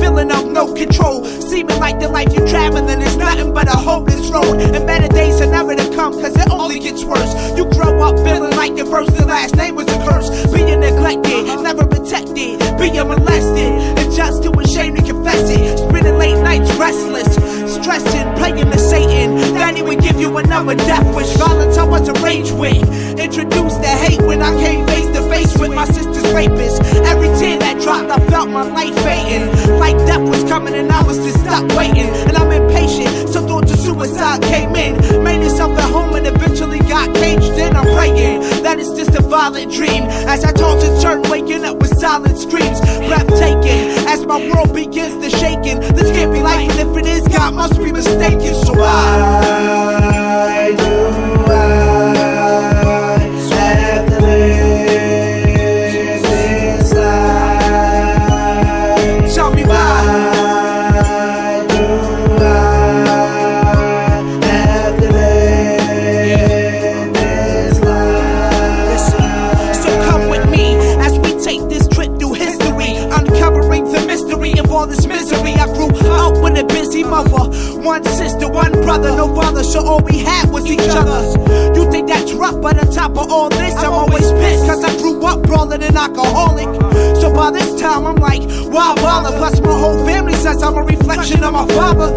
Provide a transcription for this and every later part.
feeling of no control, seeming like the life you're traveling is nothing but a hopeless road. And better days are never to come, cause it only gets worse. You grow up feeling like your first and last name was a curse. Being neglected, never protected, being molested, and just too ashamed to confess it. Spending late nights restless, stressing, praying to Satan that he would give you another death wish. Violence I was arranged with, introduced to hate when I came face to face with my sister's rapist. Every tear that dropped, I felt my life fading, like death was coming and I was just stuck waiting. And I'm impatient, so thoughts of suicide came in. Made itself at home and eventually got caged in. I'm praying that it's just a violent dream, as I toss and turn, waking up with silent screams, breathtaking as my world begins to shaking. This can't be life, and if it is, God must be mistaken. So why do I have to live this life? Tell me why do I have to live this life? So come with me as we take this trip through history, uncovering the mystery of all this misery. I grew up with a busy mother, one sister, one brother, no father, so all we had was each other. You think that's rough, but on top of all this, I'm always pissed, cause I grew up brawling an alcoholic. So by this time, I'm like, wild baller. Plus my whole family says I'm a reflection of my father.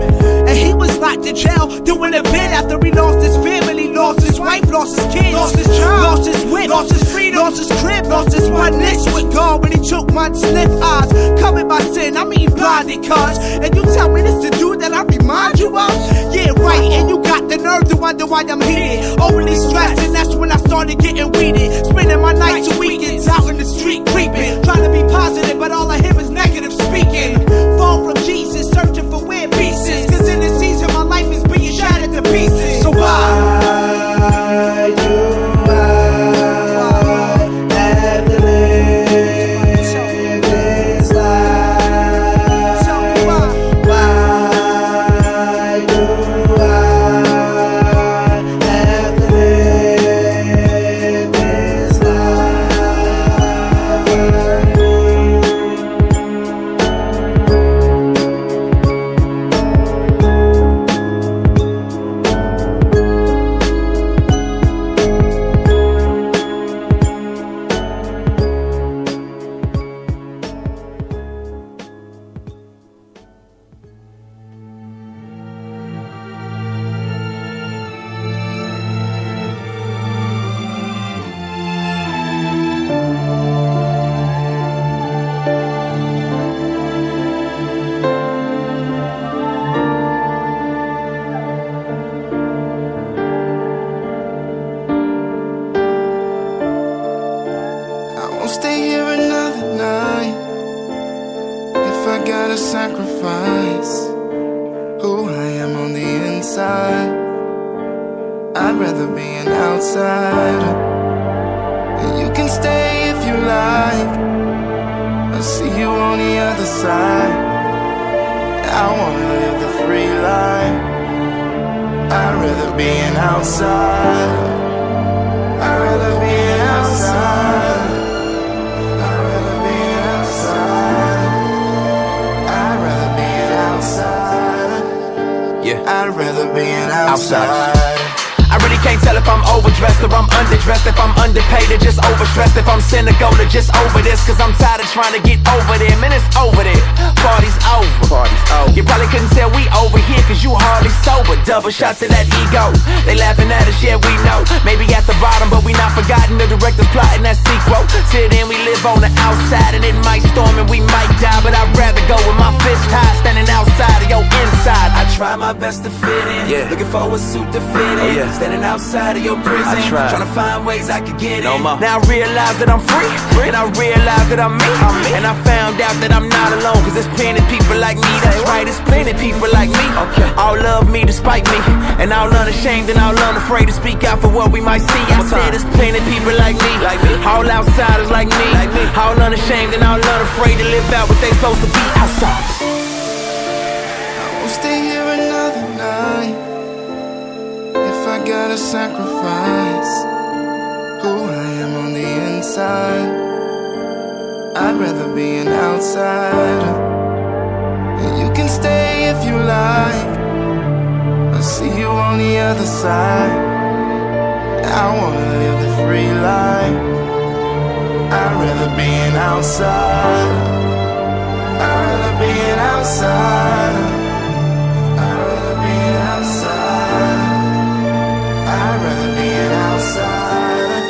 And he was locked in jail, doing a bid after he lost his family, lost his wife, lost his kids, lost his child, lost his whip, lost his freedom, lost his crib, lost his oneness with God when he took my sniff eyes. Covered by sin, I mean blinded cuz. And you tell me this the dude that I remind you of? Yeah, right, and you got the nerve to wonder why I'm heated, overly stressed, and that's when I started getting weeded. Spending my nights and weekends out in the street creeping, trying to be positive, but all I hear is negative speaking. Fall from Jesus, searching for weird pieces, cause in this season my life is being shattered to pieces. So why do I have to live this life? Tell me why. Why do I have to live this Stay here another night. If I gotta sacrifice who I am on the inside, I'd rather be an outsider. You can stay if you like, I'll see you on the other side. I wanna live the free life. I'd rather be an outsider. I'd rather be an outsider. I'd rather be an outsider. I really can't tell if I'm overdressed or I'm underdressed, if I'm underpaid or just overstressed, if I'm cynical or just over this, cause I'm tired of trying to get over there. Man, it's over there, party's over. You probably couldn't tell we over here cause you hardly sober. Double shots to that ego, they laughing at us, yeah we know. Maybe at the bottom but we not forgotten, the director's plotting that sequel. Till then we live on the outside and it might storm and we might die, but I'd rather go with my fist high, standing outside of your inside. I try my best to fit in, looking for a suit to fit in, standing outside of your prison, trying to find ways I could get in. Now I realize that I'm free, and I realize that I'm me, and I found out that I'm not alone, cause there's plenty people like me. That's right, there's plenty people like me, all love me despite me, and all unashamed and all unafraid to speak out for what we might see. I said there's plenty people like me, all outsiders like me, all unashamed and all unafraid to live out what they supposed to be outsiders. I won't stay here another night. If I gotta sacrifice who I am on the inside, I'd rather be an outsider. other side. I wanna live the free life. I'd rather be an outsider. I'd rather be an outsider. I'd rather be an outsider. I'd rather be an outsider.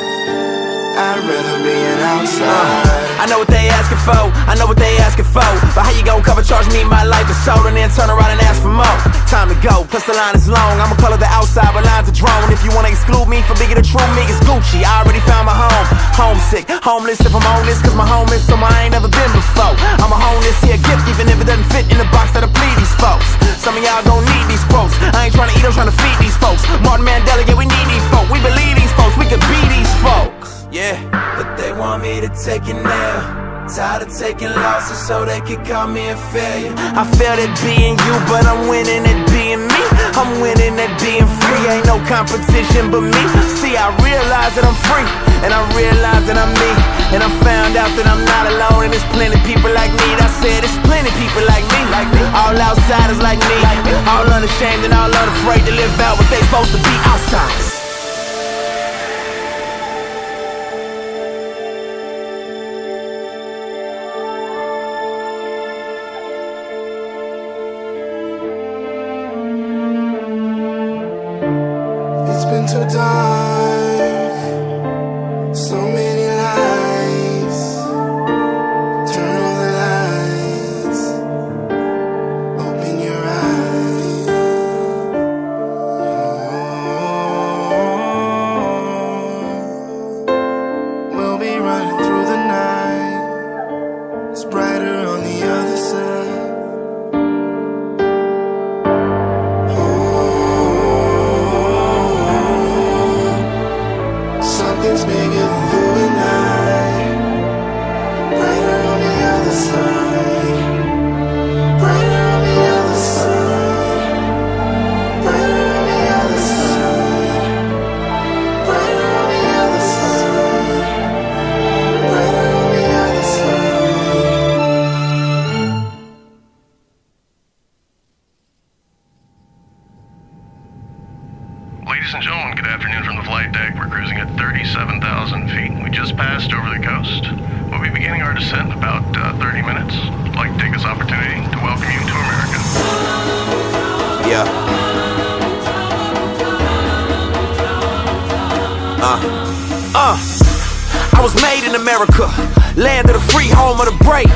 I'd rather be an outsider. I know what they asking for, I know what they asking for. But how you gon' cover charge me my life is sold and then turn around and ask for more? Time to go, plus the line is long. I'ma color the outside, but lines are drawn. If you wanna exclude me from being the true me, it's Gucci. I already found my home. Homesick, homeless if I'm on this, cause my home is somewhere I ain't never been before. I'ma hone this here gift, even if it doesn't fit in the box that'll please these folks. Some of y'all gon' need these quotes. I ain't tryna eat, I'm tryna feed these folks. Martin Mandela, yeah, we need these folks. We believe these folks, we could be these folks. Yeah, but they want me to take it now. Tired of taking losses so they could call me a failure. I failed at being you, but I'm winning at being me. I'm winning at being free, ain't no competition but me. See, I realize that I'm free, and I realize that I'm me. And I found out that I'm not alone, and there's plenty people like me. I said there's plenty people like me. All outsiders like me. All unashamed and all unafraid to live out what they supposed to be outsiders. It's been too dark, so many lies. Turn on the lights, open your eyes. We'll be running through the night. It's brighter on the other side. Something's bigger than you and I. Brighter on the other side. Brighter on the other side. Brighter on the other side. Brighter on the other side. Brighter on the other side. Ladies and gentlemen, good afternoon from the flight deck. We're cruising at 37,000 feet. We just passed over the coast. We'll be beginning our descent in about 30 minutes. I'd like to take this opportunity to welcome you to America. Yeah. I was made in America, land of the free, home of the brave.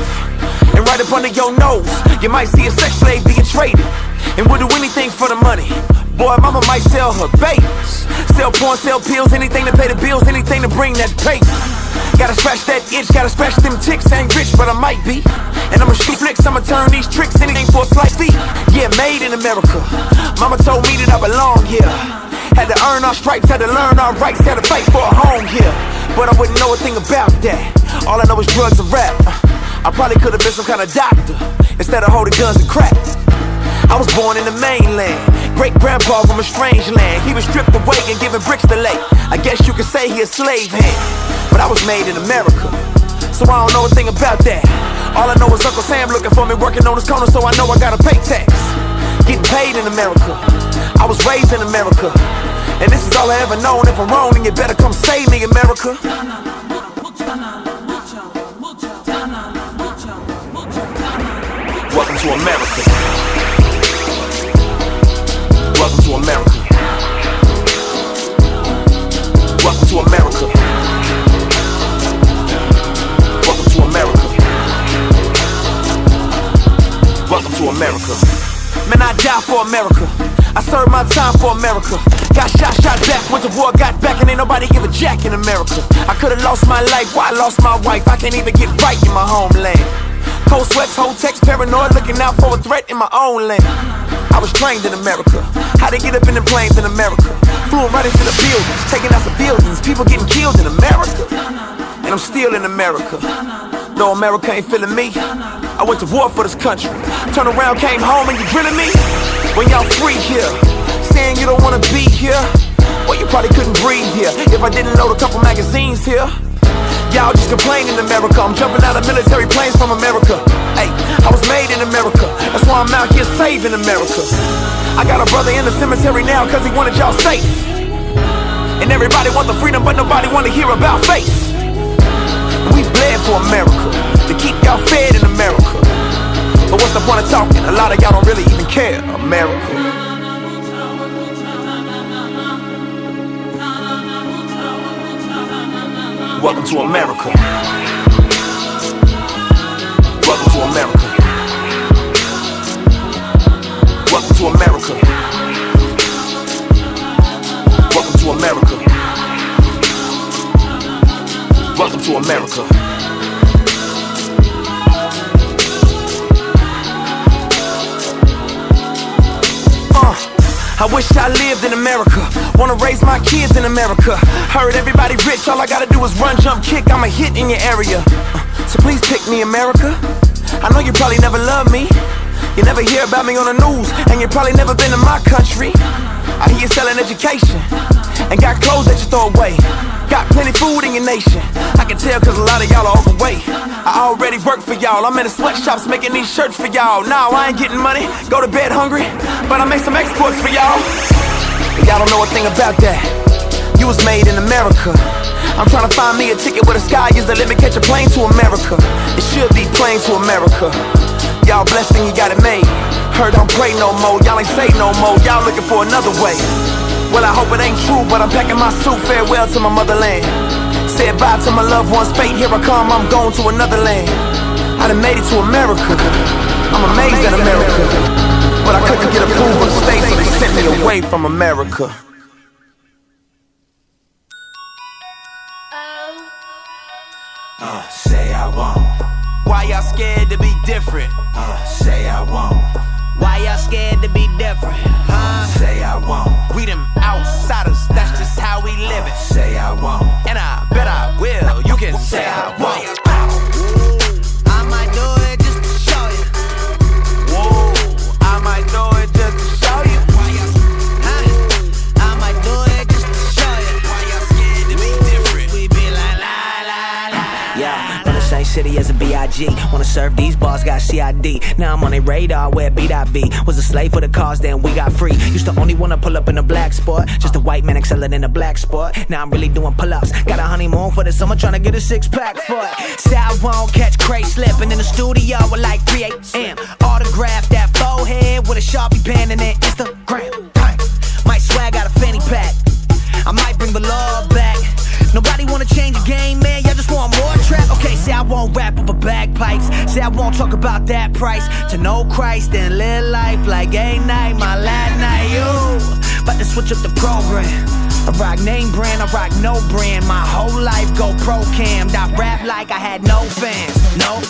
And right up under your nose, you might see a sex slave being traded. And we'll do anything for the money. Boy, mama might sell her babies. Sell porn, sell pills, anything to pay the bills, anything to bring that paper. Gotta scratch that itch, gotta scratch them ticks. Ain't rich, but I might be. And I'ma shoot flicks, I'ma turn these tricks, anything for a slight fee. Yeah, made in America. Mama told me that I belong here. Had to earn our stripes, had to learn our rights, had to fight for a home here. But I wouldn't know a thing about that. All I know is drugs and rap. I probably could've been some kind of doctor instead of holding guns and crack. I was born in the mainland, great-grandpa from a strange land. He was stripped away and given bricks to lay. I guess you could say he a slave hand, but I was made in America, so I don't know a thing about that. All I know is Uncle Sam looking for me, working on his corner, so I know I gotta pay tax. Getting paid in America, I was raised in America, and this is all I ever known. If I'm wrong, then you better come save me, America. Welcome to America. Welcome to America. Welcome to America. Welcome to America. Welcome to America. Man, I die for America. I served my time for America. Got shot back, went to war, got back, and ain't nobody give a jack in America. I could've lost my life, why I lost my wife? I can't even get right in my homeland. Cold sweats, whole text, paranoid, looking out for a threat in my own land. I was trained in America. How they get up in the planes in America? Flew right into the buildings, taking out the buildings. People getting killed in America. And I'm still in America. Though America ain't feeling me, I went to war for this country. Turned around, came home, and you drilling me? When y'all free here, saying you don't wanna be here, well, you probably couldn't breathe here if I didn't load a couple magazines here. Y'all just complaining in America. I'm jumping out of military planes from America. Hey, I was made in America. That's why why I'm out here saving America. I got a brother in the cemetery now cause he wanted y'all safe. And everybody want the freedom but nobody want to hear about face. We bled for America, to keep y'all fed in America. But what's the point of talking? A lot of y'all don't really even care. America. Welcome to America. Welcome to America. Welcome to America. Welcome to America. Welcome to America. I wish I lived in America. Wanna raise my kids in America. Heard everybody rich, all I gotta do is run, jump, kick. I'm a hit in your area. So please pick me, America. I know you probably never loved me. You never hear about me on the news, and you probably never been to my country. I hear you selling education, and got clothes that you throw away. Got plenty food in your nation. I can tell cause a lot of y'all are overweight. I already work for y'all. I'm in the sweatshops making these shirts for y'all. Now I ain't getting money, go to bed hungry, but I make some exports for y'all. Y'all don't know a thing about that. You was made in America. I'm trying to find me a ticket where the sky is the limit. Catch a plane to America. It should be plane to America. Y'all blessed and you got it made. Heard don't pray no more. Y'all ain't say no more. Y'all looking for another way. Well, I hope it ain't true, but I'm packing my suit. Farewell to my motherland. Said bye to my loved ones. Fate, here I come, I'm going to another land. I done made it to America. I'm amazed at America, but I couldn't get approval of the state, so they sent me away from America. Say I won't. Why y'all scared to be different? Say I won't. Why y'all scared to be different? Say I won't. We them outsiders, that's just how we live it. Say I won't. And I bet I will, you can say I won't. I might do it just to show you. Whoa, I might do it just to show you. I might do it just to show you. Why y'all scared to be different? We be like la la la. Yeah, from the same city as a B.I.G. Wanna serve these bars, got CID. Now I'm on a radar where B.I.B. Was a slave for the cause, then we got free. Used to only wanna pull up in a black sport. Just a white man excelling in a black sport. Now I'm really doing pull-ups. Got a honeymoon for the summer, tryna get a six-pack foot. Say I won't catch Craig slipping in the studio at like 3 a.m. Autograph that forehead with a Sharpie pen and then Instagram. Bang. Might swag out a fanny pack. I might bring the law back. Nobody wanna change the game, man. Y'all just want more trap. Okay, say I won't rap over bagpipes. Say I won't talk about that price. To know Christ and live life like a night, my last night. You about to switch up the program. I rock name brand, I rock no brand. My whole life go pro-cammed. I rap like I had no fans. No,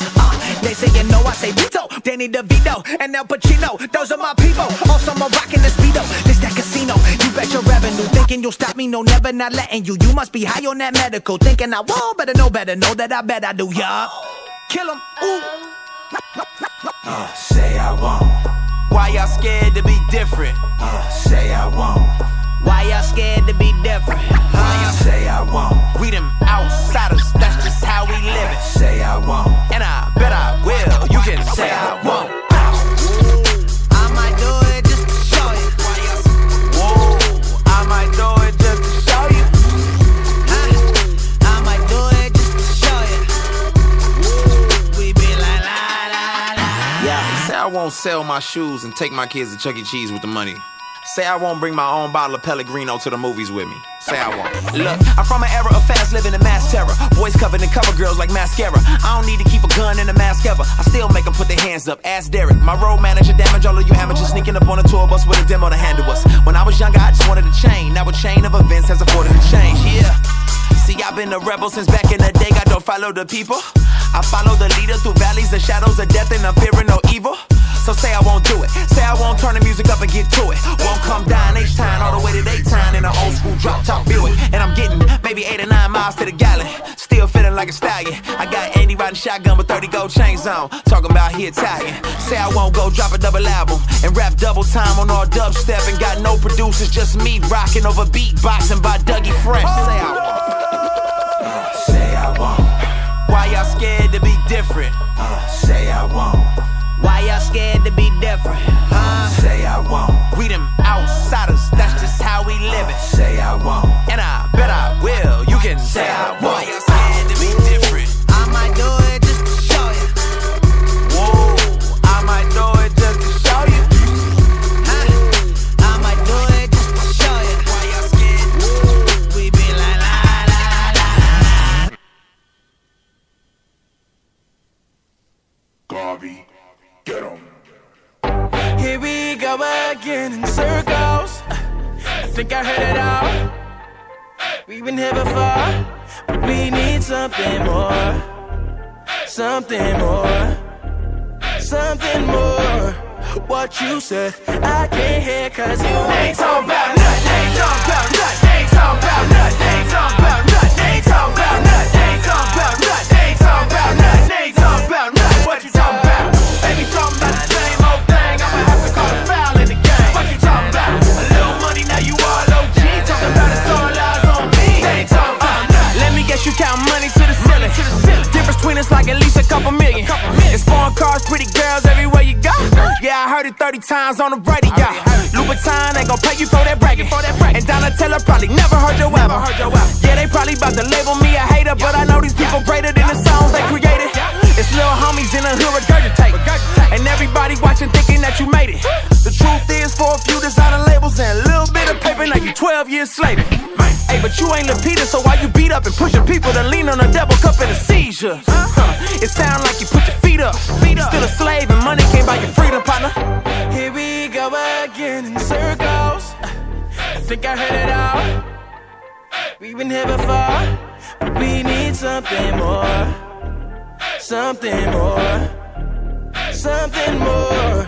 they say you know, I say veto. Danny DeVito and El Pacino. Those are my people. Also, I'm rocking the speedo. This that casino. You bet your revenue. Thinking you'll stop me, no, never, not letting you. You must be high on that medical. Thinking I won't, better know that I bet I do, y'all. Kill 'em, ooh. Say I won't. Why y'all scared to be different? Say I won't. Why y'all scared to be different? Say I won't. We them outsiders, that's just how we live it. Say I won't. And I bet I will, you can say I won't. I might do it just to show you. Whoa, I might do it just to show you. I might do it just to show you. We be like la la la. Yeah, say I won't sell my shoes and take my kids to Chuck E. Cheese with the money. Say I won't bring my own bottle of Pellegrino to the movies with me. Say I won't. Look, I'm from an era of fast living and mass terror. Boys covered in cover girls like mascara. I don't need to keep a gun in a mask ever. I still make them put their hands up. Ask Derek. My road manager damage all of you amateurs sneaking up on a tour bus with a demo to handle us. When I was younger, I just wanted a chain. Now a chain of events has afforded a change. Yeah. See, I've been a rebel since back in the day. I don't follow the people. I follow the leader through valleys and shadows of death, and I'm fearing no evil. So say I won't do it. Say I won't turn the music up and get to it. Won't come down H-Town all the way to Daytime in an old school drop top Buick. And I'm getting maybe 8 or 9 miles to the gallon. Still feeling like a stallion. I got Andy riding shotgun with 30 gold chains on. Talking about he Italian. Say I won't go drop a double album and rap double time on all dubstep. And got no producers, just me rocking over beatboxing by Dougie Fresh. Say I won't. Say I won't. Why y'all scared to be different? Say I won't. Why y'all scared to be different? Here we go again in circles. I think I heard it all. We've been here before, but we need something more. Something more. Something more. What you said, I can't hear, cause you ain't talking about nothing. Ain't talking about nothing. Ain't talking about nothing. Ain't talking about nothing. Ain't talking about nothing. Ain't talking about nothing. Ain't talking about nothing. Ain't talking about nothing. What you talking about? Baby, talking about the same old thing. I'ma have to call a foul in the game. What you talking about? A little money, now you all OG. Talking about it's all eyes on me. Ain't talking about nothing. Let me guess, you count money to the ceiling. Difference between us like at least a couple million. It's foreign cars, pretty girls everywhere you go. Yeah, I heard it 30 times on the radio. Louboutin ain't gon' pay you for that bragging. And Donatella probably never heard your album. Yeah, they probably about to label me a hater, but I know these people greater than the songs they created. It's little homies in the hood regurgitate, and everybody watching thinking that you made it. The truth is, for a few designer labels and a little bit of paper, now you 12 years later. Hey, but you ain't Lupita, so why you beat up and pushing people to lean on a double cup in a seizure? It sound like you put your feet up. Still a slave and money can't buy your freedom, partner. Here we go again in circles. I think I heard it all. We've been here before, but we need something more. Something more. Something more.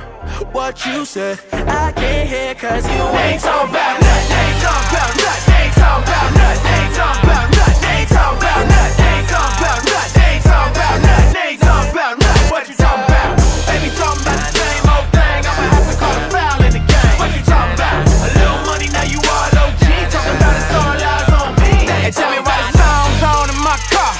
What you said, I can't hear, cause you ain't talking about nothing. Ain't talking about nothing. Ain't talking about nothing. Ain't talking about nothing. Ain't talking about nothing. Ain't talking about nothing. Ain't talking about nothing. Ain't talking about nothing. What you talking about? Baby, talking about the same old thing. I'ma have to call a foul in the game. What you talking about? A little money, now you all OG. Talking about it's all eyes on me. And tell me why the song's on in my car.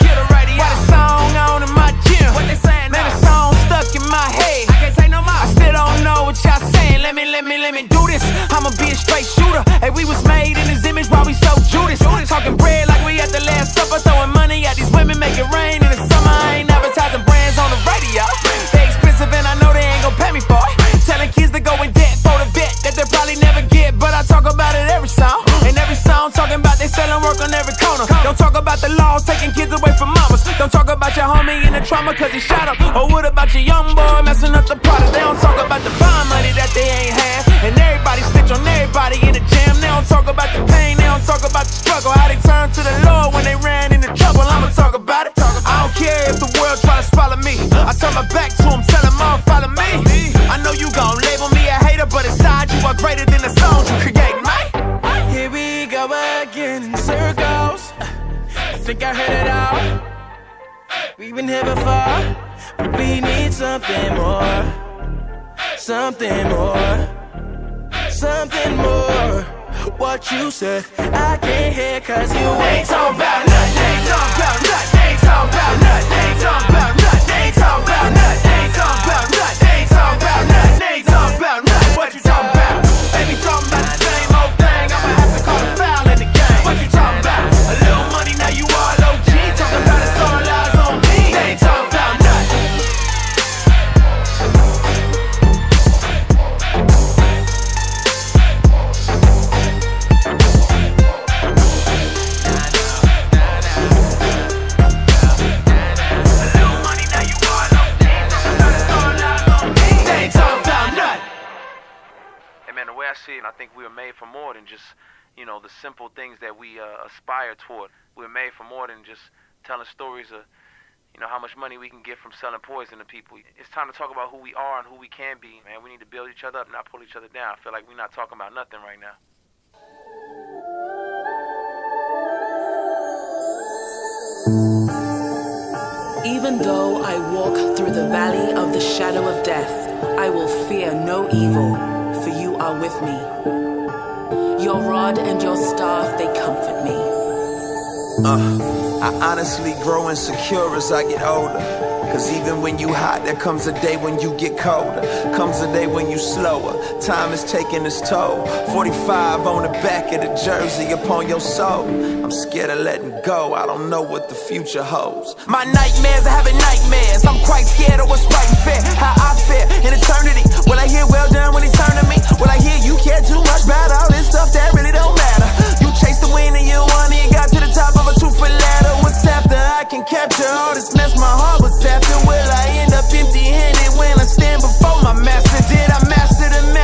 Why the song on in my gym? What they saying? Man, the song stuck in my head. I can't say no more. I still don't know what y'all saying. Let me do this. I'ma be a straight shooter. Hey, we was made in his image while we so Judas. Talking bread like we at the Last Supper. Throwing money at these women, make it rain in the summer. I ain't advertising brands on the radio. They expensive and I know they ain't gon' pay me for it. Telling kids to go in debt for the vet that they probably never get. But I talk about it every song. And every song talking about they selling work on every corner. Don't talk about the laws taking kids away from mamas. Don't talk about your homie in the trauma cause he shot up. Or what about your young boy messing up the product? They don't talk about the bond money that they ain't had. And everybody snitch on everybody in the jam. They don't talk about the pain, they don't talk about the struggle. How they turned to the Lord when they ran into trouble. I'ma talk about it. I don't care if the world try to swallow me. I turn my back to them, tell them all follow me. I know you gon' label me a hater, but inside you are greater than the songs you create, mate. Here we go again in circles. I think I heard it all. We've been here before, but we need something more. Something more. Something more. What you said, I can't hear, cause you ain't talking about nothing. Ain't talking about nothing. Ain't talking about nothing. Ain't talking about nothing. Ain't talking about nothing. Ain't talking about nothing. Ain't talking about nothing. Ain't talking about nothing. What you talking about? Baby, talking about the same old thing. I'ma have to call a foul in the game. What you talking about? A little money, now you all OG. Talking about it's all eyes on me. Ain't talking about nothing. And I think we were made for more than just, the simple things that we aspire toward. We were made for more than just telling stories of, how much money we can get from selling poison to people. It's time to talk about who we are and who we can be, man. We need to build each other up, not pull each other down. I feel like we're not talking about nothing right now. Even though I walk through the valley of the shadow of death, I will fear no evil, for you are with me. Your rod and your staff, they comfort me. I honestly grow insecure as I get older. Cause even when you hot, there comes a day when you get colder. Comes a day when you slower. Time is taking its toll. 45 on the back of the jersey upon your soul. I'm scared of letting go. I don't know what the future holds. My nightmares are having nightmares. I'm quite scared of what's right and fair. How I fare in eternity. Will I hear well done when he turn to me? Will I hear you care too much about all this stuff that really don't matter? You chase the wind and you won and you got to the top of a 2-foot ladder. What's after I can capture all this mess my heart was after? Will I end up empty-handed when I stand before my master? Did I master the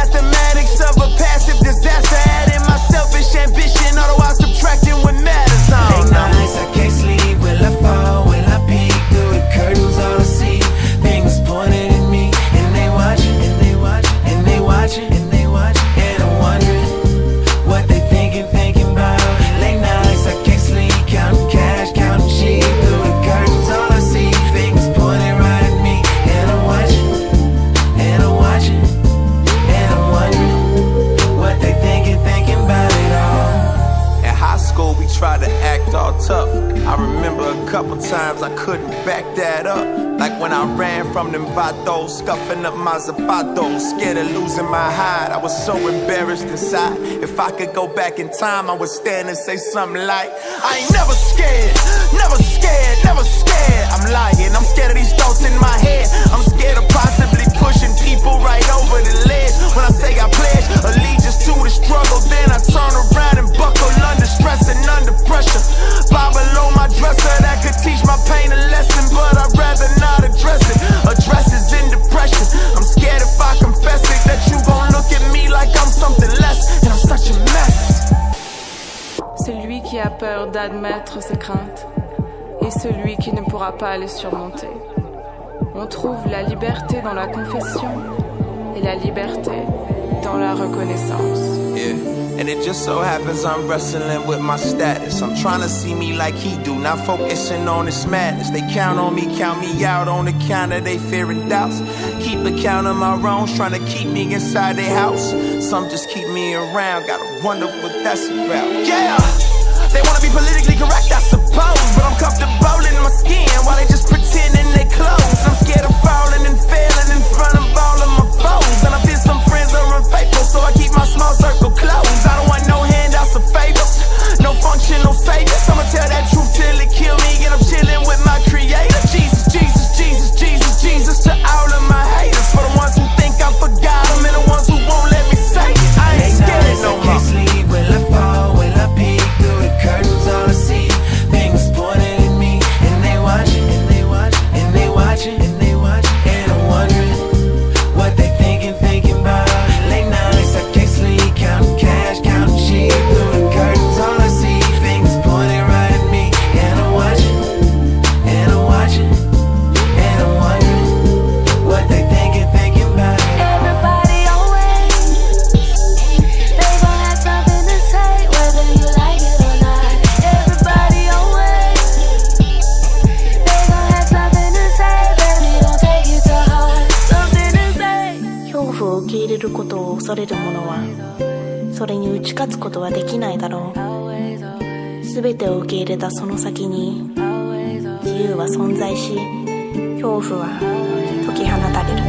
couple times I couldn't back that up. Like when I ran from them vatos, scuffing up my zapatos, scared of losing my hide. I was so embarrassed inside. If I could go back in time, I would stand and say something like, I ain't never scared, never scared, never scared. I'm lying, I'm scared of these thoughts in my head. I'm scared of possibly pushing people right over the ledge. When I say I pledge allegiance to the struggle, then I turn around and buckle under stress and under pressure. Fly below my dresser, that could teach my pain a lesson, but I'd rather not address it. Addresses in depression. I'm scared if I confess it that you gon' look at me like I'm something less, and I'm such a mess. Celui qui a peur d'admettre ses craintes et celui qui ne pourra pas les surmonter. On trouve la liberté dans la confession et la liberté dans la reconnaissance. Yeah. And it just so happens I'm wrestling with my status. I'm trying to see me like he do, not focusing on his madness. They count on me, count me out on account of they fear and doubts. Keep account of my wrongs, trying to keep me inside their house. Some just keep me around, gotta wonder what that's about. Yeah! They wanna be politically correct, I suppose, but I'm comfortable in my skin while they just pretending they close. I'm scared of falling and failing in front of all of my foes, and I feel some friends are unfaithful, so I keep my small circle closed. I don't want no handouts or favors, no functional saviors. I'ma tell that truth till it kill me, and I'm chilling with my creator. Jesus, Jesus, Jesus, Jesus, Jesus to all of my haters, for the ones who think I forgot them and the ones who won't let me say it. I ain't scared no more. Will I fall? Will I peek through the curtains? All I see, fingers pointing at me, and they watching, and they watching, and they watching, and they watching, and I'm wondering what they thinking about. Late nights I can't sleep, counting cash, counting sheep through the curtains. All I see, fingers pointing right at me, and I'm watching, and I'm watching, and I'm wondering what they thinking about. Everybody always, they gon' have something to say, whether you like it or not. Everybody always, they gon' have something to say, baby, don't take it to heart. Something to say. 恐怖を受け入れることを恐れる者はそれに打ち勝つことはできないだろう。すべてを受け入れたその先に自由は存在し、恐怖は解き放たれる。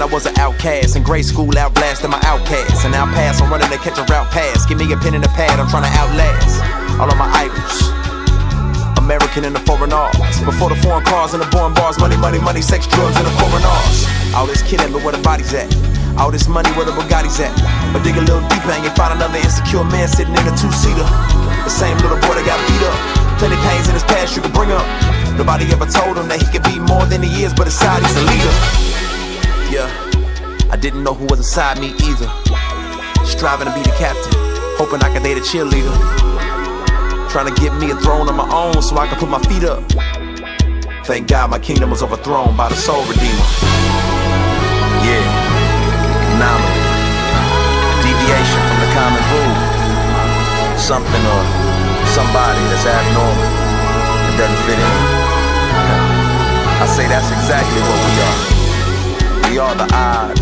I was an outcast. In grade school, outblasting my outcasts. And now pass, I'm running to catch a route pass. Give me a pen and a pad, I'm trying to outlast all of my idols. American and the foreign arts. Before the foreign cars and the boring bars. Money, money, money, sex, drugs, and the foreign arts. All this killing, but where the body's at? All this money, where the Bugatti's at? But dig a little deeper and you find another insecure man sitting in a two-seater. The same little boy that got beat up. plenty pains in his past you can bring up. Nobody ever told him that he could be more than he is, but inside he's a leader. Yeah, I didn't know who was inside me either. Striving to be the captain, hoping I could date a cheerleader. Trying to get me a throne of my own so I can put my feet up. Thank God my kingdom was overthrown by the soul redeemer. Yeah, anomaly, deviation from the common rule. Something or somebody that's abnormal and doesn't fit in. I say that's exactly what we are. We are the odd,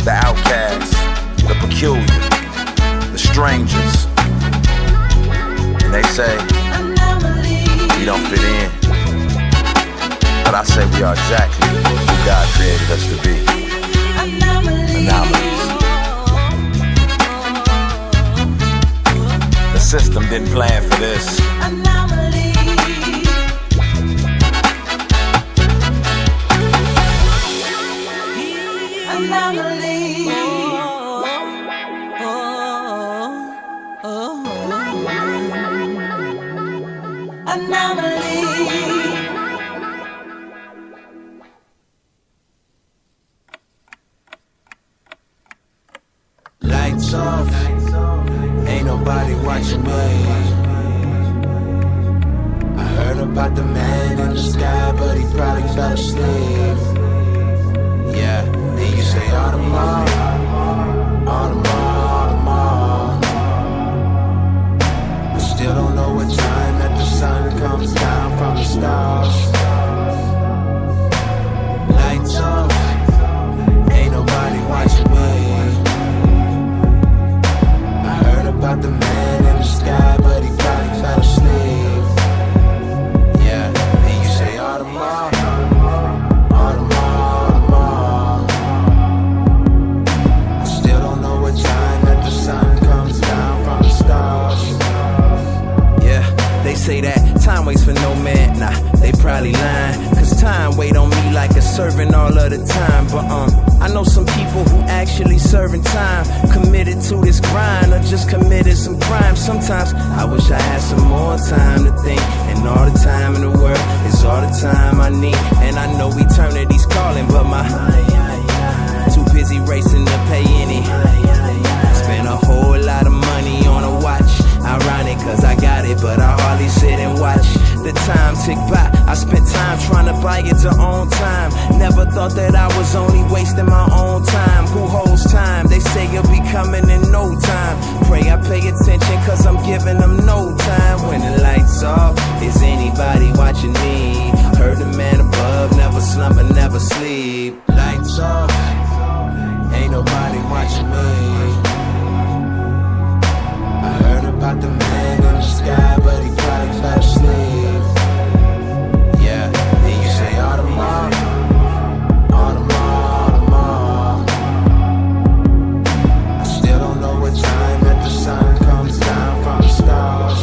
the outcasts, the peculiar, the strangers. And they say we don't fit in. But I say we are exactly who God created us to be. Anomalies. The system didn't plan for this. Lights off, ain't nobody watching me. I heard about the man in the sky, but he probably fell asleep. Yeah, and you say Audemars, Audemars, Audemars. I still don't know what time that the sun comes down from the stars. Lights off, ain't nobody watching me. About the man in the sky, but he probably fell asleep. Yeah, and you say Audemars, Audemars, Audemars. I still don't know what time that the sun comes down from the stars. Yeah, they say that time waits for no man. Nah, they probably lying, cause time wait on me like a servant all of the time. But I know some people who actually serving time, committed to this grind or just committed some crime. Sometimes I wish I had some more time to think, and all the time in the world is all the time I need. And I know eternity's calling, but my too busy racing to pay any. Spend a whole lot of money on a watch. Ironic cause I got it, but I hardly sit and watch the time tick by. I spent time trying to buy it to own time. Never thought that I was only wasting my own time. Who holds time? They say you'll be coming in no time. Pray I pay attention cause I'm giving them no time. When the lights off, is anybody watching me? Heard the man above, never slumber, never sleep. Lights off, ain't nobody watching me. I heard about the man in the sky, but he probably fell asleep. Yeah, and you say Audemars, Audemars, Audemars. I still don't know what time that the sun comes down from the stars.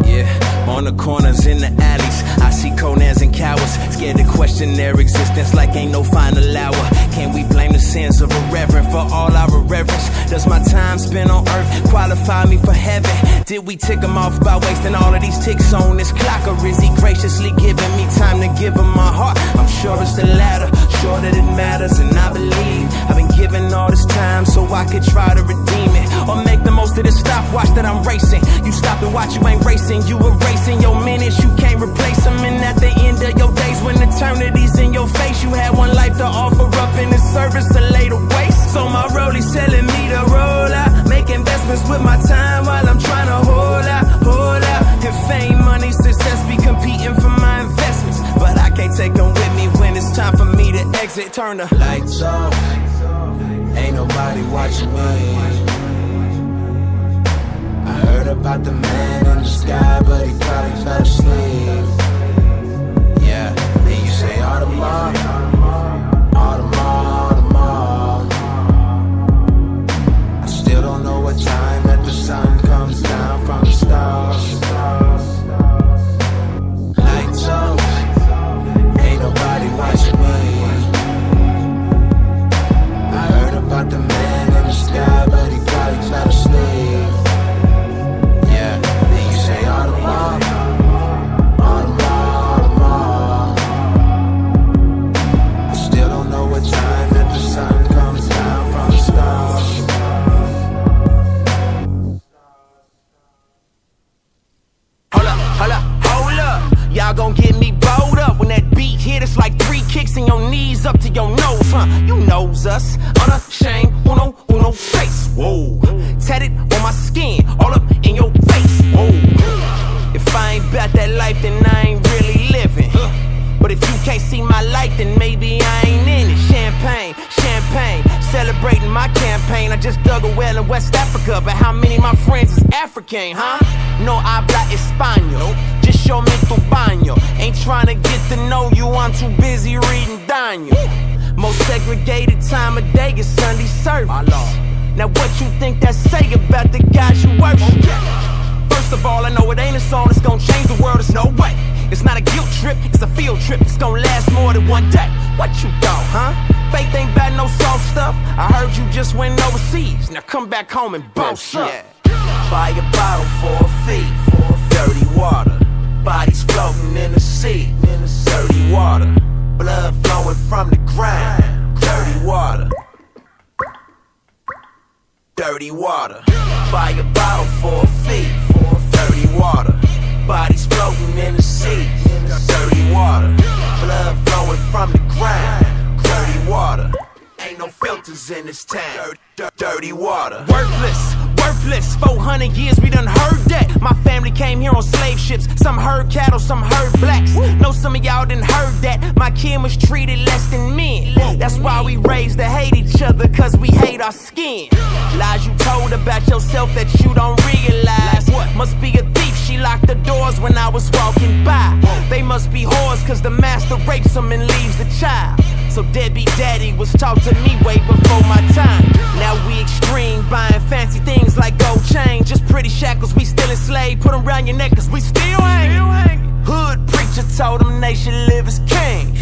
Yeah, on the corners, in the alleys, I see Conans and cowards, scared to question their existence like ain't no final hour. Can we blame the sins of irreverent for all our irreverence? Does my time spent on earth qualify me for heaven? Did we tick him off by wasting all of these ticks on this clock? Or is he graciously giving me time to give him my heart? I'm sure it's the latter, sure that it matters, and I believe I've been given all this time so I could try to redeem it, or make the most of this stopwatch that I'm racing. You stop and watch, you ain't racing, you erasing your minutes, you can't replace them. And at the end of your days, when eternity's in your face, you had one life to offer up in this service to lay to waste. So my rollie's telling me to roll out, make investments with my time while I'm trying to hold out. And fame, money, success be competing for my investments, but I can't take them with me when it's time for me to exit. Turn the lights off, ain't nobody watching me. I heard about the man in the sky, but he probably fell asleep. Yeah, and you say Audemars, Audemars, Audemars. I still don't know what time that the sun comes down from the stars. Lights off, ain't nobody watching me. I heard about the man in the sky. Shame, uno, face. Whoa. Tatted on my skin, all up in your face. Whoa. If I ain't about that life, then I ain't really living. But if you can't see my light, then maybe I ain't in it. Champagne, celebrating my campaign. I just dug a well in West Africa, but how many of my friends is African, huh? No habla español, just show me tu baño. Ain't trying to get to know you, I'm too busy reading Daniel. Most segregated time of day is Sunday service. Now what you think that say about the guys you worship? First of all, I know it ain't a song that's gonna change the world, it's no way. It's not a guilt trip, it's a field trip, it's gonna last more than one day. What you thought, huh? Faith ain't about no soft stuff. I heard you just went overseas, now come back home and boss up. Buy a bottle for a fee, for dirty water. Bodies floating in the sea, dirty water. Blood flowing from the ground, dirty water. Dirty water. Buy a bottle for a fee, for dirty water. Bodies floating in the sea, dirty water. Blood flowing from the ground, dirty water. Ain't no filters in this town, dirty water. Worthless, 400 years we done heard that. My family came here on slave ships. Some herd cattle, some herd blacks. Know some of y'all done heard that. My kin was treated less than men. That's why we raised to hate each other, cause we hate our skin. Lies you told about yourself that you don't realize. Must be a thief, she locked the doors when I was walking by. They must be whores, cause the master rapes them and leaves the child. So deadbeat daddy was taught to me way before my time. Now we extreme, buying fancy things like gold chain. Just pretty shackles, we still enslaved. Put them around your neck cause we still hanging. Hood preacher told them they should live as king.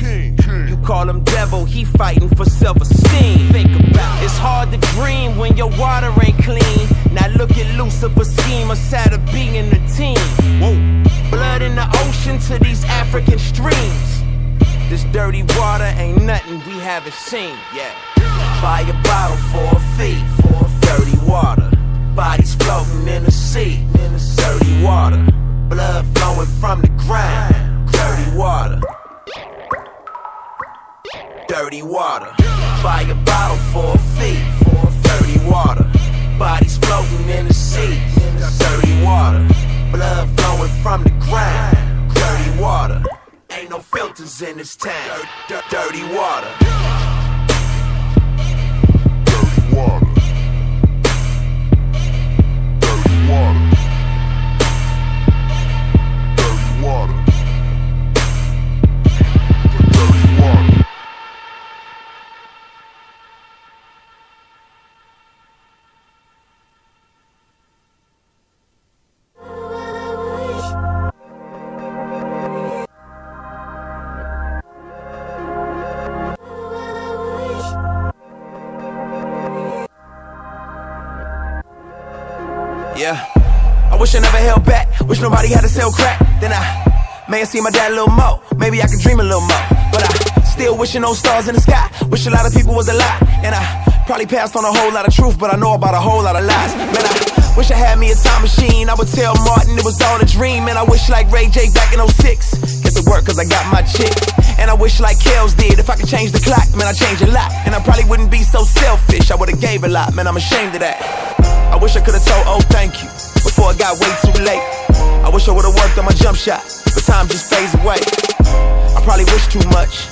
You call him devil, he fighting for self-esteem. Think about it. It's hard to dream when your water ain't clean. Now look at Lucifer's scheme aside of being a team. Blood in the ocean to these African streams. This dirty water ain't nothing we haven't seen, yeah. Buy a bottle for a fee, for dirty water. Bodies floating in the sea, dirty water. Blood flowing from the ground, dirty water. Dirty water. Buy a bottle for a fee, for dirty water. Bodies floating in the sea, dirty water. Blood flowing from the ground, dirty water. Ain't no filters in this town, dirty water. Dirty water. Dirty water. Dirty water. Dirty water. Yeah, I wish I never held back. Wish nobody had to sell crack. Then I may have seen my dad a little more. Maybe I could dream a little more. But I still wishing those stars in the sky. Wish a lot of people was alive. And I probably passed on a whole lot of truth, but I know about a whole lot of lies. Man, I wish I had me a time machine. I would tell Martin it was all a dream. And I wish like Ray J back in 06. Get to work cause I got my chick. And I wish like Kels did. If I could change the clock, man, I'd change a lot. And I probably wouldn't be so selfish. I would've gave a lot, man, I'm ashamed of that. I wish I could've told, oh, thank you, before it got way too late. I wish I would've worked on my jump shot, but time just fades away. I probably wish too much.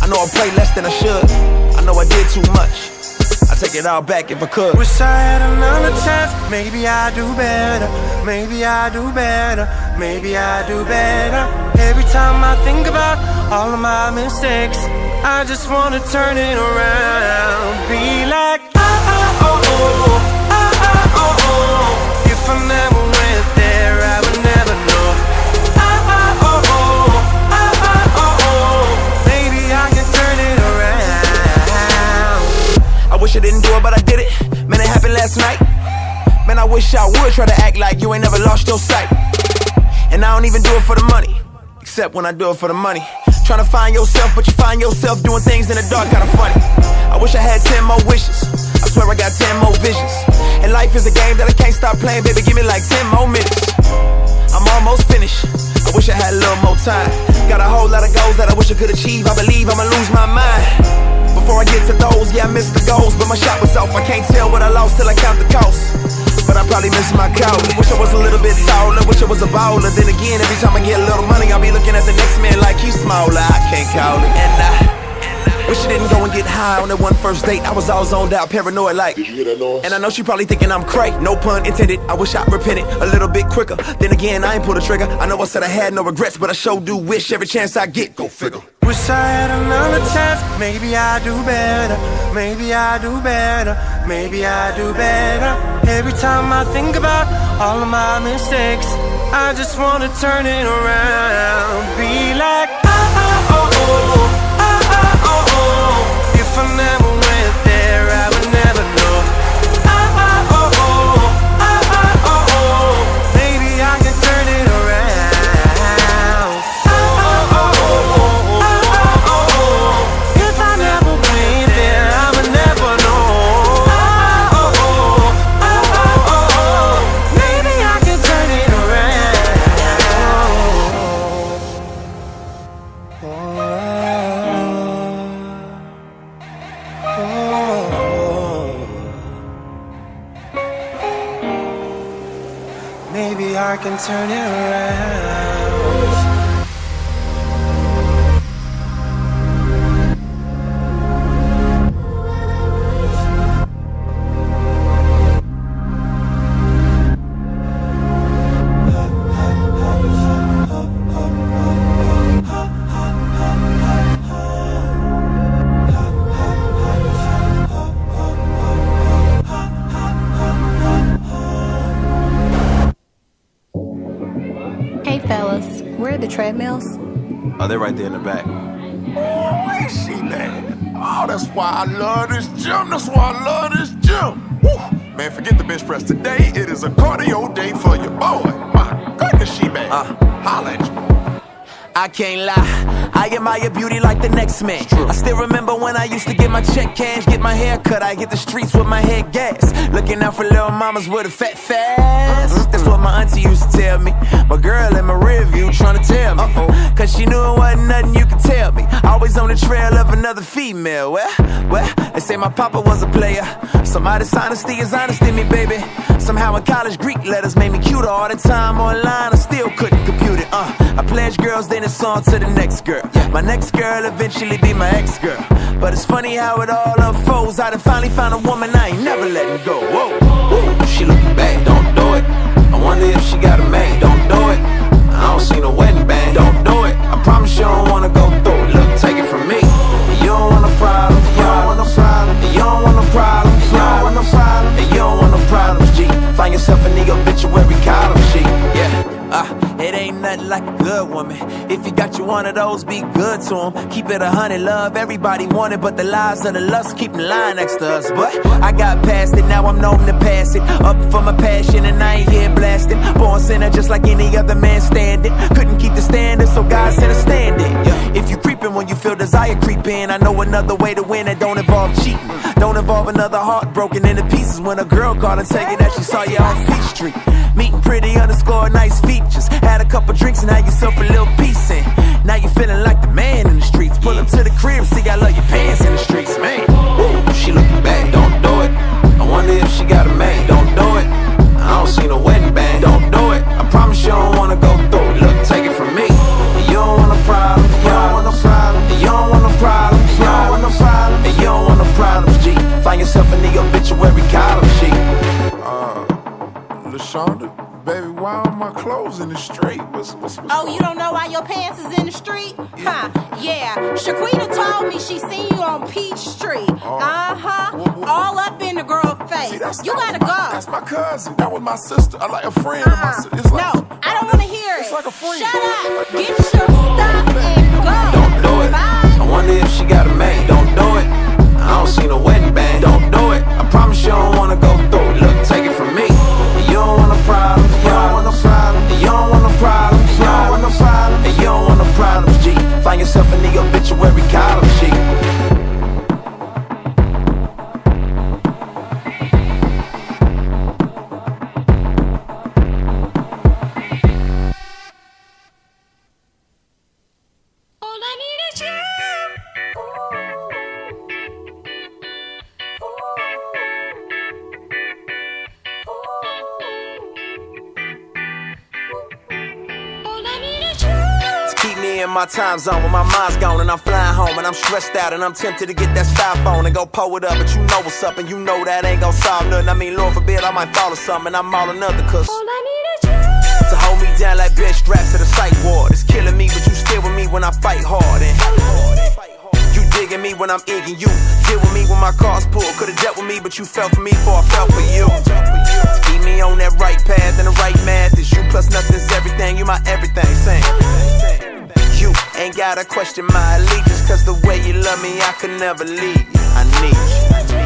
I know I played less than I should. I know I did too much. I take it all back if I could. Wish I had another chance. Maybe I do better. Maybe I do better. Maybe I do better. Every time I think about all of my mistakes, I just wanna turn it around. Be like, if I never went there, I would never know. Maybe I can turn it around. I wish I didn't do it, but I did it. Man, it happened last night. Man, I wish I would try to act like you ain't never lost your sight. And I don't even do it for the money, except when I do it for the money. Trying to find yourself, but you find yourself doing things in the dark, kinda funny. I wish I had 10 more wishes. I swear I got 10 more visions. And life is a game that I can't stop playing, baby, give me like 10 more minutes. I'm almost finished. I wish I had a little more time. Got a whole lot of goals that I wish I could achieve. I believe I'ma lose my mind before I get to those. Yeah, I missed the goals, but my shot was off. I can't tell what I lost till I count the cost. But I probably miss my couch. Wish I was a little bit taller, wish I was a baller. Then again, every time I get a little money, I'll be looking at the next man like he's smaller. I can't call it. And I wish I didn't go and get high on that one first date. I was all zoned out, paranoid like. Did you hear that noise? And I know she probably thinking I'm cray. No pun intended. I wish I repented a little bit quicker. Then again, I ain't pulled a trigger. I know I said I had no regrets, but I sure do wish every chance I get. Go figure. Wish I had another chance. Maybe I do better. Maybe I do better. Maybe I do better. Every time I think about all of my mistakes, I just wanna turn it around. Be like, if I never went there, I would never know. Maybe I can turn it around. If I never went there, I would never know. Maybe I can turn it maybe I can turn it around. Where are the treadmills? Oh, they're right there in the back. Oh, wait, she that. Oh, that's why I love this gym. That's why I love this gym. Woo. Man, forget the bench press. Today, it is a cardio day for your boy. My goodness, she bad. Holla at you. I can't lie, I admire beauty like the next man. I still remember when I used to get my check cash, get my hair cut, I hit the streets with my head gas. Looking out for little mamas with a fat fast. That's what my auntie used to tell me. My girl in my rear view trying to tell me. Cause she knew it wasn't nothing you could tell me. Always on the trail of another female. Well, they say my papa was a player. Some dishonesty is honesty in me, baby. Somehow in college, Greek letters made me cuter. All the time online, I still couldn't compute it. I pledged girls, then it's on to the next girl. My next girl eventually be my ex-girl. But it's funny how it all unfolds. I done finally found a woman I ain't never letting go. Whoa, she looking bad, don't do it. I wonder if she got a man, don't do it. I don't see no wedding band, don't do it. I promise you don't wanna go through it. Look, take it from me. You don't want no problems, you don't want no problems. You don't want no problems, you don't want no problems. And you don't want no problems, G. Find yourself in the obituary column sheet, it ain't nothing like a good woman. If you got you one of those, be good to them. Keep it 100, love everybody want it, but the lies of the lust keep them lying next to us. But I got past it, now I'm known to pass it. Up for my passion and I ain't here blasting. Born sinner just like any other man standing. Couldn't keep the standard, so God sent a stand-in. If you creeping when you feel desire creep in, I know another way to win that don't involve cheating. Don't involve another heart broken into pieces when a girl called and tell you that she saw you on Peachtree. Meeting pretty underscore nice features. Had a couple drinks and had yourself a little piece in. Now you feeling like the man in the streets. Pull up to the crib, see I love your pants in the streets, man. Ooh, she looking bad, don't do it. I wonder if she got a man, don't do it. I don't see no wedding band, don't do it. I promise you don't wanna go through it. Look, take it from me. You don't want no problems, you don't want no problems. You don't want no problems, you don't want no problems. And you don't want no problems, G. Find yourself in the obituary column sheet. LaShonda, baby, why are my clothes in the street? What's Oh, you don't know why your pants is in the street? Yeah. Yeah. Shaquita told me she seen you on Peachtree. All up in the girl face. See, you gotta go. That's my cousin. That was my sister. I like a friend of my sister. It's like, no, I don't wanna hear it. It's like a friend. Shut up. Get your stuff and go. Don't do it. Bye. I wonder if she got a man. Don't do it. I don't see no wedding band. Don't do it. I promise you don't wanna go through it. Look, take it from me. You don't want no problems, you don't want no problems. You don't want no problems, you don't want no problems. And you don't want no problems, G. Find yourself in the obituary column sheet. All I need is you. my time zone when my mind's gone and I'm flying home and I'm stressed out and I'm tempted to get that style phone and go pull it up, but you know what's up and you know that ain't gon' solve nothing. I mean, Lord forbid I might fall or something, I'm all another cause all I need is you to hold me down like bitch straps to the psych ward. It's killing me, but you still with me when I fight hard and you digging me when I'm egging you. Deal with me when my car's pulled. Could've dealt with me, but you fell for me before I fell for you. Keep me on that right path and the right math. Is you plus nothing's everything. You my everything. Saying you ain't gotta question my allegiance, cause the way you love me, I could never leave you. I need you.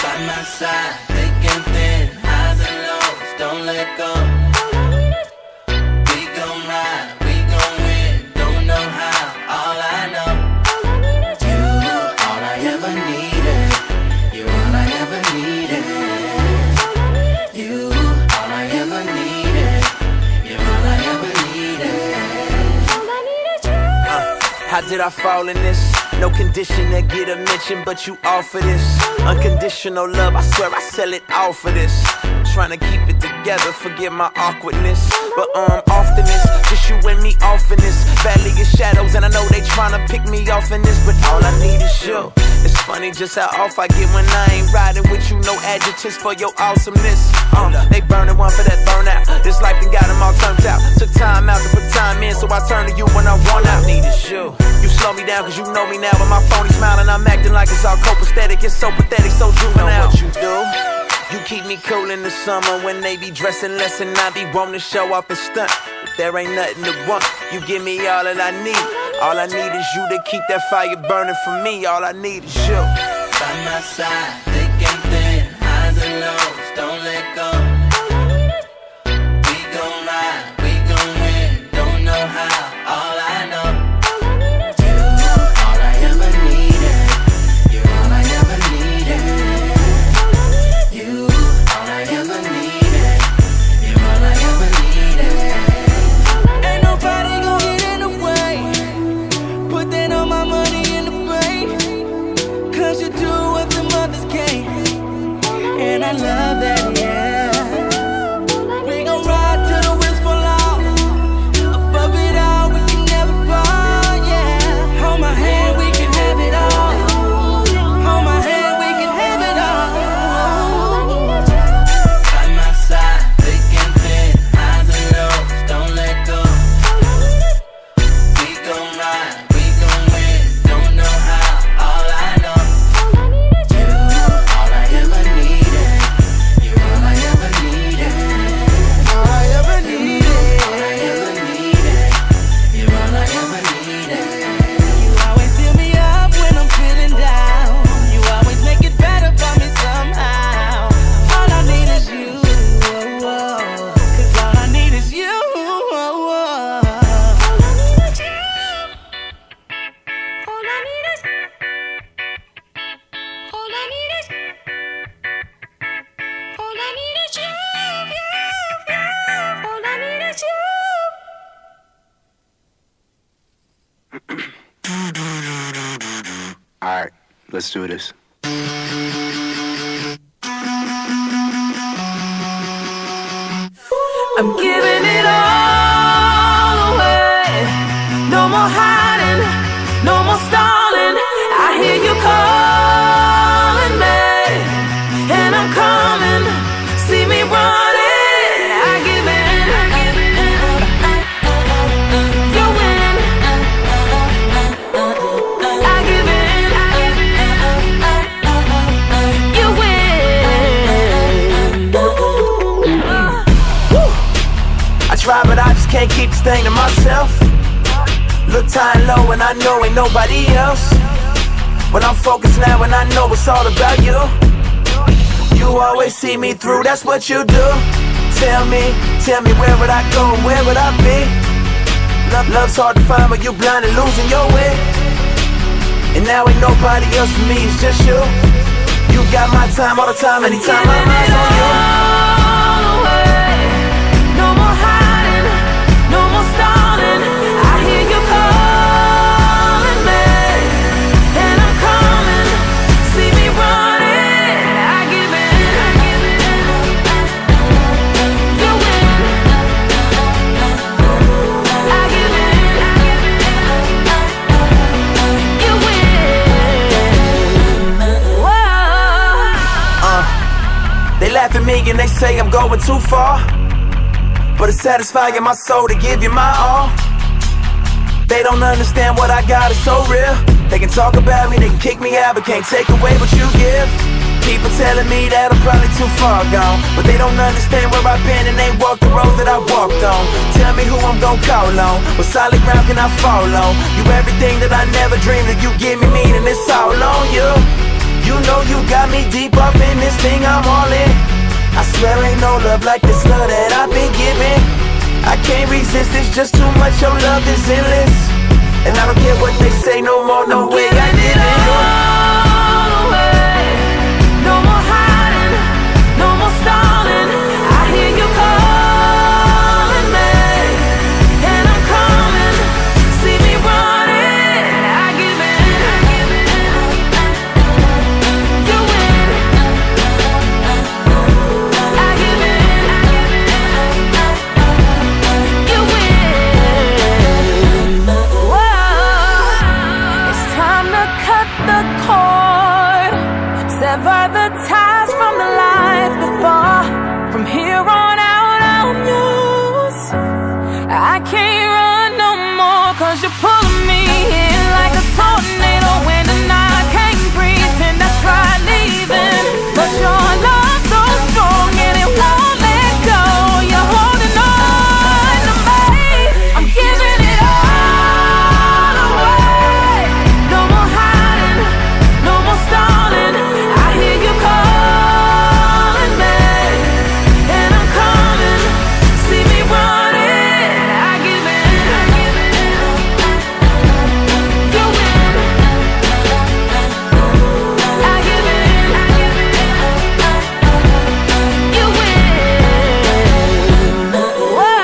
By my side, thick and thin, highs and lows, don't let go. We gon' ride, we gon' win, don't know how, all I know. You, all I ever needed. You, all I ever needed. You, all I ever needed. You, all I ever needed. All I needed you. How did I fall in this? No condition to get a mention, but you offer this unconditional love. I swear I sell it all for this. Trying to keep it together, forget my awkwardness. But often it's just you and me off in this valley of shadows, and I know they trying to pick me off in this, but all I need is you. It's funny just how off I get when I ain't riding with you. No adjectives for your awesomeness. They burning one for that burnout. This life done got them all turned out. Took time out to put time in, so I turn to you when I want out. Need is you. You slow me down cause you know me now. With my phony smile and I'm acting like it's all copacetic. It's so pathetic, so juvenile. Know what you do? You keep me cool in the summer when they be dressing less and I be wanting to show off and stunt. But there ain't nothing to want. You give me all that I need. All I need is you to keep that fire burning for me. All I need is you. By my side, thick and thin, highs and lows, don't let go. We gon' ride, we gon' win, don't know how, all I know. You, all I ever needed. You, all I ever needed. You, all I ever needed. You, all I ever needed. Ain't nobody gon' get in the way. Put that on my money in the bank, cause you do what the mothers can't. And I love that, yeah. We gon' ride till the wheels fall off. Above it all, we can never fall, yeah. Hold my hand, we can have it all. Hold my hand, we can have it all. By my side, thick and thin, highs and lows, don't let go. We gon' ride, we gon' win, don't know how, all I know. You, all I ever needed. You, all I ever needed. All I ever needed. All I ever needed. You, all I ever needed. You always fill me up when I'm feeling down. You always make it better for me somehow. All I need is you. Cause all I need is you. All I need is you. All I need is all I need is you. All I need is you. Alright, let's do this. I'm giving it all away. No more hiding, no more stalling. I hear you calling me, and I'm coming. See me running. I give in. You win. I give in. You win. I try, but I just can't keep this thing to myself. Look high and low, and I know ain't nobody else. But I'm focused now, and I know it's all about you. You always see me through, that's what you do. Tell me, where would I go, where would I be? Love's hard to find, but you blind and losing your way. And now ain't nobody else for me, it's just you. You got my time all the time, anytime my mind's on you. No more hiding, no more stalling. I hear you calling me, and I'm coming. See me running. I give in. You win. I give in. They laugh at me and they say I'm going too far, but it's satisfying my soul to give you my all. They don't understand what I got is so real. They can talk about me, they can kick me out, but can't take away what you give. People telling me that I'm probably too far gone, but they don't understand where I've been and they walk the roads that I walked on. Tell me who I'm gon' call on, what solid ground can I fall on? You everything that I never dreamed of, you give me meaning, it's all on you. You know you got me deep up in this thing, I'm all in. I swear ain't no love like this love that I've been giving. I can't resist, it's just too much, your love is endless. And I don't care what they say no more, no way I did it. No more hiding, no more stalling. I hear you calling me, and I'm coming. See me running, I give in. You win. I give in. You win. Whoa. It's time to cut the cord. Sever the ties from the life before. From here on out, I'm yours. I can't run no more, cause you're pulling me in like a tornado wind, and I can't breathe, and I tried leaving, but your love's so strong and it won't let go. You're holding on to me, I'm giving it all away. No more hiding, no more stalling. I hear you calling me, and I'm coming. See me running, I give in. You win. I give in. You win. Whoa.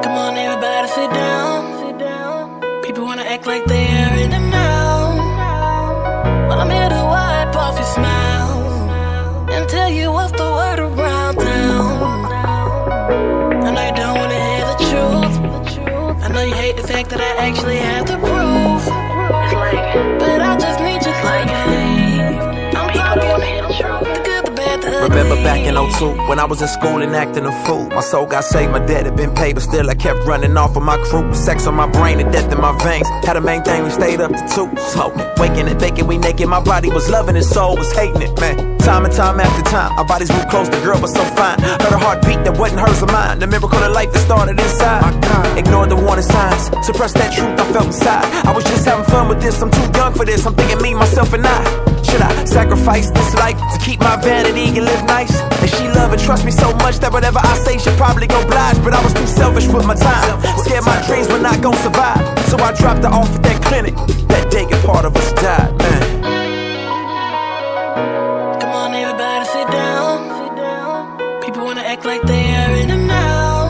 Come on, everybody, sit down. People wanna act like they are in the know. Well, I'm here to wipe off your smile and tell you what's the word around town. I know you don't wanna hear the truth. I know you hate the fact that I actually have the proof. But I just need you to believe. I'm talking the good, the bad, the ugly. Remember back in 02 when I was in school and acting a fool. My soul got saved, my debt had been paid, but still I kept running off of my crew. Sex on my brain and death in my veins. Had a main thing, we stayed up to 2. Smoking, waking and baking, we naked. My body was loving it, soul was hating it, man. Time and time after time, our bodies grew close, the girl was so fine. Heard her heartbeat that wasn't hers or mine. The miracle of life that started inside. Ignored the warning signs, suppressed that truth I felt inside. I was just having fun with this, I'm too young for this. I'm thinking me, myself and I. Should I sacrifice this life to keep my vanity and live nice? And she love and trust me so much that whatever I say she'll probably go oblige. But I was too selfish with my time, scared my dreams were not gonna survive. So I dropped her off at that clinic. That day a part of us died, man. Come on, everybody, sit down. People wanna act like they are in the know.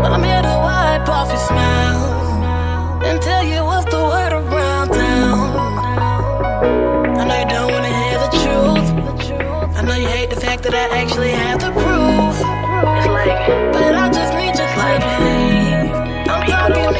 Well, I'm here to wipe off your smile and tell you what's the word around town. I know you don't wanna hear the truth. I know you hate the fact that I actually have the proof. But I just need you to believe. I'm talking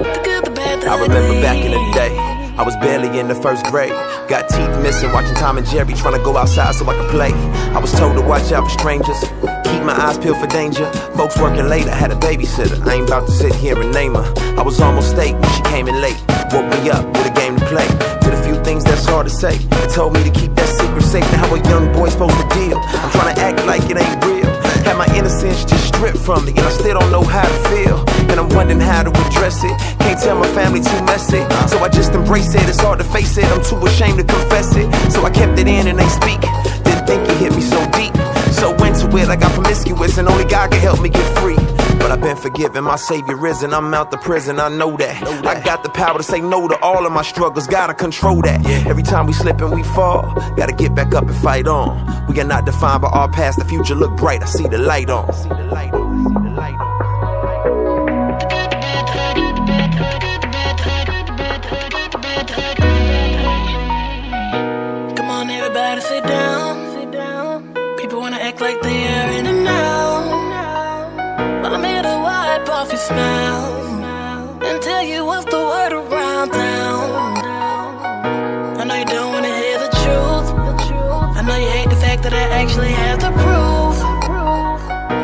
the good, the bad, the I ugly. remember back in the day, I was barely in the first grade. Got teeth missing, watching Tom and Jerry, trying to go outside so I could play. I was told to watch out for strangers, keep my eyes peeled for danger. Folks working late, I had a babysitter. I ain't about to sit here and name her. I was almost late when she came in late. Woke me up with a game to play. Did a few things that's hard to say. It told me to keep that secret safe. Now how a young boy supposed to deal? I'm trying to act like it ain't real. Had my innocence just stripped from me, and I still don't know how to feel. And I'm wondering how to address it. Can't tell my family too messy, so I just embrace it. It's hard to face it, I'm too ashamed to confess it. So I kept it in and ain't speak. Didn't think it hit me so deep. So into it, I got promiscuous, and only God can help me get free. But I've been forgiven, my savior risen. I'm out the prison, I know that. I got the power to say no to all of my struggles, gotta control that. Every time we slip and we fall, gotta get back up and fight on. We are not defined by our past, the future look bright, I see the light on. Come on, everybody, sit down. People wanna act like they are in and out, but I'm here to wipe off your smile and tell you what's the word around town. I know you don't wanna hear the truth. I know you hate the fact that I actually have the proof,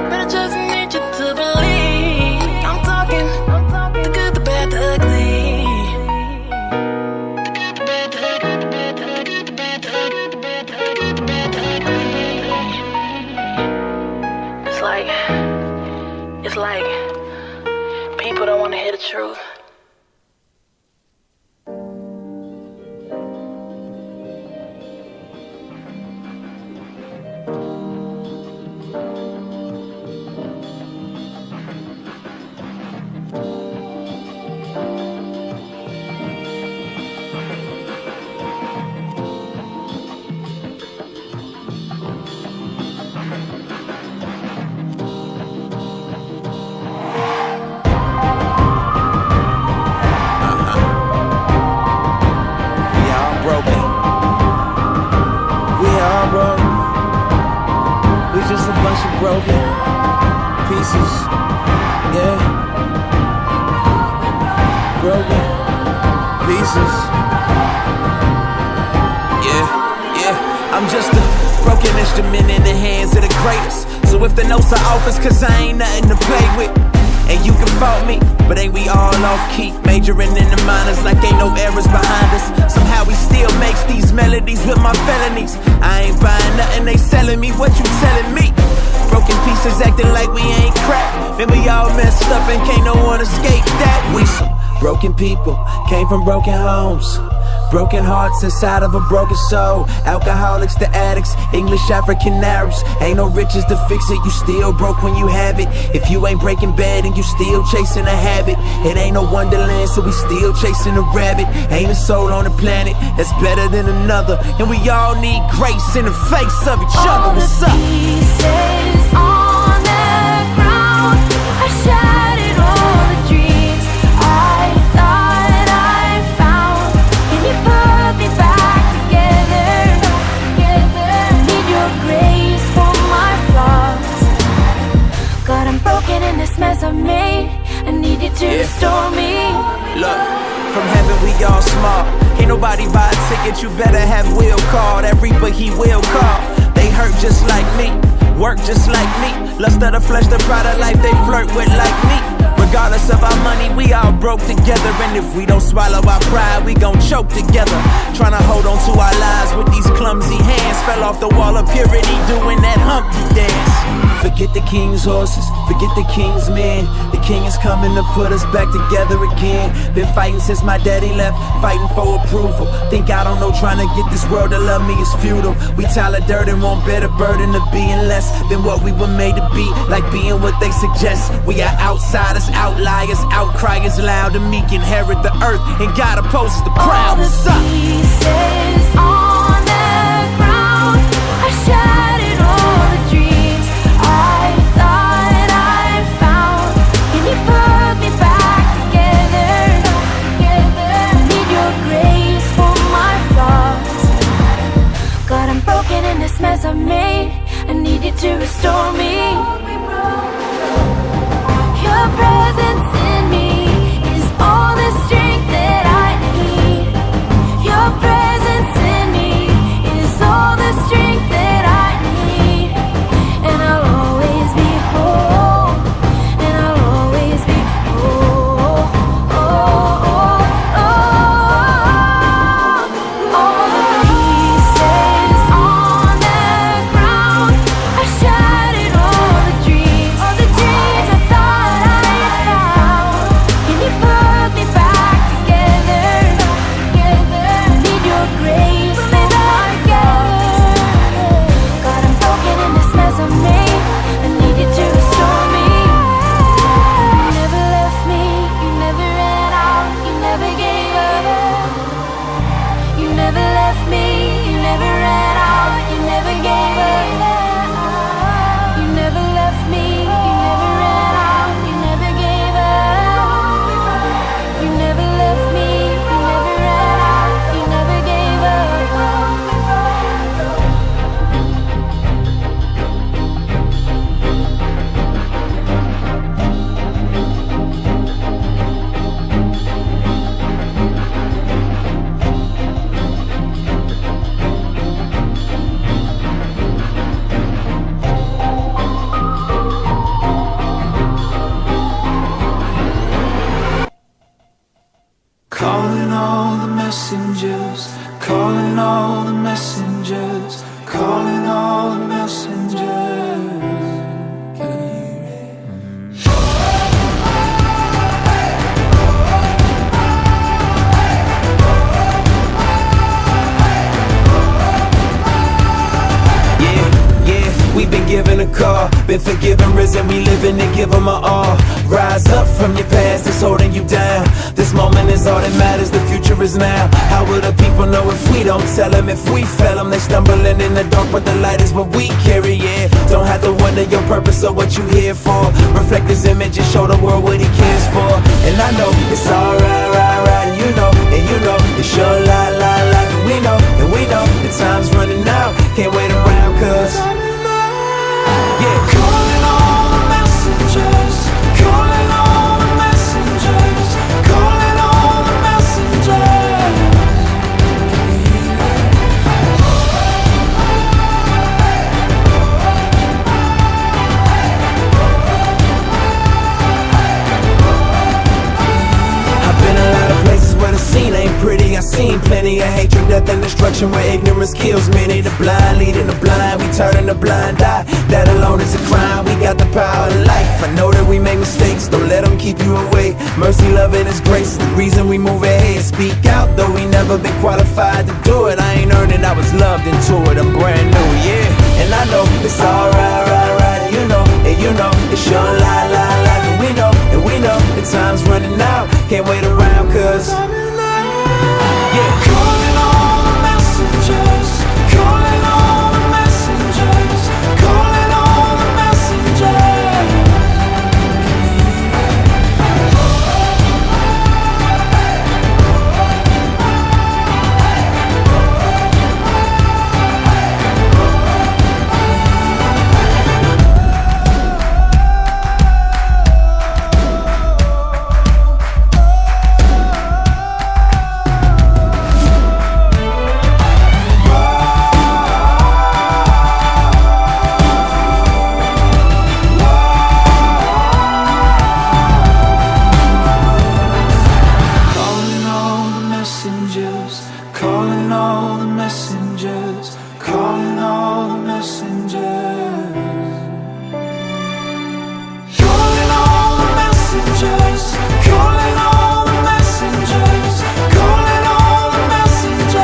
but I just need you to believe. I'm talking the good, the bad, the ugly. It's like people don't want to hear the truth. Broken pieces, yeah. Broken pieces, yeah. I'm just a broken instrument in the hands of the greatest. So if the notes are off, it's 'cause I ain't nothing to play with. And you can fault me, but ain't we all off key? Majoring in the minors like ain't no errors behind us. Somehow we still makes these melodies with my felonies. I ain't buying nothing, they selling me. What you telling me? Broken pieces acting like we ain't crack. Then we all messed up and can't no one escape that. We some broken people, came from broken homes. Broken hearts inside of a broken soul. Alcoholics to addicts, English African Arabs. Ain't no riches to fix it, you still broke when you have it. If you ain't breaking bad and you still chasing a habit, it ain't no wonderland, so we still chasing a rabbit. Ain't a soul on the planet that's better than another, and we all need grace in the face of each other. What's up? Pieces on the ground, I shattered all the dreams I thought I found. Can you put me back together? Need your grace for my flaws. God, I'm broken in this mess I made. I need you to restore me. Look, from heaven we all smart. Ain't nobody buy a ticket, you better have will call. That reaper he will call. They hurt just like me, work just like me. Lust of the flesh, the pride of life they flirt with like me. Regardless of our money, we all broke together. And if we don't swallow our pride, we gon' choke together. Tryna hold on to our lives with these clumsy hands. Fell off the wall of purity doing that Humpty dance. Forget the king's horses, forget the king's men. The king is coming to put us back together again. Been fighting since my daddy left, fighting for approval. Think I don't know, trying to get this world to love me is futile. We Tyler Durden want better burden of being less than what we were made to be. Like being what they suggest. We are outsiders, outliers, outcriers, loud and meek. Inherit the earth and God opposes the proud. What's up? Pieces on the ground, I shattered all the dreams I thought I found. Can you put me back together? Need your grace for my flaws. God, I'm broken in this mess I made. I need you to restore me. Your presence in me is all the strength that I need. Your presence in me is all the strength that I need. And I'll always be whole. And I'll always be whole. All the pieces on the ground, I shattered all messengers, calling all the messengers. We've been given a call, been forgiven, risen, we living to give them our all. Rise up from your past that's holding you down. This moment is all that matters, the future is now. How will the people know if we don't tell them? If we fail them, they stumbling in the dark, but the light is what we carry, yeah. Don't have to wonder your purpose or what you here for. Reflect his image and show the world what he cares for. And I know it's alright, right, and you know it's your life, and we know the time's running out. Can't wait around, cause calling all the messengers, calling all the messengers, calling all the messengers. I've been a lot of places where the scene ain't pretty. I've seen plenty of hatred, death, and destruction where ignorance kills many. The blind leading the blind, we turning a blind eye. That alone is a crime, we got the power of life. I know that we make mistakes, don't let them keep you away. Mercy, love, and His grace is the reason we move ahead. Speak out, though we never been qualified to do it. I ain't earned it, I was loved into it, I'm brand new, yeah. And I know it's alright, right, and you know it's your life, and we know the time's running out. Can't wait around, cause calling all the messengers, calling all the messengers, calling all the messengers. Calling all the messengers, calling all the messengers. Calling all the messengers, calling all the messengers, calling all the messengers.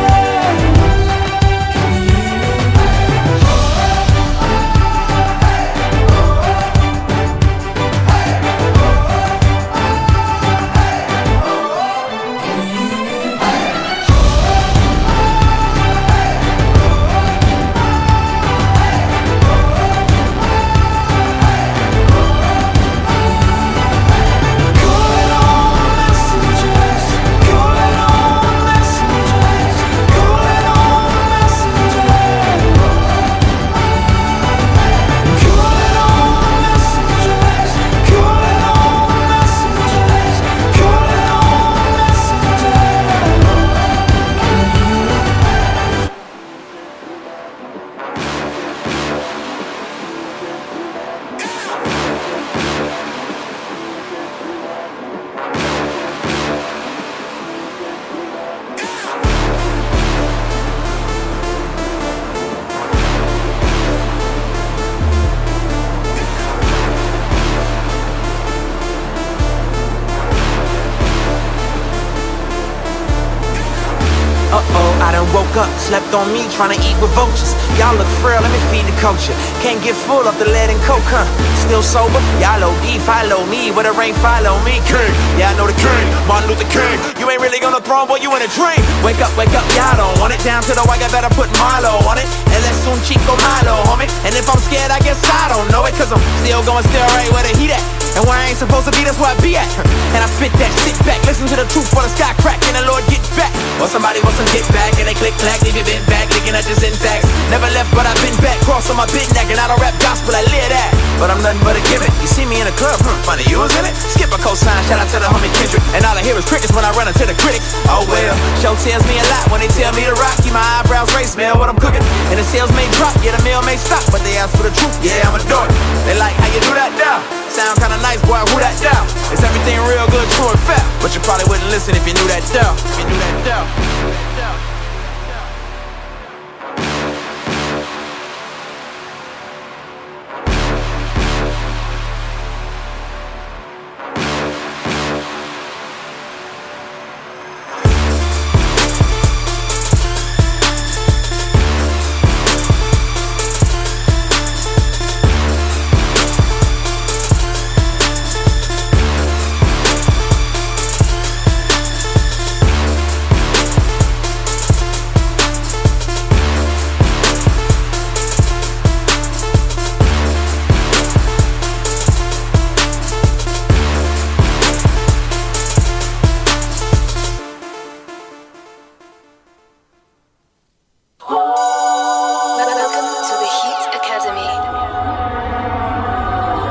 I done woke up, slept on me, tryna eat with vultures. Y'all look frail, let me feed the culture. Can't get full of the lead and coke, huh? Still sober? Y'all OD, follow me, where the rain follow me. King, yeah I know the king, Martin Luther King. You ain't really on the throne, boy, you in a dream. Wake up, y'all don't want it. Down to the white, I better put Marlo on it. And let's soon Chico Milo, homie. And if I'm scared, I guess I don't know it. Cause I'm still going right where the heat at. And where I ain't supposed to be, that's where I be at. And I spit that, sit back, listen to the truth for the sky crack, and the Lord get back. Or somebody wants some get back, and they click clack, leave it bent back, looking at your syntax. Never left, but I've been back, cross on my big neck, and I don't rap gospel, I live that. But I'm nothing but a gimmick. You see me in the club, funny, you was in it. Skip a cosign, shout out to the homie Kendrick. And all I hear is crickets when I run into the critics. Oh well, show tells me a lot when they tell me to rock. Keep my eyebrows raised, smell what I'm cooking. And the sales may drop, yeah the mail may stop, but they ask for the truth, yeah I'ma do it. They like how you do that now. Sound kinda nice, boy, who that down? Is everything real good, true and fair? But you probably wouldn't listen if you knew that down. If you knew that down.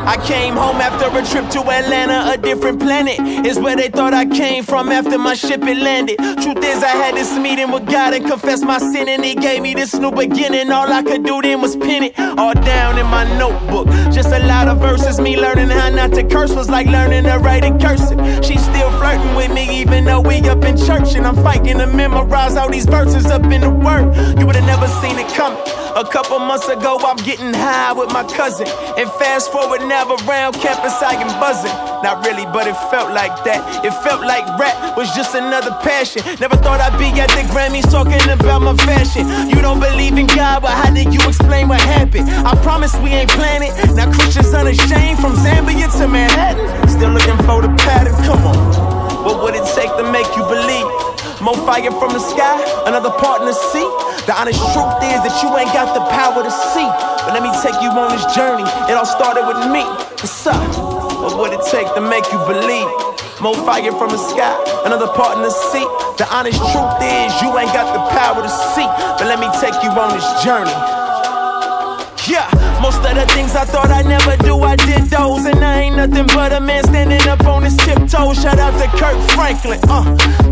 I came home after a trip to Atlanta, a different planet. Is where they thought I came from after my ship had landed. Truth is, I had this meeting with God and confessed my sin, and He gave me this new beginning. All I could do then was pin it all down in my notebook. Just a lot of verses. Me learning how not to curse was like learning to write in cursive. She's still flirting with me even though we up in church, and I'm fighting to memorize all these verses up in the Word. You would've never seen it coming. A couple months ago, I'm getting high with my cousin, and fast forward now around campus, I am buzzing. Not really, but it felt like that. It felt like rap was just another passion. Never thought I'd be at the Grammys talking about my fashion. You don't believe in God, but how did you explain what happened? I promise we ain't planning. Now Christians unashamed from Zambia to Manhattan. Still looking for the pattern, come on. What would it take to make you believe? More fire from the sky, another part in the sea. The honest truth is that you ain't got the power to see. But let me take you on this journey. It all started with me. What's up? What would it take to make you believe? More fire from the sky, another part in the sea. The honest truth is you ain't got the power to see. But let me take you on this journey. Yeah, most of the things I thought I'd never do, I did those. And I ain't nothing but a man standing up on his tiptoes. Shout out to Kirk Franklin,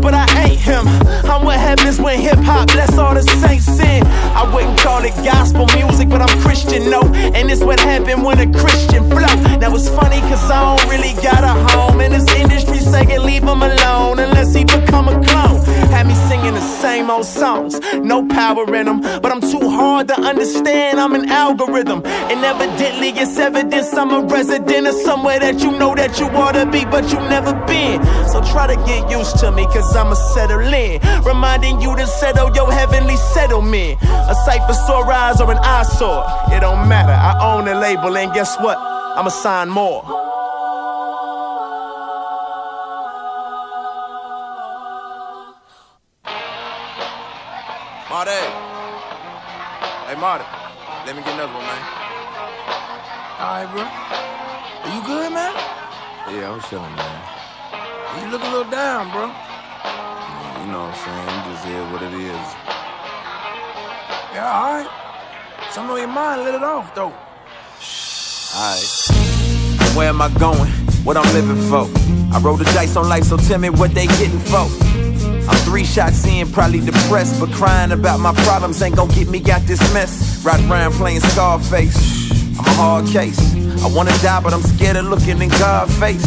but I ain't him. I'm what happens when hip-hop bless all the saints sin. I wouldn't call it gospel music, but I'm Christian, no. And it's what happened when a Christian flow. Now it's funny cause I don't really got a home, and this industry saying leave him alone unless he become a clone. Had me singing the same old songs, no power in them, but I'm too hard to understand, I'm an algorithm. And evidently it's evidence I'm a resident of somewhere that you know that you ought to be, but you never been. So try to get used to me, cause I'ma settle in, reminding you to settle your heavenly settlement. A sight for sore eyes or an eyesore, it don't matter, I own the label, and guess what? I'ma sign more. Marty. Hey, Marty. Let me get another one, man. Alright, bro. Are you good, man? Yeah, I'm chilling, man. You look a little down, bro. Yeah, you know what I'm saying? You just hear what it is. Yeah, alright. Something on your mind, let it off, though. Alright. Where am I going? What I'm living for? I roll the dice on life, so tell me what they getting for. I'm 3 shots in, probably depressed, but crying about my problems ain't gon' get me out this mess. Ride around playing Scarface, I'm a hard case. I wanna die, but I'm scared of looking in God's face.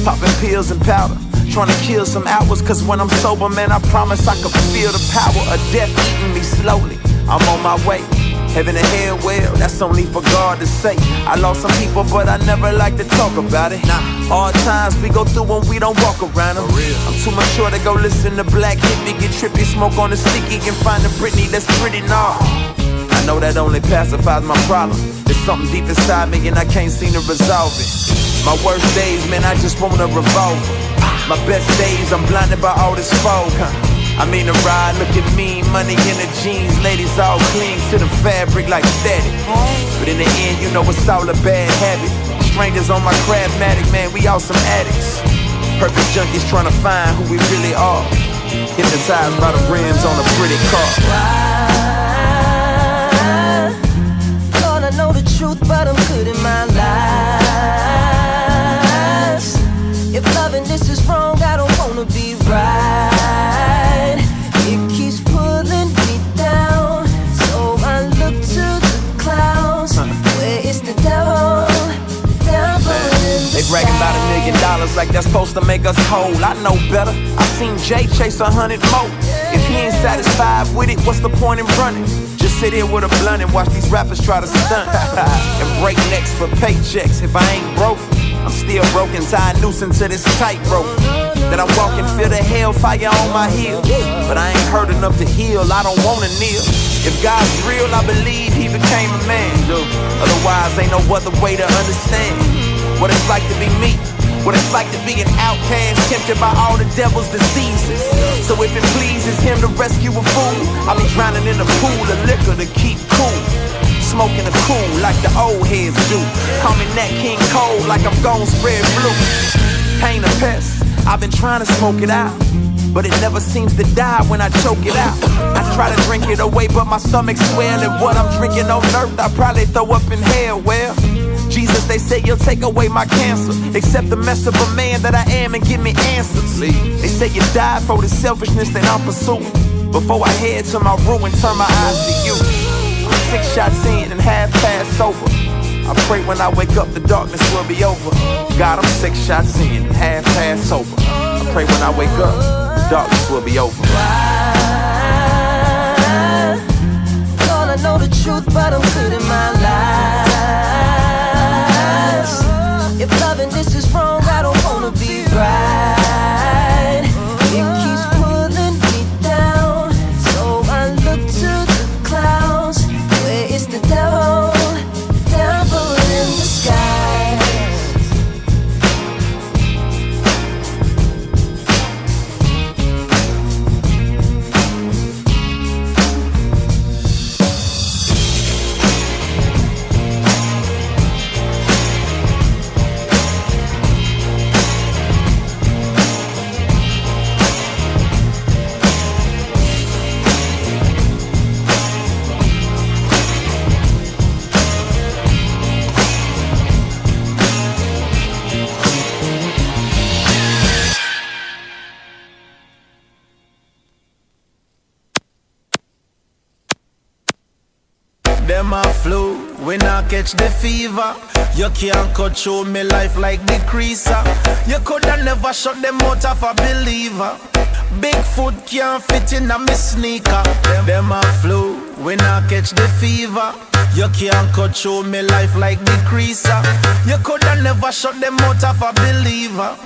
Popping pills and powder, trying to kill some hours, cause when I'm sober, man, I promise I can feel the power of death eating me slowly. I'm on my way. Heaven and hell, well, that's only for God to say. I lost some people, but I never like to talk about it. Hard times we go through when we don't walk around them. I'm too mature to go listen to Black Hippie, get trippy, smoke on the sticky, and find a Britney that's pretty nah. I know that only pacifies my problem. There's something deep inside me and I can't seem to resolve it. My worst days, man, I just want a revolver. My best days, I'm blinded by all this fog, I mean a ride, look at me, money in the jeans, ladies all cling to the fabric like static. But in the end, you know it's all a bad habit. Strangers on my Craftmatic, man, we all some addicts. Purpose junkies trying to find who we really are. Hypnotized by the rims on a pretty car. Lord, I know the truth, but I'm good in my lies. If loving this is wrong, I don't wanna be right. It keeps pulling me down, so I look to the clouds. Where is the devil? They bragging about $1 million like that's supposed to make us whole. I know better. I seen Jay chase 100 more. If he ain't satisfied with it, what's the point in running? Just sit here with a blunt and watch these rappers try to stunt and break necks for paychecks. If I ain't broke, I'm still broken, tied nuisance to this tightrope. That I'm walking, feel the hellfire on my heel. But I ain't hurt enough to heal, I don't wanna kneel. If God's real, I believe he became a man. Otherwise, ain't no other way to understand what it's like to be me. What it's like to be an outcast, tempted by all the devil's diseases. So if it pleases him to rescue a fool, I'll be drowning in a pool of liquor to keep cool. Smoking a cool like the old heads do. Call me Nat King Cole like I'm gon' spread blue. Pain a pest, I've been trying to smoke it out, but it never seems to die when I choke it out. I try to drink it away, but my stomach's swelling. What I'm drinking on earth, I probably throw up in hell. Well, Jesus they say you'll take away my cancer. Accept the mess of a man that I am and give me answers. They say you died for the selfishness that I'm pursuing. Before I head to my ruin, turn my eyes to you. I'm 6 shots in and half past sober. I pray when I wake up the darkness will be over. God, I'm 6 shots in and half past sober. I pray when I wake up the darkness will be over. I know the truth, but I'm good in my lies. If loving this is wrong, I don't wanna be right. It keeps pulling me down, so I look to the clouds. Where is the devil? Devil in the sky. Them a flu, when I catch the fever. You can't control me life like the creaser. You coulda never shut them out of a believer. Bigfoot can't fit in a me sneaker. Them a flu, when I catch the fever. You can't control me life like the creaser. You coulda never shut them out of a believer.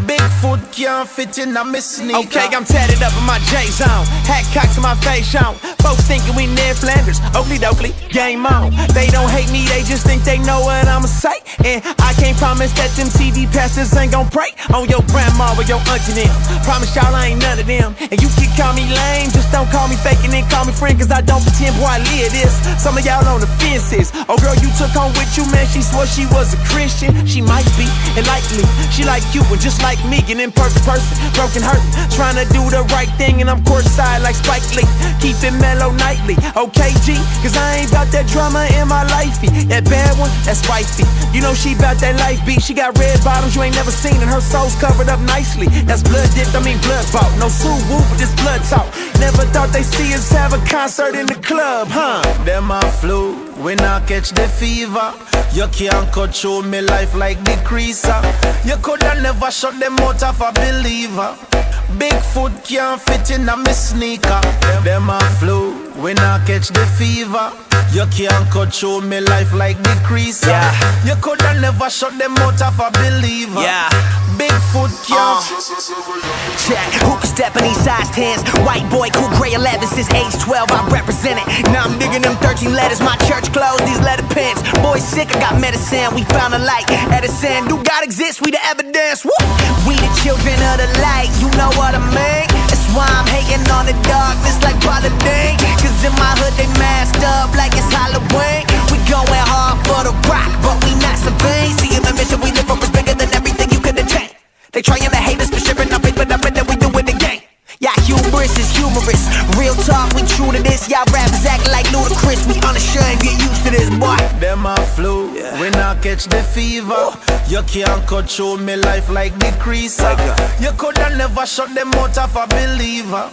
Bigfoot can't fit in a me sneaker. Okay, I'm tatted up in my J-zone. Hat cocks in my face on. Folks thinking we near Flanders. Oakley dokley, game on. They don't hate me, they just think they know what I'ma say. And I can't promise that them CD pastors ain't gon' pray on your grandma or your auntie them. Promise y'all I ain't none of them. And you can call me lame, just don't call me fake and then call me friend, cause I don't pretend, boy, I live this. Some of y'all on the fences. Oh girl, you took home with you, man, she swore she was a Christian. She might be, and like me, she like you, and just like me, an imperfect person, broken hurtin', trying to do the right thing, and I'm courtside like Spike Lee. Keep it mellow nightly, okay G, cause I ain't bout that drama in my lifey. That bad one, that's wifey. You know she bout that life beat. She got red bottoms you ain't never seen, and her soul's covered up nicely. That's blood dipped, I mean blood bought. No Sue Woo, but this blood talk. Never thought they see us have a concert in the club, huh? Them a flu, when I catch the fever. You can't control me life like the creaser. You coulda never shut them out of a believer. Bigfoot can't fit in a me sneaker. Them a flu, when I catch the fever. You can't control me life like the creaser. You coulda never shut them out of a believer. Bigfoot can't. Check, who can step in these size 10s? White boy, cool gray 11 since age 12, I represent it. Now I'm digging them 13 letters, my church closed these letter pens. Boy sick, I got medicine, we found a light. Edison, do God exist? We the evidence. Woo! We the children of the light, you know what I mean? That's why I'm hating on the darkness like Paladin. Cause in my hood they masked up like it's Halloween. We going hard for the rock, but we not so vain. See in the mission we live for is bigger than everything you could attain. They trying to hate us for shipping up it, but I bet that we do it again. Yeah, humorous is humorous. Real talk, we true to this. Y'all rappers act like ludicrous. We unashamed, get used to this, boy. Them a flu, when I catch the fever. You can't control me life like the creaser. You coulda never shut them out of a believer.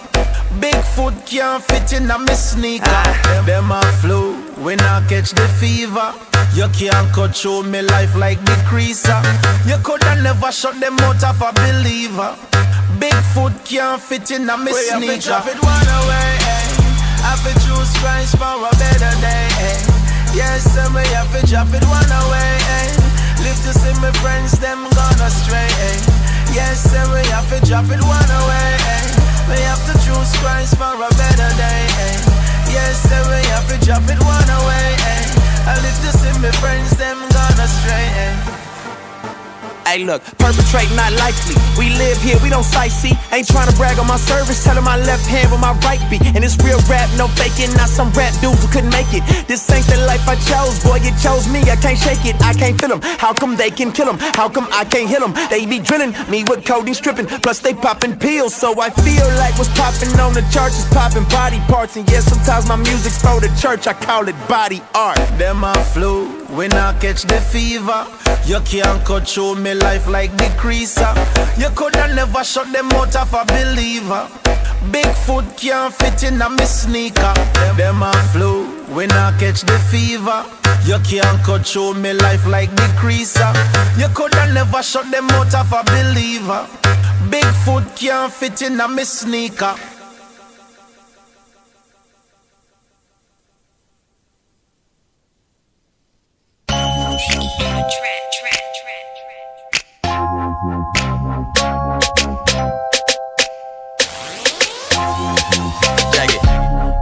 Bigfoot can't fit in a me sneaker. Them a flu, when I catch the fever. You can't control me life like the creaser. You coulda never shut them out of a believer. Bigfoot can't fit in a me sneaker. We have to drop it one away, I have to choose Christ for a better day, Yes, and we have to drop it one away, Live to see my friends, them gone astray, Yes, and we have to drop it one away, We have to choose Christ for a better day, Yes, and we have to drop it one away, I live to see my friends, them gone astray, Hey look, perpetrate not likely. We live here, we don't sightsee. Ain't trying to brag on my service, telling my left hand with my right beat. And it's real rap, no faking, not some rap dudes who couldn't make it. This ain't the life I chose, boy, you chose me, I can't shake it, I can't feel them. How come they can kill them? How come I can't hit them? They be drilling me with codeine stripping, plus they popping pills. So I feel like what's popping on the church is popping body parts. And yeah, sometimes my music's for the church, I call it body art. Them a flu, when I catch the fever. You can't control me life like the creaser. You coulda never shut them out of a believer. Bigfoot can't fit in a me sneaker. Them a flu, when I catch the fever. You can't control me life like the creaser. You coulda never shut them out of a believer. Bigfoot can't fit in a me sneaker.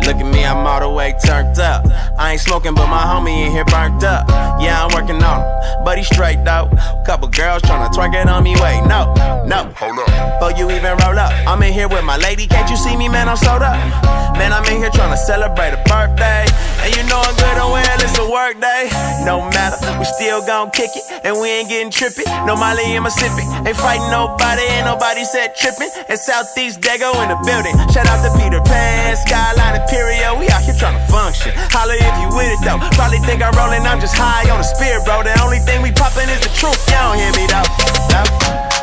Look at me, I'm all the way turned up. I ain't smoking, but my homie in here burnt up. Yeah, I'm working on him, but he straight though. Couple girls tryna twerk it on me, wait, no. Hold up. Before you even roll up, I'm in here with my lady, can't you see me, man, I'm sold up. Man, I'm in here tryna celebrate a birthday. And you know I'm good and well, it's a work day. No matter, we still gon' kick it, and we ain't getting trippy. No Molly in Mississippi, ain't fighting nobody, ain't nobody said tripping. And Southeast Dago in the building, shout out to Peter Pan, Skyline Imperial, we out here tryna function. Holla if you with it though, probably think I'm rolling, I'm just high on the spirit, bro. The only thing we poppin' is the truth, you don't hear me though.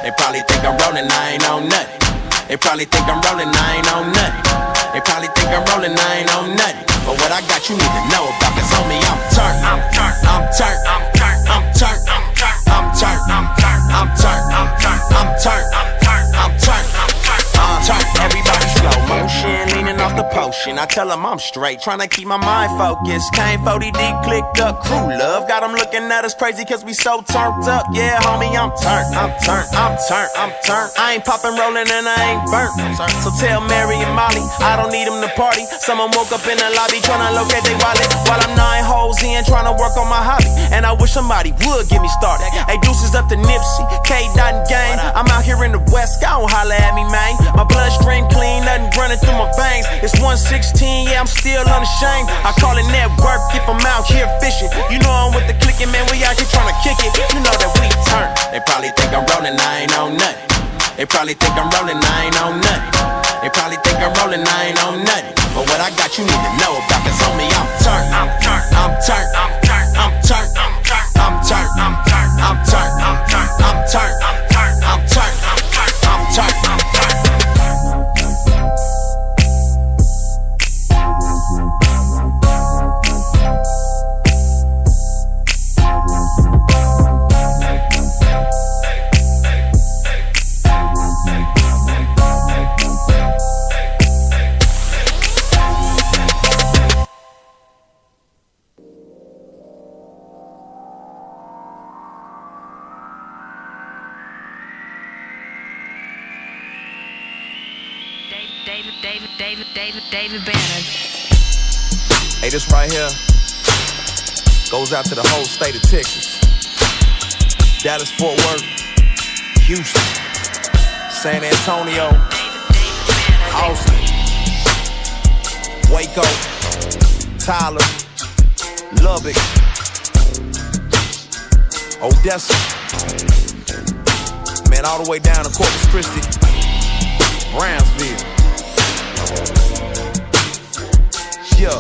They probably think I'm rolling, I ain't on nothing. They probably think I'm rolling, I ain't on nothing. They probably think I'm rolling, I ain't on nothing. But what I got you need to know about, cause on me I'm turned, I'm turned, I'm turned, I'm turned, I'm turned, I'm turned, I'm turned, I'm turned, I'm turned, I'm turned, I'm turned, I'm turned, I'm turned. Everybody slow motion, leaning off the potion. I tell them I'm straight, trying to keep my mind focused. Came 40 deep, clicked up, crew love. Got them looking at us crazy cause we so turned up. Yeah, homie, I'm turned, I'm turned, I'm turned, I'm turned. I ain't popping, rolling, and I ain't burnt. So tell Mary and Molly, I don't need them to party. Someone woke up in the lobby trying to locate their wallet, while I'm 9 holes in trying to work on my hobby. And I wish somebody would get me started. Hey, deuces up to Nipsey, K-Dot and Gang. I'm out here in the West, don't holla at me, man. My bloodstream clean, nothing running through my veins. It's 116, yeah, I'm still unashamed. I call it network if I'm out here fishing. You know I'm with the clicking, man, we out here trying to kick it. You know that we turn. They probably think I'm rolling, I ain't on nothing. They probably think I'm rolling, I ain't on nothing. They probably think I'm rolling, I ain't on nothing. But what I got you need to know about, cause on me I'm turned, I'm turned, I'm turned, I'm turned, I'm turned, I'm turned, I'm turned, I'm turned, I'm turned, I'm turned, I'm turned, I'm turned, I'm turned, I'm turned, I'm turned, I'm turned. David Banner. Hey, this right here goes out to the whole state of Texas. Dallas, Fort Worth, Houston, San Antonio, Austin, Waco, Tyler, Lubbock, Odessa, man, all the way down to Corpus Christi, Brownsville. Yeah.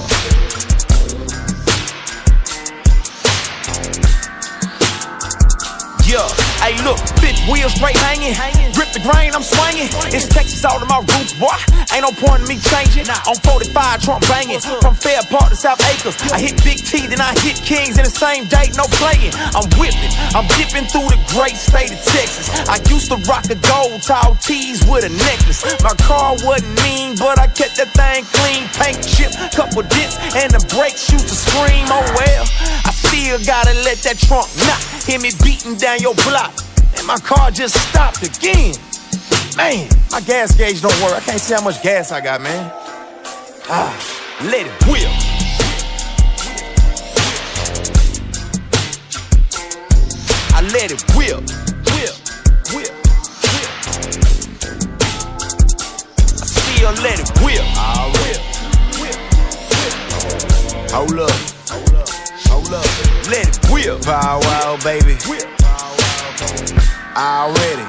Yeah, hey look, fifth wheel straight hanging. Grip the grain, I'm swinging. It's Texas all in my roots, boy. Ain't no point in me changing. On 45, Trump banging. From Fair Park to South Acres. I hit Big T, then I hit Kings in the same day, no playing. I'm whipping, I'm dipping through the great state of Texas. I used to rock a gold tall tees with a necklace. My car wasn't mean, but I kept that thing clean. Paint chip, couple dents, and the brakes used to scream. Oh well, I still gotta let that trunk knock. Hear me beating down your block, and my car just stopped again. Man, my gas gauge don't work. I can't see how much gas I got, man. Let it whip. I let it whip, whip. will, let it whip. Hold up. Let it whip. Bow wow, baby. Already.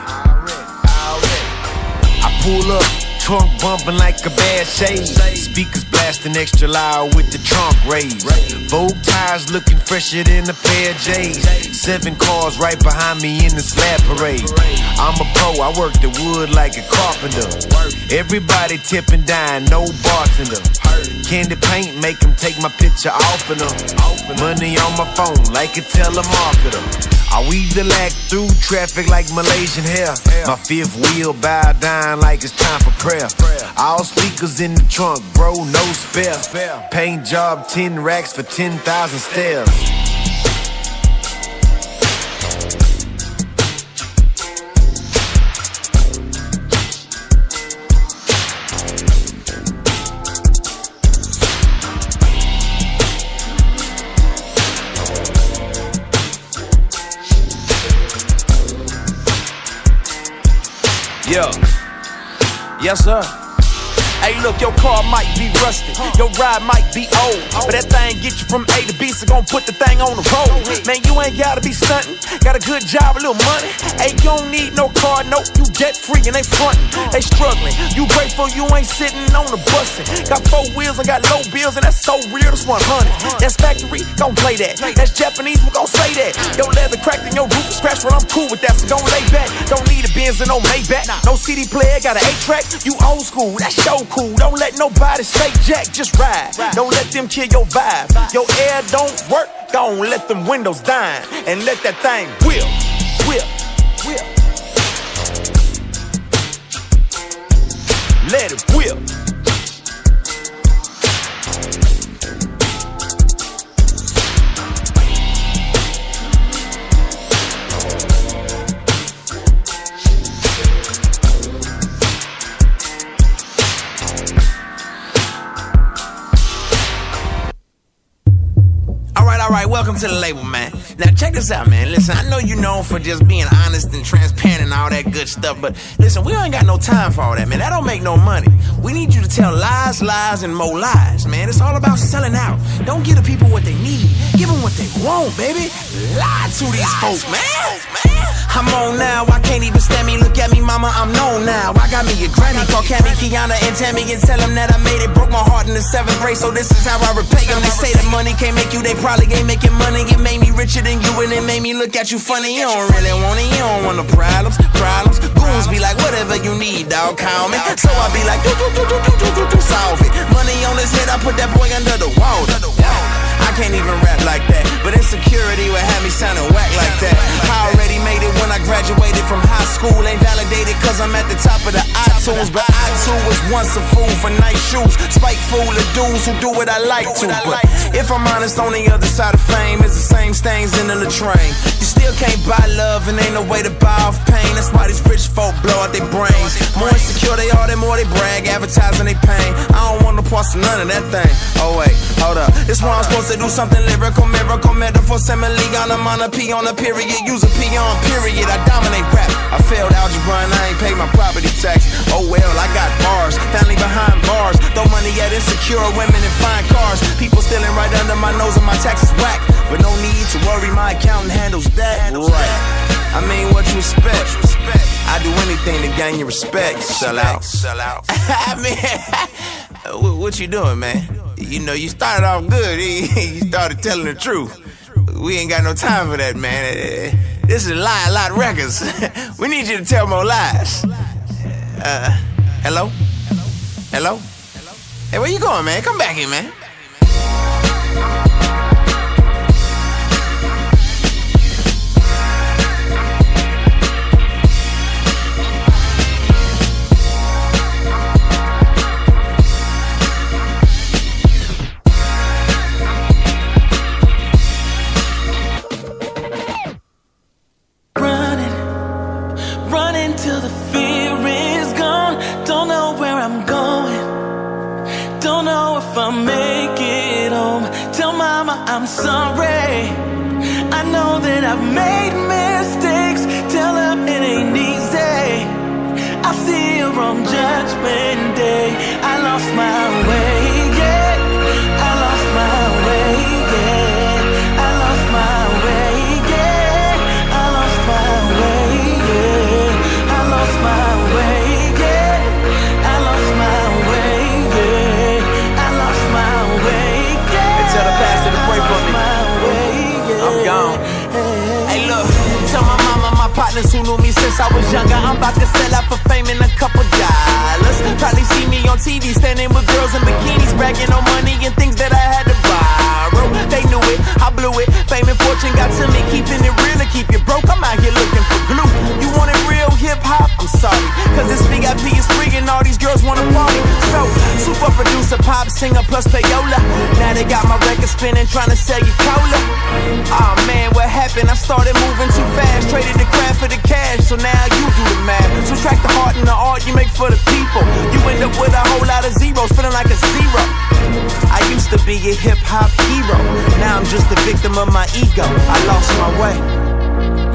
I pull up, trunk bumping like a bad shade. Speakers blasting extra loud with the trunk raised. Vogue tires looking fresher than a pair of J's. 7 cars right behind me in the slab parade. I'm a pro, I work the wood like a carpenter. Everybody tipping down, no bartender. Candy paint make them take my picture off of them. Money on my phone like a telemarketer. I weave the lack through traffic like Malaysian hair. My 5th wheel bow down like it's time for prayer. All speakers in the trunk, bro, no spare. Paint job, 10 racks for 10,000 stairs. Yeah. Yes, sir. Hey, look, your car might be rusted, your ride might be old, but that thing get you from A to B, so gon' put the thing on the road. Man, you ain't gotta be stuntin', got a good job, a little money. Hey, you don't need no car, no, you debt free and they frontin', they struggling. You grateful you ain't sitting on the bussin'. Got 4 wheels and got low bills, and that's so real, that's 100. That's factory, gon' play that. That's Japanese, we gon' say that. Your leather cracked and your roof is scratched, but I'm cool with that, so gon' lay back. Don't need a Benz and no Maybach, no CD player, got an 8-track. You old school, that's so cool. Don't let nobody say jack, just ride. Don't let them kill your vibe. Your air don't work, don't let them windows dine. And let that thing whip. Let it whip. Alright, welcome to the label, man. Now check this out, man. Listen, I know you're known for just being honest and transparent and all that good stuff, but listen, we ain't got no time for all that, man. That don't make no money. We need you to tell lies, and more lies, man. It's all about selling out. Don't give the people what they need. Give them what they want, baby. Lie to these folks, man. I'm on now, I can't even stand me. Look at me, mama, I'm known now. I got me a Grammy, call Cammy, Kiana, and Tammy, and tell them that I made it. Broke my heart in the 7th grade, so this is how I repay them. They say that money can't make you, they probably ain't making money. It made me richer than you, and it made me look at you funny. You don't really want it, you don't want the problems. Goons be like, whatever you need, dog, call me. So I be like, solve it. Money on his head, I put that boy under the wall. I can't even rap like that, but insecurity would have me sounding whack like that. I already made it when I graduated from high school. Ain't validated cause I'm at the top of the iTunes, but I too was once a fool for nice shoes. Spiteful of dudes who do what I like to. But if I'm honest, on the other side of fame is the same stains in the latrine. You still can't buy love and ain't no way to buy off pain. That's why these rich folk blow out their brains. More insecure they are, the more they brag, advertising they pain. I don't want no parts of none of that thing. Oh wait, hold up. This why I'm supposed to do something lyrical, miracle, metaphor, simile, on a P on a period, use a P on period. I dominate rap. I failed algebra and I ain't paid my property tax. Oh well, I got bars, family behind bars. Throw money at insecure women and fine cars. People stealing right under my nose and my taxes whack. But no need to worry, my accountant handles that. Right. I mean, what you expect? I do anything to gain your respect. Sell out. I mean, what you doing, man? You know, you started off good. You started telling the truth. We ain't got no time for that, man. This is Lie a Lot Records. We need you to tell more lies. Hello? Hey, where you going, man? Come back here, man. Till the fear is gone. Don't know where I'm going. Don't know if I'll make it home. Tell mama I'm sorry. I know that I've made mistakes. Tell her it ain't easy. I see her on Judgment Day. I lost my way, yeah. I lost my way, yeah. I lost my way, yeah. I lost my way, yeah. I lost my way, yeah. I lost my way, yeah. I lost my way, yeah. And tell the pastor to pray for me. I'm gone. Hey, look, tell my mama, my partners who knew me since I was younger, I'm about to sell out for fame and a couple dollars. Probably see me on TV standing with girls in bikinis, bragging on money and things that I had to borrow. They knew it, I blew it. Fame and fortune got to me, keeping it real to keep you broke. I'm out here looking for glue. You wanted real hip hop? I'm sorry, cause this VIP is free and all these girls wanna party. So, super producer, pop singer plus payola. Now they got my record spinning, trying to sell you cola. Aw man, what happened? I started moving too fast, traded the craft for the cash, so now you do the math. Subtract the heart and the art you make for the people. You end up with a whole lot of zeros, feeling like a zero. I used to be a hip-hop hero, now I'm just a victim of my ego. I lost my way,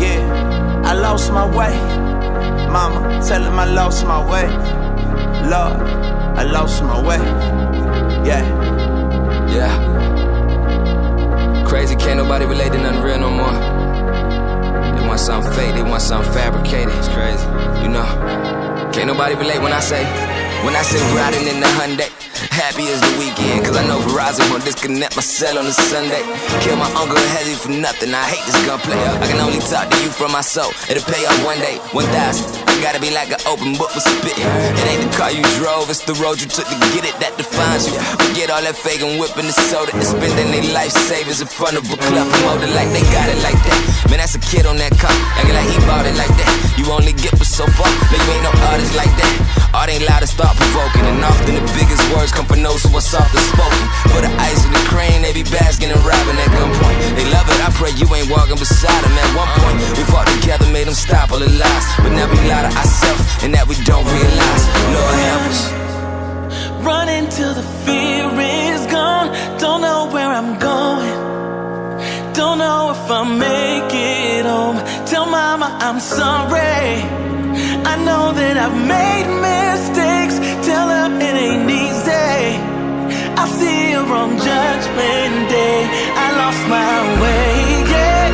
yeah, I lost my way. Mama, tell him I lost my way. Lord, I lost my way, yeah. Yeah. Crazy, can't nobody relate to nothing real no more. They want something fake, they want something fabricated. It's crazy, you know. Can't nobody relate when I say riding in the Hyundai. Happy as the weekend, cause I know Verizon won't disconnect my cell on a Sunday. Kill my uncle Hezzy for nothing, I hate this gunplay. I can only talk to you from my soul, it'll pay off one day, 1,000. I gotta be like an open book with spitting. It ain't the car you drove, it's the road you took to get it that defines you. Forget all that fake and whipping the soda and spending their life savings in front of a club promoter like they got it like that. Man, that's a kid on that car, acting like he bought it like that. You only get but so far, but you ain't no artist like that. Art ain't loud to start provoking, and often the biggest words come from those who are soft and spoken. For the ice and the cream, they be basking and robbing at gunpoint. They love it, I pray you ain't walking beside them. At one point, we fought together, made them stop all the lies. But now we lie to ourselves, and that we don't realize. Lord help us. Running till the fear is gone. Don't know where I'm going. Don't know if I'll make it home. Tell mama I'm sorry. I know that I've made mistakes. Tell her it ain't easy. I see her on Judgment Day. I lost my way, yeah.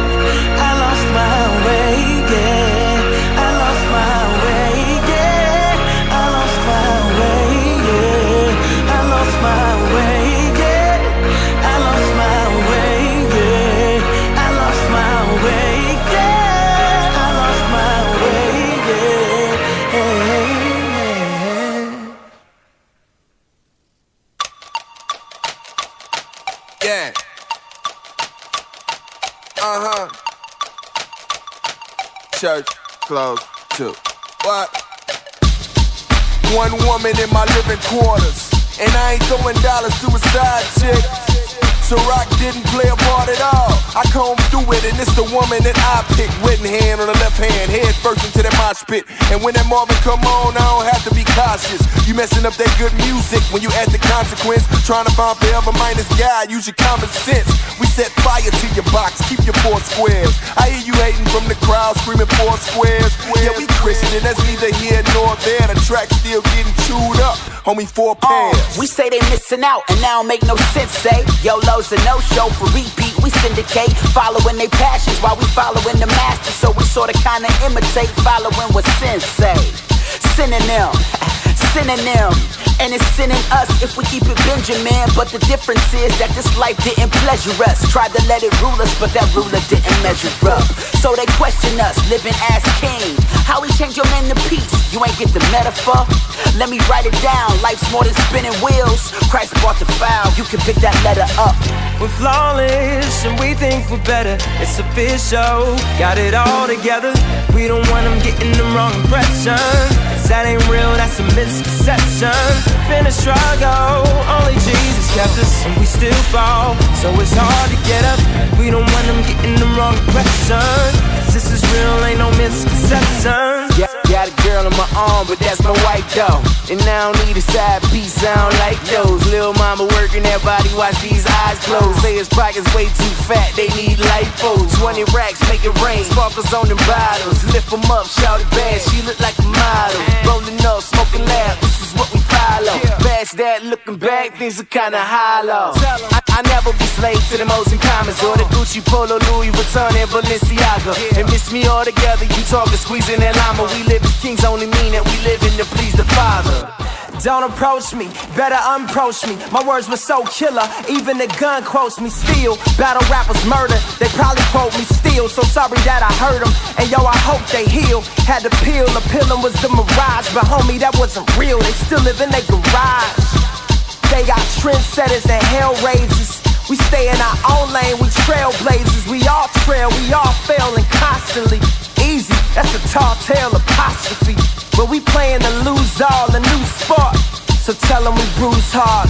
I lost my way, yeah. I lost my way, yeah. I lost my way, yeah. I lost my way, yeah. I lost my way, yeah. I lost my way, yeah. I lost my way, yeah. Yeah. Church closed too. What? One woman in my living quarters, and I ain't throwing dollars to a side chick. So rock didn't play a part at all. I combed through it, and it's the woman that I picked. Written hand on the left hand, head first into that mosh pit. And when that Marvin come on, I don't have to be cautious. You messing up that good music when you add the consequence. Trying to find forever minus God, use your common sense. We set fire to your box, keep your 4 squares. I hear you hating from the crowd, screaming 4 squares. Yeah, we Christian, that's neither here nor there. The track still getting chewed up, homie, 4 pairs. We say they missing out, and now don't make no sense, say. YOLO's a no-show for repeat, we syndicate. Following their passions while we following the master. So we sorta kinda imitate, following what sin say. Synonym, synonym. And it's sinning us if we keep it Benjamin. But the difference is that this life didn't pleasure us. Tried to let it rule us, but that ruler didn't measure up. So they question us, living as king. How we change your man to peace? You ain't get the metaphor? Let me write it down. Life's more than spinning wheels. Christ brought the file, you can pick that letter up. We're flawless and we think we're better. It's official, got it all together. We don't want them getting the wrong impression. Cause that ain't real, that's a misconception. Been a struggle, only Jesus kept us, and we still fall. So it's hard to get up. We don't want them getting the wrong impression. This is real, ain't no misconception. Yeah, got a girl on my arm, but that's my wife though. And I don't need a side piece, I don't like those. Lil' mama working that body, watch these eyes close. Say his pockets way too fat, they need lipo. 20 racks, make it rain, sparkles on them bottles. Lift them up, shout it bad, she look like a model. Rolling up, smoking loud, this is what we follow. Past that, looking back, things are kinda hollow. I never be slave to the most in comments, or the Gucci, Polo, Louis Vuitton, and Balenciaga. And miss me all together, you talking, squeezing that llama. We live as kings, only mean that we live in to please the Father. Don't approach me, better unapproach me. My words were so killer, even the gun quotes me still. Battle rappers murder, they probably quote me still. So sorry that I hurt them, and yo, I hope they heal. Had to peel, the peeling was the mirage. But homie, that wasn't real, they still live in their garage. They got trendsetters and hell raisers. We stay in our own lane, we trailblazers. We all trail, we all failing constantly. Easy, that's a tall tale apostrophe. But we playing to lose all, a new sport. So tell them we bruise hard.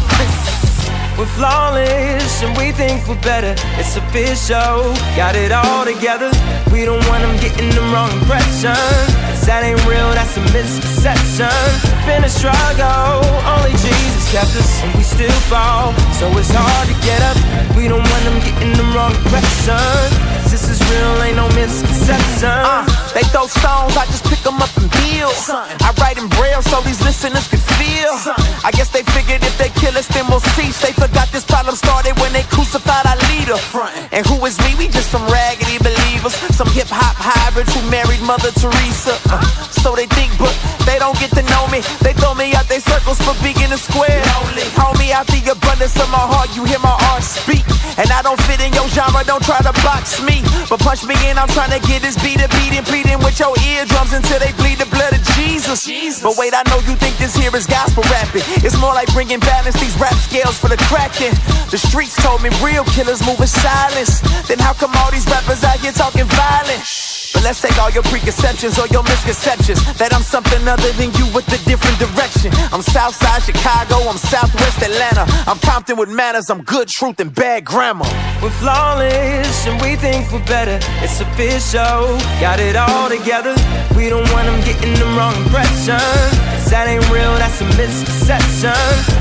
We're flawless and we think we're better. It's official, got it all together. We don't want them getting the wrong impression. Cause that ain't real, that's a misconception. Been a struggle, only Jesus kept us, and we still fall. So it's hard to get up. We don't want them getting the wrong impression. This is real, ain't no misconception. They throw stones, I just pick them up and build. I write in braille so these listeners can feel. I guess they figured if they kill us, then we'll cease. They forgot this problem started when they crucified our leader. And who is we? We just some raggedy believers, some hip-hop hybrids who married Mother Teresa. So they think, but they don't get to know me. They throw me out their circles for being a square. Homie, out the abundance of my heart, you hear my art speak. And I don't fit in your genre, don't try to box me. But punch me in, I'm trying to get this beat and pleading with your eardrums until they bleed the blood of Jesus. But wait, I know you think this here is gospel rapping. It's more like bringing balance, these rap scales for the cracking. The streets told me real killers move in silence. Then how come all these rappers out here talking violent? But let's take all your preconceptions or your misconceptions that I'm something other than you with a different direction. I'm Southside Chicago, I'm Southwest Atlanta. I'm Compton with manners, I'm good truth and bad grammar. We're flawless and we think we're better. It's official, got it all together. We don't want them getting the wrong impression. Cause that ain't real, that's a misconception.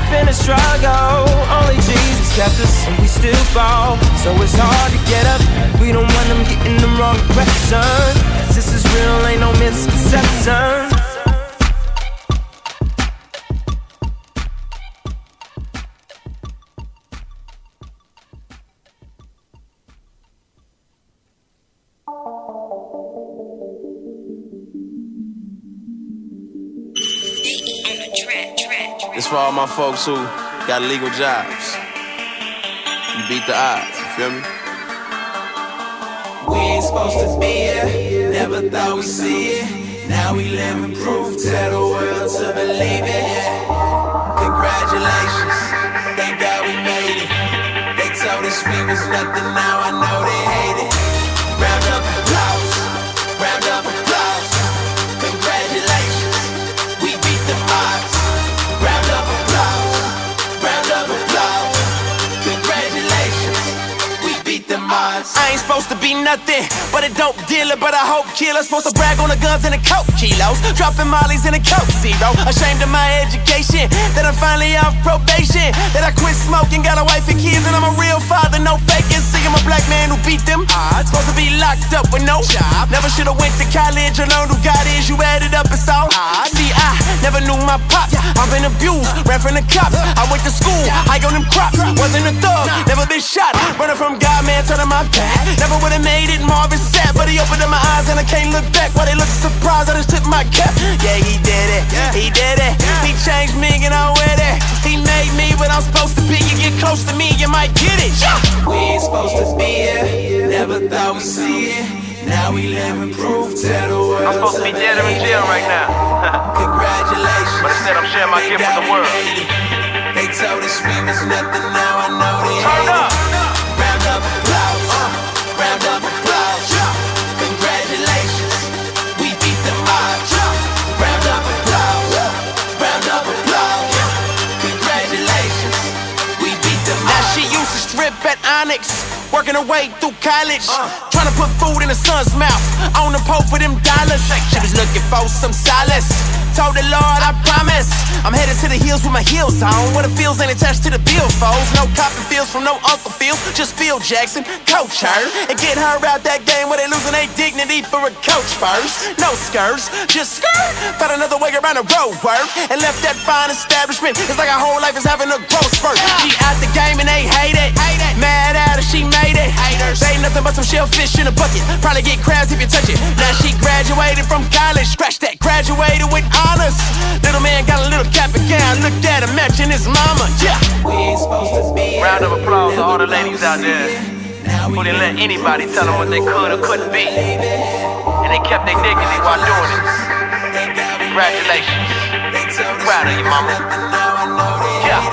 Been a struggle, only Jesus kept us, and we still fall. So it's hard to get up. We don't want them getting the wrong impression. This is real, ain't no misconception. It's for all my folks who got legal jobs. You beat the odds, you feel me? We ain't supposed to be here, never thought we'd see it. Now we living proof, tell the world to believe it. Congratulations, thank God we made it. They told us we was nothing, now I know they hate it. Round up applause, round up applause. Congratulations, we beat the odds. Round up applause, round up applause. Congratulations, we beat the odds. I ain't supposed to be nothing but a dope dealer, but I hope killer. Supposed to brag on the guns and the coke kilos, dropping mollies in a coke zero. Ashamed of my education, that I'm finally off probation, that I quit smoking, got a wife and kids, and I'm a real father, no faking. See, I'm a black man who beat them odds. Supposed to be locked up with no job, never should've went to college or learned who God is. You added up, it's all odds. See, I never knew my pops, I've been abused, ran from the cops. I went to school, I on them crops, wasn't a thug, never been shot, running from God, man, turning my back. Never would've made it, Marvin said, but he opened up my eyes and I can't look back. Why they look surprised, I just took my cap. Yeah, he did it, he did it. He changed me and I'm with it. He made me what I'm supposed to be. You get close to me, you might get it. We ain't supposed to be here, never thought we'd see it. Now we living proof, tell the world. I'm supposed to be dead or in jail right now. Congratulations, but instead I'm sharing my gift with the world. They told us we was nothing, now I know they hate it. Round up applause, round up applause. Congratulations, we beat the odds. Round up applause, round up applause. Congratulations, we beat the odds. Now she used to strip at Onyx, working her way through college. Trying to put food in her son's mouth, on the pole for them dollars. She was looking for some solace. Told the Lord, I promise, I'm headed to the hills with my heels on, where the fields ain't attached to the billfolds. No copping fields from no Uncle Phil, just Phil Jackson, coach her, and get her out that game where they losing their dignity for a coach first. No skirts, just skirt. Found another way around the road work, and left that fine establishment. It's like her whole life is having a growth spurt. She out the game and they hate it. Mad at her, she made it. They ain't nothing but some shellfish in a bucket. Probably get crabs if you touch it. Now she graduated from college, scratch that, graduated with honors. Little man got a little cap and gown, looked at him, matching his mama. Yeah. We ain't supposed to be. Round of applause to all the ladies out there who didn't let anybody tell them what they could or couldn't be, and they kept their dignity while doing it. Congratulations. Proud of you, mama. Yeah.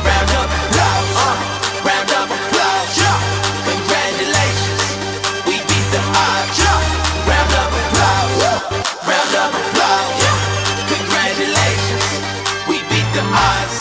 Round up applause. Round up applause. Congratulations. We beat the odds. Round up applause. Round up applause. Congratulations. We beat the odds.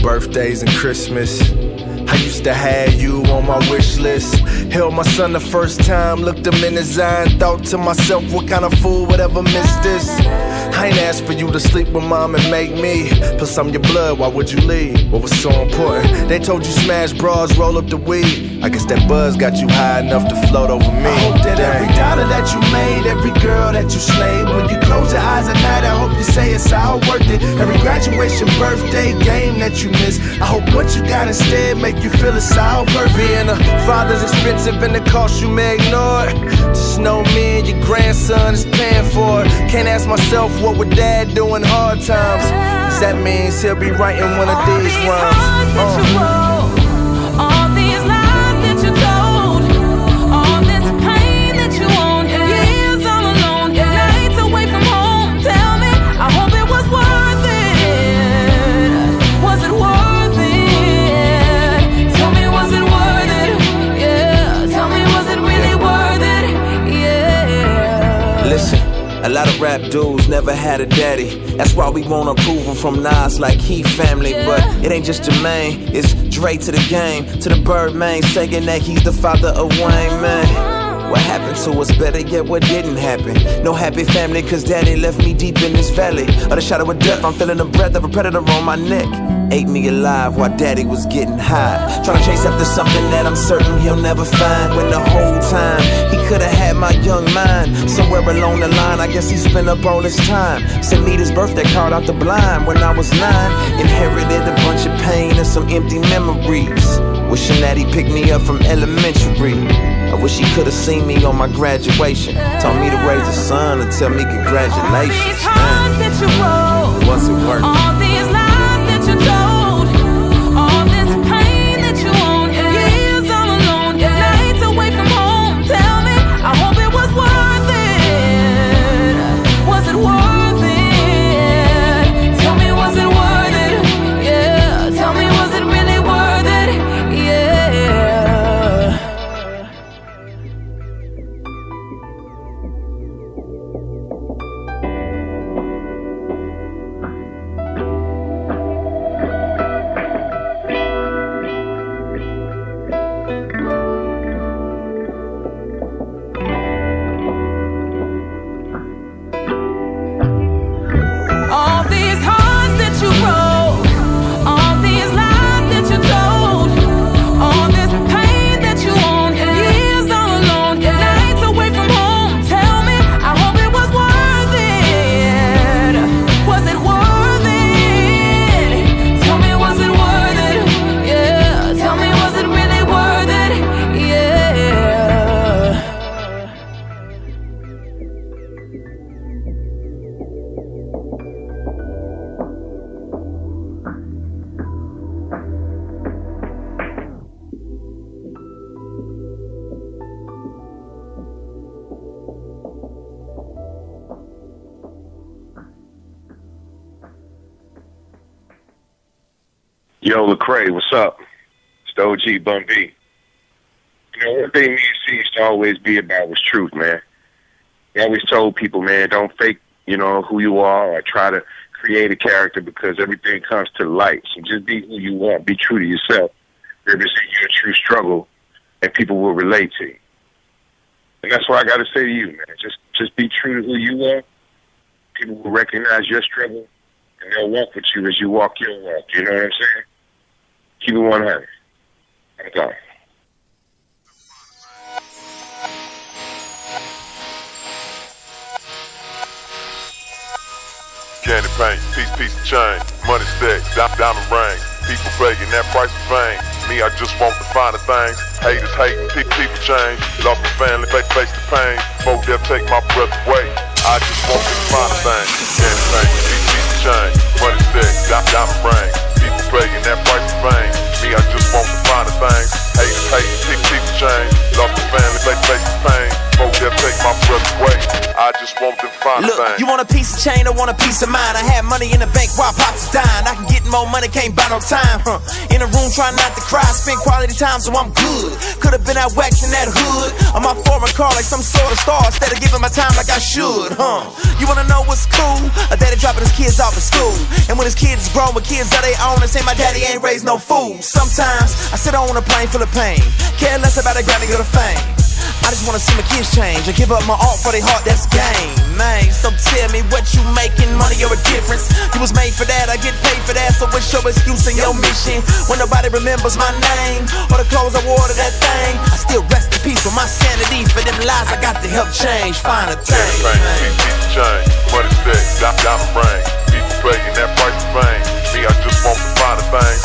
Birthdays and Christmas, I used to have you on my wish list. Held my son the first time, looked him in his eye and thought to myself, what kind of fool would ever miss this? I ain't asked for you to sleep with mom and make me. Plus I'm your blood, why would you leave? What was so important? They told you smash bras, roll up the weed. I guess that buzz got you high enough to float over me. I hope that every dollar that you made, every girl that you slayed, when you close your eyes at night, I hope you say it's all worth it. Every graduation, birthday, game that you miss, I hope what you got instead make you feel it's all worth it. Being a father's expensive and the cost you may ignore it. Just know me and your grandson is paying for it. Can't ask myself what would dad do in hard times, 'cause that means he'll be writing one of these rhymes. All these lies that you told, all this pain that you own, years all alone, nights away from home. Tell me, I hope it was worth it. Was it worth it? Tell me, was it worth it? Yeah, tell me, was it really worth it? Yeah. Listen, a lot of rap dudes never had a daddy. That's why we want approval from Nas like he family. But it ain't just Jermaine, it's Dre to the game, to the Birdman, saying that he's the father of Wayne, man. What happened to us, better yet what didn't happen. No happy family, 'cause daddy left me deep in this valley of the shadow of death. I'm feeling the breath of a predator on my neck. Ate me alive while daddy was getting high, trying to chase after something that I'm certain he'll never find. When the whole time he could've had my young mind. Somewhere along the line, I guess he spent up all his time. Sent me this birthday card out the blind when I was 9. Inherited a bunch of pain and some empty memories, wishing that he picked me up from elementary. I wish he could've seen me on my graduation, told me to raise a son and tell me congratulations. Man, was it worth it? All these lies that you told, all this pain that you own, years all alone, nights away from home. Tell me, I hope it was worth it. Was it worth it? Tell me, was it worth it? Yeah, tell me, was it really worth it? Yeah. Yo, Lecrae, what's up? It's the OG Bun B. You know, one thing me and C used to always be about was truth, man. He always told people, man, don't fake, you know, who you are or try to create a character because everything comes to light. So just be who you are. Be true to yourself. Represent your true struggle, and people will relate to you. And that's what I got to say to you, man. Just be true to who you are. People will recognize your struggle, and they'll walk with you as you walk your walk. You know what I'm saying? Keep it 100. That's all. Candy paint, piece of chain, money stack, diamond ring. People begging that price of fame. Me, I just want the finer things. Haters hating, people change. Lost my family, face the pain. Folk they'll take my breath away. I just want the finer things. Candy paint, piece of chain, money stack, diamond ring. People begging that price of fame. Me, I just want the finer things. Haters hating, people change. Lost my family, face the pain. Folk they'll take my breath away. I just want them finer things. Look, you want a piece of chain or want a piece of mind? I had money in the bank while pops was dying. I can get more money, can't buy no time. In a room trying not to cry, spend quality time so I'm good. Could've been out waxing that hood on my former car like some sort of star instead of giving my time like I should. You wanna know what's cool? A daddy dropping his kids off at school, and when his kids is grown with kids of their own, and say my daddy ain't raised no fool. Sometimes I sit on a plane full of pain, care less about a Grammy or the fame. I just wanna see my kids change and give up my art for their heart, that's game, man. So tell me what you making, money or a difference. You was made for that, I get paid for that. So what's your excuse and your mission when nobody remembers my name or the clothes I wore to that thing? I still rest in peace with my sanity. For them lies I got to help change, find a thing. Piece of chain, money stack, diamond ring. People begging that price of fame. Me, I just want the finer things.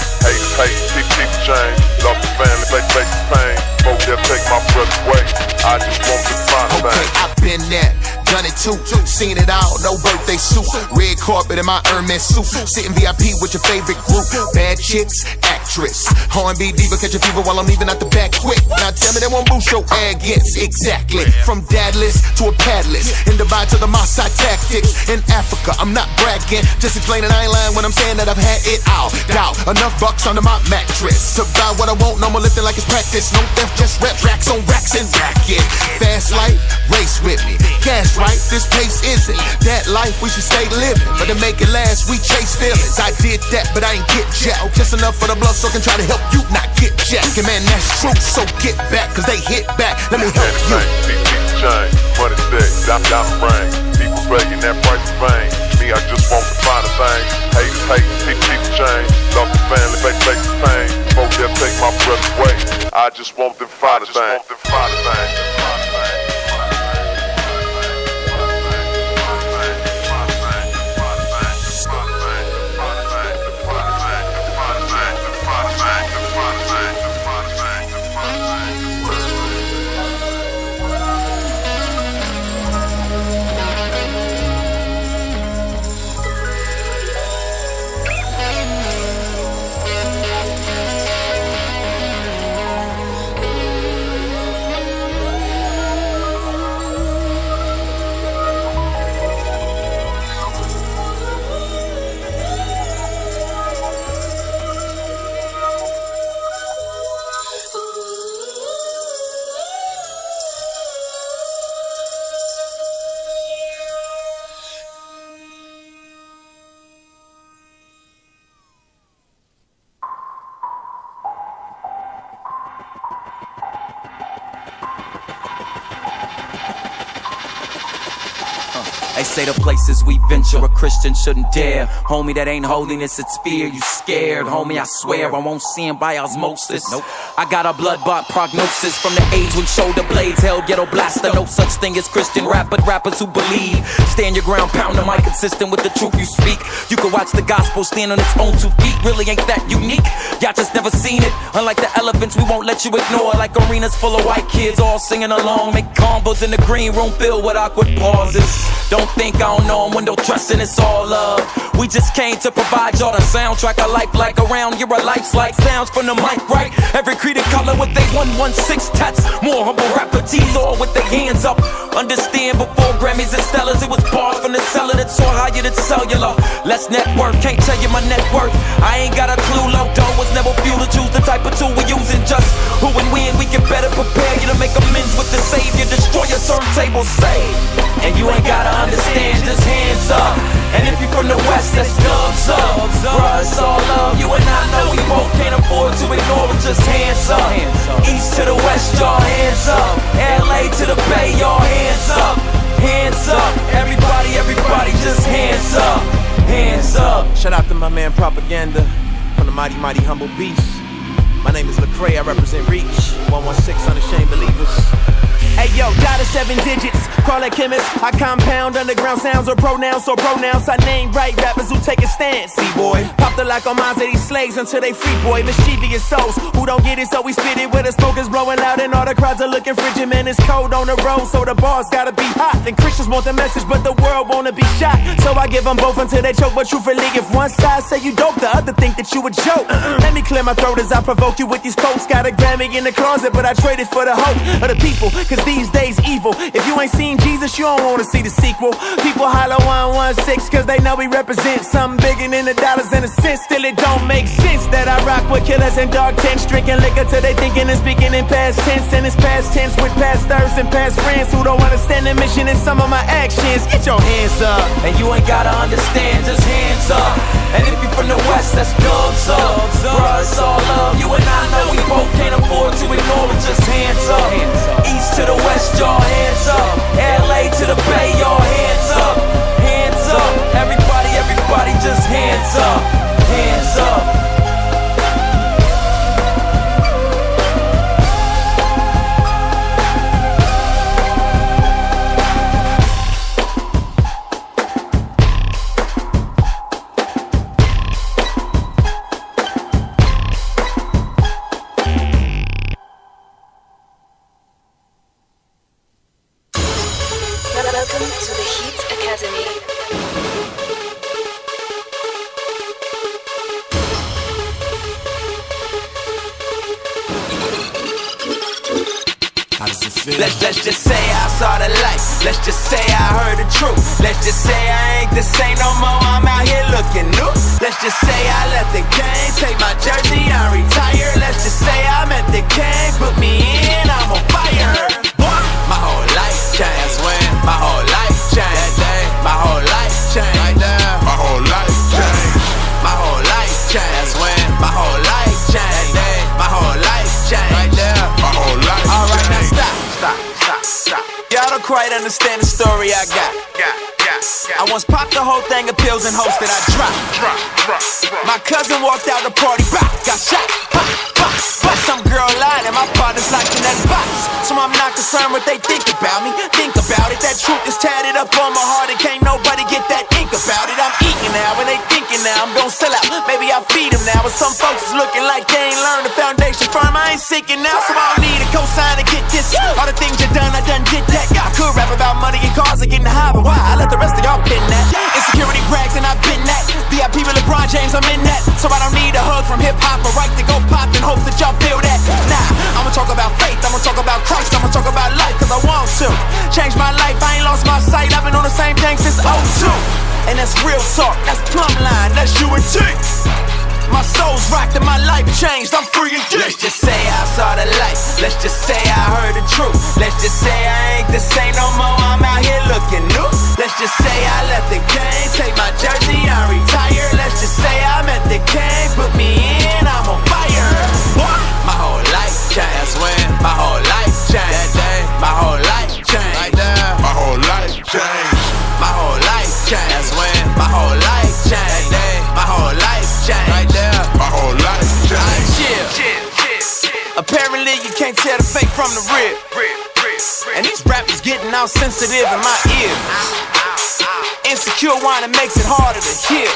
Haters people change. Lost the family, face the pain. Folk they'll take my breath away. I just want the finer things. I've been there, done it too. Seen it all, no birthday suit. Red carpet in my Hermes suit. Sitting VIP with your favorite group. Bad chicks, actress. R&B diva, catch a fever while I'm leaving out the back quick. Now tell me they won't boost your arrogance. Exactly. From dadless to a padless. In Dubai to the Maasai tactics. In Africa, I'm not bragging. Just explaining I ain't lying when I'm saying that I've had it all. Doubt, enough bucks under my mattress to buy what I want, no more lifting like it's practice. No theft, just rep racks on racks and racket. Fast life, race with me. Cash right, this pace isn't that life we should stay living. But to make it last, we chase feelings. I did that, but I ain't get jack. Just enough for the blood so I can try to help you not get jack. And man, that's true, so get back, cause they hit back. Let me help you. Chain, money stack, diamond ring. People begging that price of fame. Me, I just want the finer things. Haters people change. Lost the family, face the pain. Folk they'll take my breath away. I just want them finer things. They say the places we venture a Christian shouldn't dare. Homie, that ain't holiness, it's fear. You scared, homie, I swear I won't see him by osmosis. Nope. I got a blood-bought prognosis from the age when shoulder blades held ghetto blaster. No such thing as Christian rap, but rappers who believe. Stand your ground, pound the mic, consistent with the truth you speak. You can watch the gospel stand on its own 2 feet. Really ain't that unique. Y'all just never seen it. Unlike the elephants, we won't let you ignore. Like arenas full of white kids all singing along. Make combos in the green room filled with awkward pauses. Don't don't think I don't know 'em, window dressing, it's all love. We just came to provide y'all the soundtrack of life, like around your life's like sounds from the mic, right? Every creed and color with they 116 tats. More humble rapper T's all with their hands up. Understand before Grammys and Stellas, it was bars from the cellar that saw higher than cellular. Less network, can't tell you my net worth. I ain't got a clue, low dough was never fuel to choose the type of tool we using. Just who and when we can better prepare you to make amends with the Savior. Destroy your turntable, save. And you ain't gotta understand, just hands up. And if you from the West, that's dubs up. Bruh, it's all love, you and I know we both can't afford to ignore it, just hands up. East to the West, y'all hands up. LA to the Bay, y'all hands up. Hands up, everybody, everybody, just hands up. Hands up. Shout out to my man Propaganda from the Mighty Mighty Humble Beast. My name is Lecrae, I represent Reach 116 Unashamed Believers. Hey yo, dot of 7 digits, call that chemist. I compound underground sounds or pronouns, so pronouns I name right rappers who take a stance. See boy, pop the lock on minds of these slaves until they free boy. Mischievous souls who don't get it, so we spit it where the smoke is blowing loud and all the crowds are looking frigid. Man, it's cold on the road, so the bars gotta be hot. And Christians want the message, but the world wanna be shot. So I give them both until they choke, but truthfully, if one side say you dope, the other think that you a joke. Let me clear my throat as I provoke you with these quotes. Got a Grammy in the closet, but I traded for the hope of the people, cause these days evil. If you ain't seen Jesus, you don't wanna see the sequel. People holler 116 cause they know we represent something bigger than the dollars and the cents. Still it don't make sense that I rock with killers and dark tents, drinking liquor till they thinking and speaking in past tense. And it's past tense with pastors and past friends who don't understand the mission and some of my actions. Get your hands up. And you ain't gotta understand, just hands up. And if you from the West, that's dubs up. Bruh, it's all love, you and I know we both can't afford to ignore it, just hands up. East to the West, y'all hands up. LA to the Bay, y'all hands up. Hands up, everybody, everybody, just hands up. Hands up. Welcome to the Heat Academy. Let's just say I saw the light. Let's just say I heard the truth. Let's just say I ain't the same no more. I'm out here looking new. Let's just say I left the game, take my jersey, I retire. Let's just say I'm at the game, put me in, I'm on fire. My whole life changed when my whole life changed. That day, my whole life changed. Right there, my whole life changed. My whole life changed when my whole life changed. That day, my whole life changed. Right there, my whole life changed. Alright, now stop. Y'all don't quite understand the story I got. I once popped the whole thing of pills and hopes that I dropped. My cousin walked out the party, got shot. But some girl lied and my partner's locked in that box. So I'm not concerned what they think about me. Think about it, that truth is tatted up on my heart and can't nobody get that ink about it. I'm eating now and they thinking now I'm gon' sell out. Maybe I'll feed them now, but some folks is looking like they ain't learned the foundation firm. I ain't seeking now, so I don't need a cosign to get this. All the things you done, I done did that. I could rap about money and cars and getting high, but why? I let the rest of y'all pin that. Insecurity brags and I've been that. VIP with LeBron James, I'm in that. So I don't need a hug from hip-hop, a right to go pop and hope that y'all feel that. Nah, I'ma talk about faith, I'ma talk about Christ, I'ma talk about life, cause I want to change my life, I ain't lost my sight. I've been on the same thing since 02. And that's real talk, that's plumb line, that's you and T. My soul's rocked and my life changed, I'm free and deep. Let's just say I saw the light. Let's just say I heard the truth. Let's just say I ain't the same no more, I'm out here looking new. Let's just say I left the game, take my jersey, I retire. Let's just say I'm at the game, put me in, I'm on fire. My whole life changed when my whole life changed. That day, my whole life changed. Right there, my whole life changed. My whole life changed when my whole life changed. That day, my whole life changed. Right there, my whole life changed. Apparently you can't tell the fake from the real. And these rappers getting all sensitive in my ear. Insecure wine, it makes it harder to hear.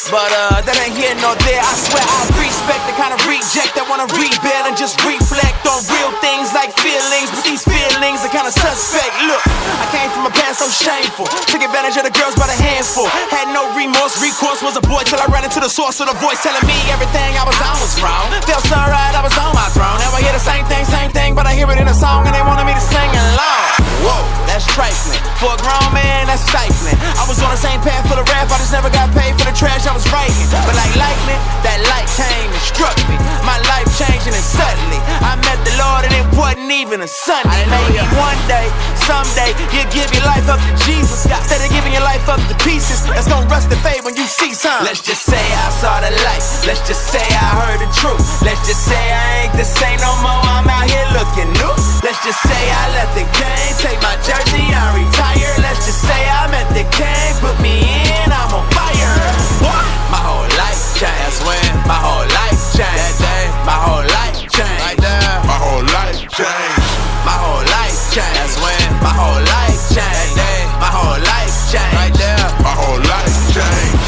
But that ain't here nor there. I swear I respect the kind of reject that wanna rebuild and just reflect on real things like feelings. But these feelings are kinda suspect. Look, I came from a past so shameful. Took advantage of the girls by the handful. Had no remorse, recourse was a boy till I ran into the source of the voice telling me everything I was on was wrong. Felt so right, I was on my throne. Now I hear the same thing, but I hear it in a song and they wanted me to sing along. Whoa, that's trifling. For a grown man, that's stifling. I was on the same path for the rap, I just never got paid for the trash I was writing. But like lightning, that light came and struck me. My life changing and suddenly I met the Lord and it wasn't even a Sunday. Maybe one day, someday, you'll give your life up to Jesus. Instead of giving your life up to pieces, that's gonna rust and fade when you see some. Let's just say I saw the light. Let's just say I heard the truth. Let's just say I ain't the same no more. I'm out here looking new. Let's just say I left the game, take my jersey, I retired. Let's just say I met the game, put me in, I'm on fire. What? My whole life changed. That's when my whole life changed. That day, my whole life changed. Right there, my whole life changed. My whole life changed. That's when my whole life changed. That day, my whole life changed. Right there, my whole life changed.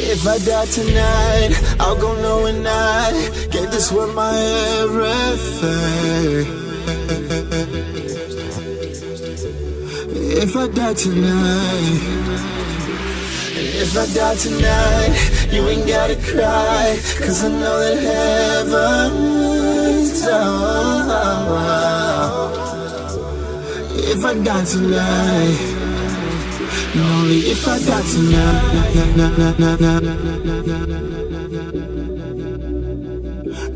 If I die tonight, I'll go knowing I gave this world my everything. If I die tonight, if I die tonight, you ain't gotta cry, 'cause I know that heaven's out. If I die tonight, only if I die tonight.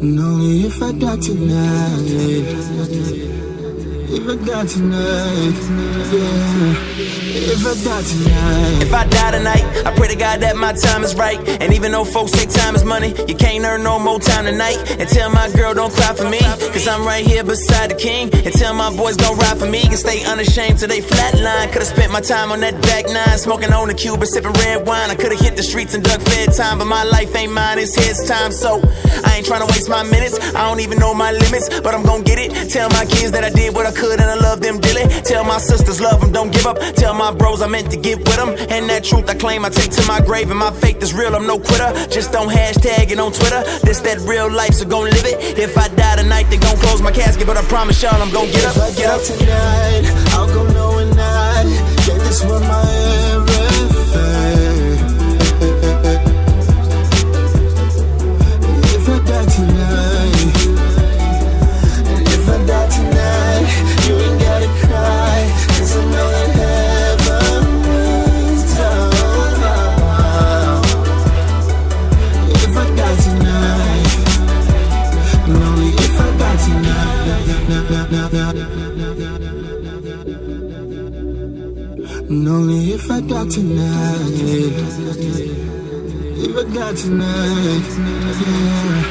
Only if I die tonight. If I die tonight, yeah. If I die tonight. If I die tonight, I pray to God that my time is right. And even though folks say time is money, you can't earn no more time tonight. And tell my girl don't cry for me, 'cause I'm right here beside the king. And tell my boys don't ride for me, and stay unashamed till they flatline. Could've spent my time on that back nine, smoking on the Cuba, sipping red wine. I could've hit the streets and dug fed time, but my life ain't mine, it's his time. So I ain't trying to waste my minutes, I don't even know my limits, but I'm gon' get it. Tell my kids that I did what I could and I love them dearly. Tell my sisters love them, don't give up. Tell my bros I meant to get with them, and that truth I claim I take to my grave. And my faith is real, I'm no quitter. Just don't hashtag it on Twitter. This that real life, so gon' live it. If I die tonight, they gon' close my casket, but I promise y'all I'm gon' get up. If I die tonight, I'll go knowing I gave this world my everything. If I die tonight, if I die tonight, you ain't gotta cry, 'cause I know that heaven's out. If I die tonight, only if I die tonight. Only if I die tonight. If I die tonight, yeah.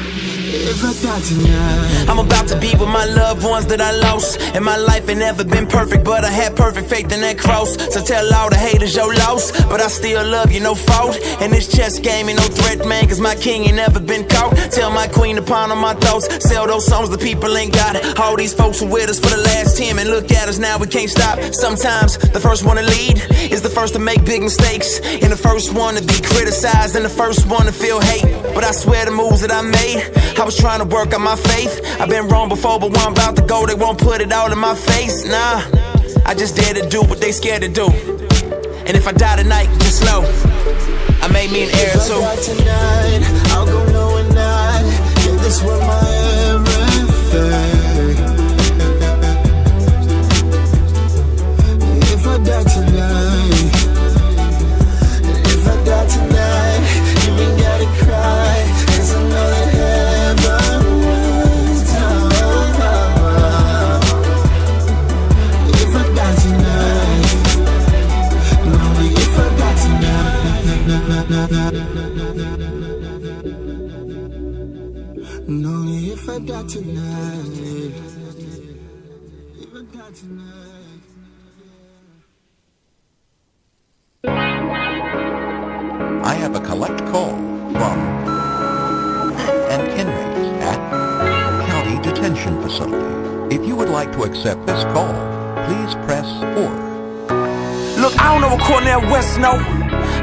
If I die tonight, I'm about to be with my loved ones that I lost. And my life ain't never been perfect, but I had perfect faith in that cross. So tell all the haters your loss, but I still love you, no fault. And this chess game ain't no threat, man, 'cause my king ain't never been caught. Tell my queen to ponder my thoughts, sell those songs the people ain't got. All these folks were with us for the last 10, and look at us now, we can't stop. Sometimes the first one to lead is the first to make big mistakes, and the first one to be criticized, and the first one to feel hate. But I swear the moves that I made, I was trying to work on my faith. I've been wrong before, but when I'm about to go, they won't put it all in my face. Nah, I just dare to do what they scared to do. And if I die tonight, just know I made me an heir too. If I die tonight, I'll go knowing I gave this world my everything. If I die tonight, if I die tonight, you ain't gotta cry, 'cause I know that heaven's out. If I die tonight, only if I die tonight. I have a collect call from an inmate at County Detention Facility. If you would like to accept this call, please press 4. Look, I don't know what Cornell West know.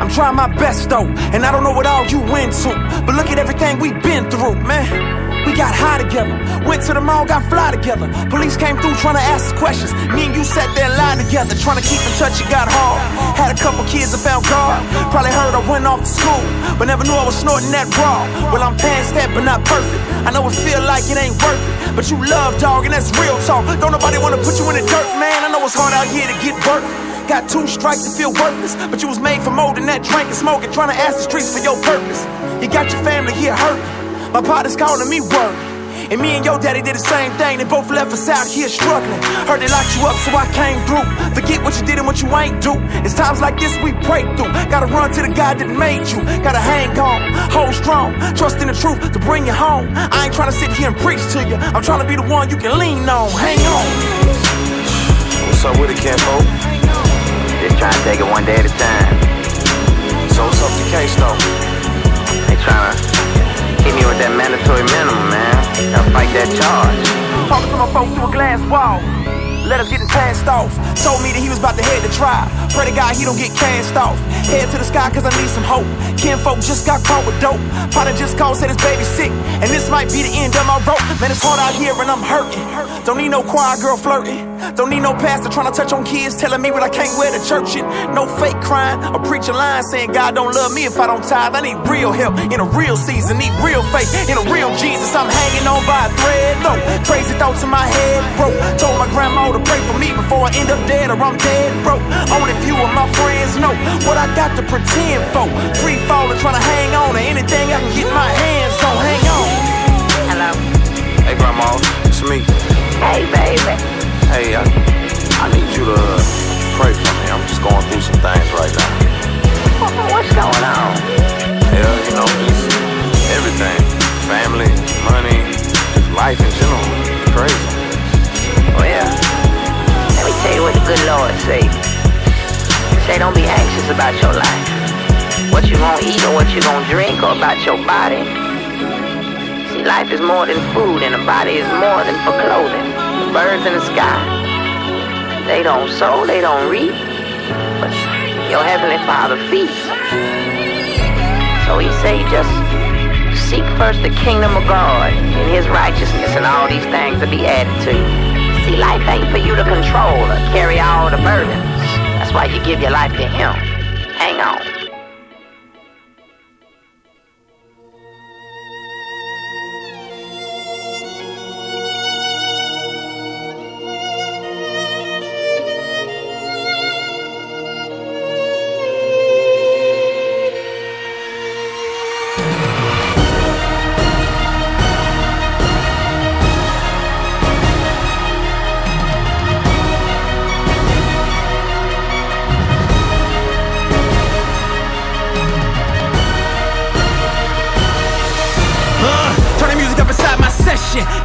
I'm trying my best though, and I don't know what all you went to. But look at everything we've been through, man. We got high together, went to the mall, got fly together. Police came through trying to ask us questions. Me and you sat there and lied together, trying to keep in touch. It got hard. Had a couple kids that found God. Probably heard I went off to school, but never knew I was snorting that raw. Well, I'm past that, but not perfect. I know it feel like it ain't worth it, but you love, dog, and that's real talk. Don't nobody wanna put you in the dirt, man. I know it's hard out here to get work. Got 2 strikes and feel worthless, but you was made for more than that, drinking, smoking, trying to ask the streets for your purpose. You got your family here hurt. My partner's calling me work. And me and your daddy did the same thing. They both left us out here struggling. Heard they locked you up, so I came through. Forget what you did and what you ain't do. It's times like this we break through. Gotta run to the God that made you. Gotta hang on, hold strong, trust in the truth to bring you home. I ain't trying to sit here and preach to you. I'm trying to be the one you can lean on. Hang on. What's up with it, Kenpo? Just trying to take it one day at a time. So what's up with the case, though? They trying to hit me with that mandatory minimum, man. Gotta fight that charge. Talking to my folks through a glass wall. Let us getting passed off. Told me that he was about to head to trial. Pray to God he don't get cast off. Head to the sky cause I need some hope. Kinfolk just got caught with dope. Father just called, said his baby sick. And this might be the end of my rope. Man, it's hard out here and I'm hurting. Don't need no choir girl flirting. Don't need no pastor trying to touch on kids, telling me what I can't wear to church in. No fake crying or preaching lines saying God don't love me if I don't tithe. I need real help in a real season. Need real faith in a real Jesus. I'm hanging on by a thread though. Crazy thoughts in my head, bro. Told my grandma to pray for me before I end up dead or I'm dead, bro. Only few of my friends know what I got to pretend for. Free falling, trying to hang on to anything I can get my hands on. Hang on. Hello. Hey, grandma. It's me. Hey, baby. Hey, I need you to pray for me. I'm just going through some things right now. What's going on? Yeah, you know, just everything. Family, money, just life in general. It's crazy. Well, let me tell you what the good Lord say. Say don't be anxious about your life. What you gonna eat or what you gonna drink or about your body. See, life is more than food and the body is more than for clothing. The birds in the sky, they don't sow, they don't reap, but your heavenly Father feeds. So he say just seek first the kingdom of God and his righteousness, and all these things will be added to you. See, life ain't for you to control or carry all the burdens. That's why you give your life to him. Hang on.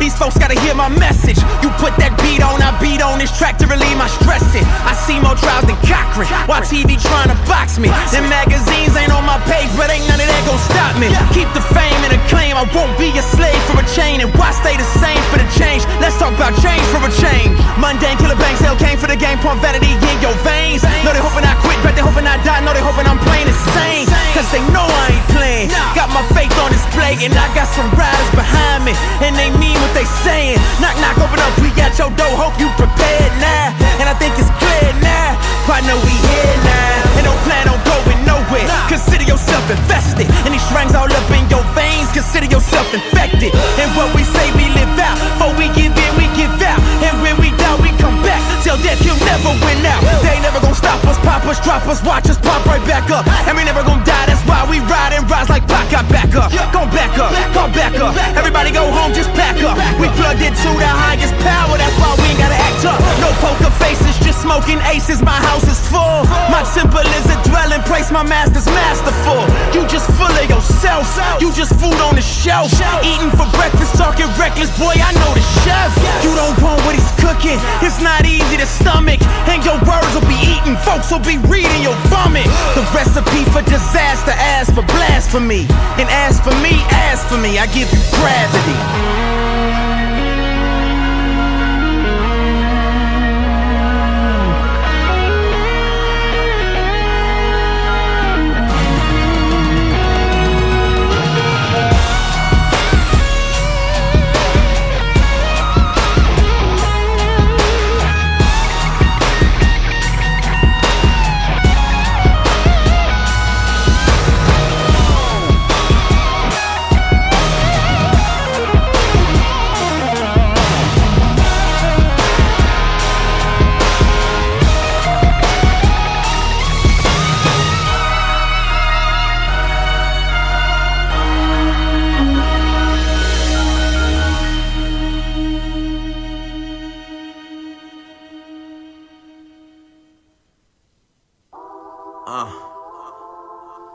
These folks gotta hear my message. You put that beat on, I beat on this track to relieve my stressing. I see more trials than Cochran, while TV trying to box me. Them magazines ain't on my page, but ain't none of that gon' stop me. Keep the fame and acclaim, I won't be a slave for a chain. And why stay the same for the change? Let's talk about change for a change. Mundane killer bangs, hell came for the game, pump vanity in your veins. Know they hoping I quit, but they hoping I die. Know they hoping I'm playing insane, cause they know I ain't playing. Got my faith on display, and I got some riders behind me, and they mean what they saying. Knock, knock, open up, we got your door, hope you prepared now. And I think it's clear now, partner, we here now. And don't plan on going nowhere, consider yourself invested. And these strings all up in your veins, consider yourself infected. And what we say we live out, before we give in, we give out. And when we die, we come back, till death you'll never win out. They ain't never gonna stop us, pop us, drop us, watch us pop right back up. And we never gonna die, that's why we ride and rise like Pac. Got back up, gon' back up, gon' back up. Everybody go home, just pack up. We plugged into the highest power, that's why we ain't gotta act up. No poker faces, just smoking aces, my house is full. My temple is a dwelling place, my master's masterful. You just full of yourself, you just food on the shelf. Eating for breakfast, talking reckless, boy, I know the chef. You don't want what he's cooking, it's not easy to the stomach, and your words will be eaten. Folks will be reading your vomit. The recipe for disaster, ask for blasphemy. And ask for me, I give you gravity.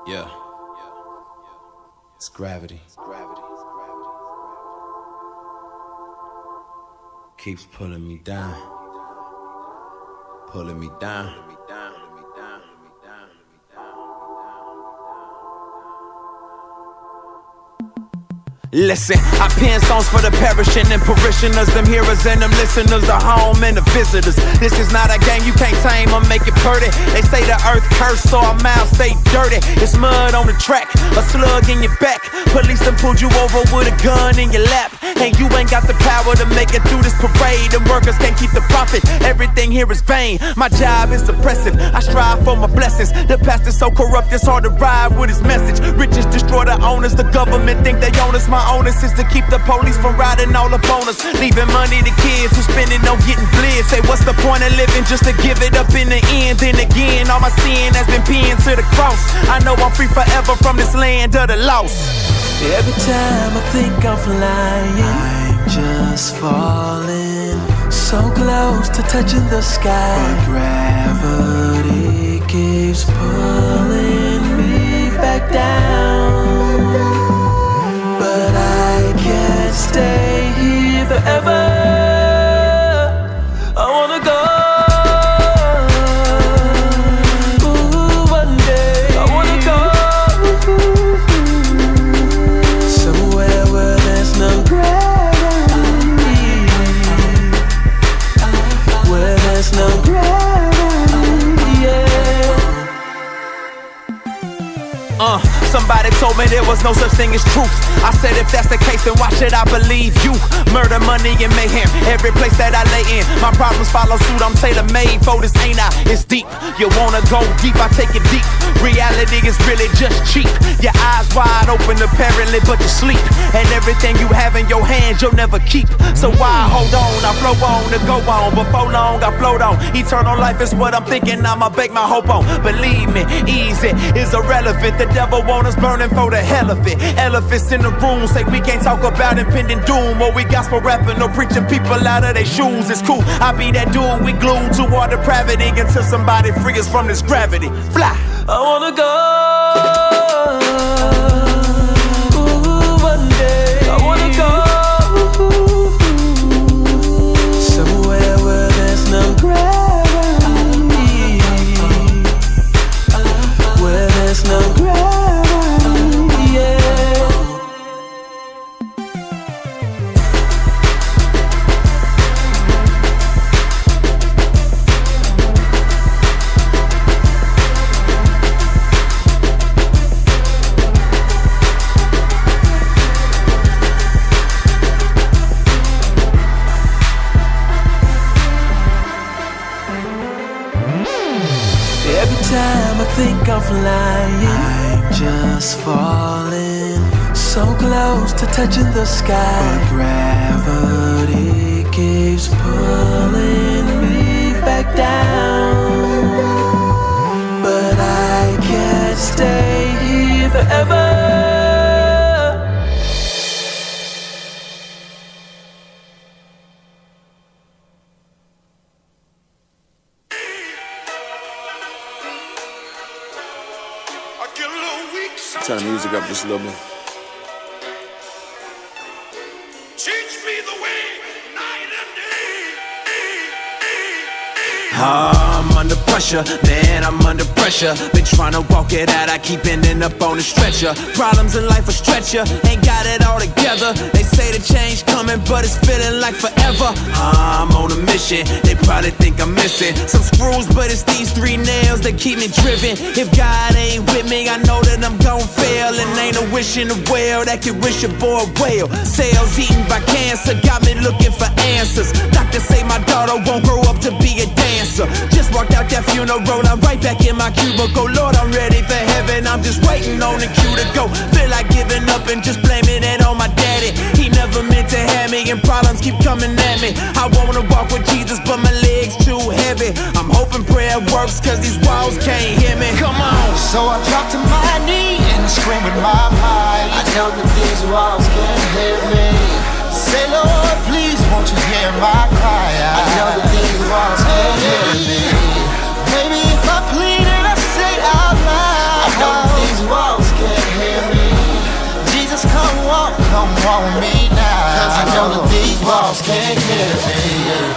Yeah. It's gravity. Keeps pulling me down. Pulling me down. Listen, I pen songs for the perishing and parishioners, them hearers and them listeners, the home and the visitors. This is not a game, you can't tame or make it pretty. They say the earth cursed, so our mouths stay dirty. It's mud on the track, a slug in your back. Police done pulled you over with a gun in your lap. And you ain't got the power to make it through this parade. And workers can't keep the profit, everything here is vain. My job is oppressive, I strive for my blessings. The pastor's so corrupt, it's hard to ride with his message. Riches destroy the owners, the government think they own us. My onus is to keep the police from riding all up on us. Leaving money to kids who spending on getting bled. Say what's the point of living just to give it up in the end. Then again, all my sin has been pinned to the cross. I know I'm free forever from this land of the lost. Every time I think I'm flying, I'm just falling. So close to touching the sky, but gravity keeps pulling me back down. But I can't stay here forever. I wanna go. Ooh, one day I wanna go somewhere where there's no gravity. Where there's no gravity, yeah. Somebody told me there was no such thing as truth. I said if that's the case, then why should I believe you? Murder, money, and mayhem, every place that I lay in. My problems follow suit, I'm tailor-made for this, ain't I? It's deep, you wanna go deep, I take it deep. Reality is really just cheap. Your eyes wide open apparently, but you sleep. And everything you have in your hands, you'll never keep. So why hold on, I flow on to go on. Before long, I float on. Eternal life is what I'm thinking, I'ma bake my hope on. Believe me, easy is irrelevant. The devil want us burning for the hell of it. Elephants in the room say we can't talk about impending doom. Or we gospel rapping or preaching people out of their shoes. It's cool, I be that dude we glued to our depravity until somebody free us from this gravity. Fly. I wanna go. Ooh, one day I wanna go somewhere where there's no gravity. Where there's no gravity, yeah. Every time I think I'm flying, I'm just falling. So close to touching the sky, but gravity keeps pulling me back down. But I can't stay here forever. Turn the music up just a little bit. Teach me the way, night and day. I'm under pressure, man, I'm under pressure. Been trying to walk it out, I keep ending up on the stretcher. Problems in life will stretch ya, ain't got it all together. They say the change coming, but it's feeling like forever. I'm on a mission, they probably think I'm missing some screws, but it's these 3 nails that keep me driven. If God ain't with me, I know that I'm gon' fail. And ain't a wish in the well that can wish a boy well. Cells eaten by cancer, got me looking for answers. Doctors say my daughter won't grow up to be a dancer. Just walked out that funeral, I'm right back in my cubicle. Lord, I'm ready for heaven, I'm just waiting on the cue to go. Feel like giving up and just blaming it on my daddy. He never meant to have me and problems keep coming at me. I wanna walk with Jesus, but my legs too heavy. I'm hoping prayer works, cause these walls can't hear me. Come on. So I drop to my knee and I scream with my might. I know that these walls can't hear me. Say, Lord, please, won't you hear my cry? I know that these walls can't hear me. Maybe if I plead and I say out loud, I know that these walls can't hear me. Jesus, come walk with me now. Cause I know that these walls can't hear me.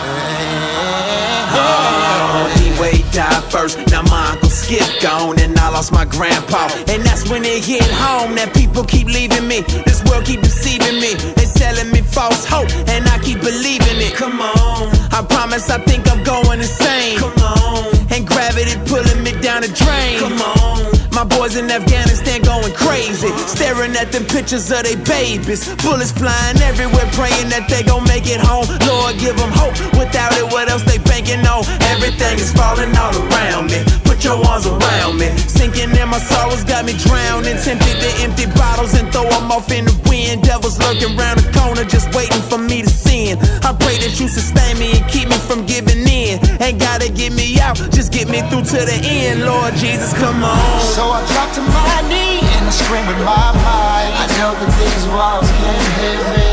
D-Way died first, now my uncle Skip gone, and I lost my grandpa. And that's when it hit home that people keep leaving me. This world keep deceiving me. They selling me false hope, and I keep believing it. Come on, I promise I think I'm going insane. Come on, and gravity pulling me down the drain. Come on, my boys in Afghanistan going crazy, staring at them pictures of their babies. Bullets flying everywhere, praying that they gon' make it home. Lord, give them hope. Without it, what else they banking on? Everything is falling all around me. Put your arms around me. Sinking in my sorrows got me drowning. Tempted to empty bottles and throw them off in the wind. Devils lurking around the corner just waiting for me to sin. I pray that you sustain me and keep me from giving in. Ain't gotta get me out, just get me through to the end. Lord Jesus, come on. So I drop to my knee and I scream with my might. I know that these walls can't hear me.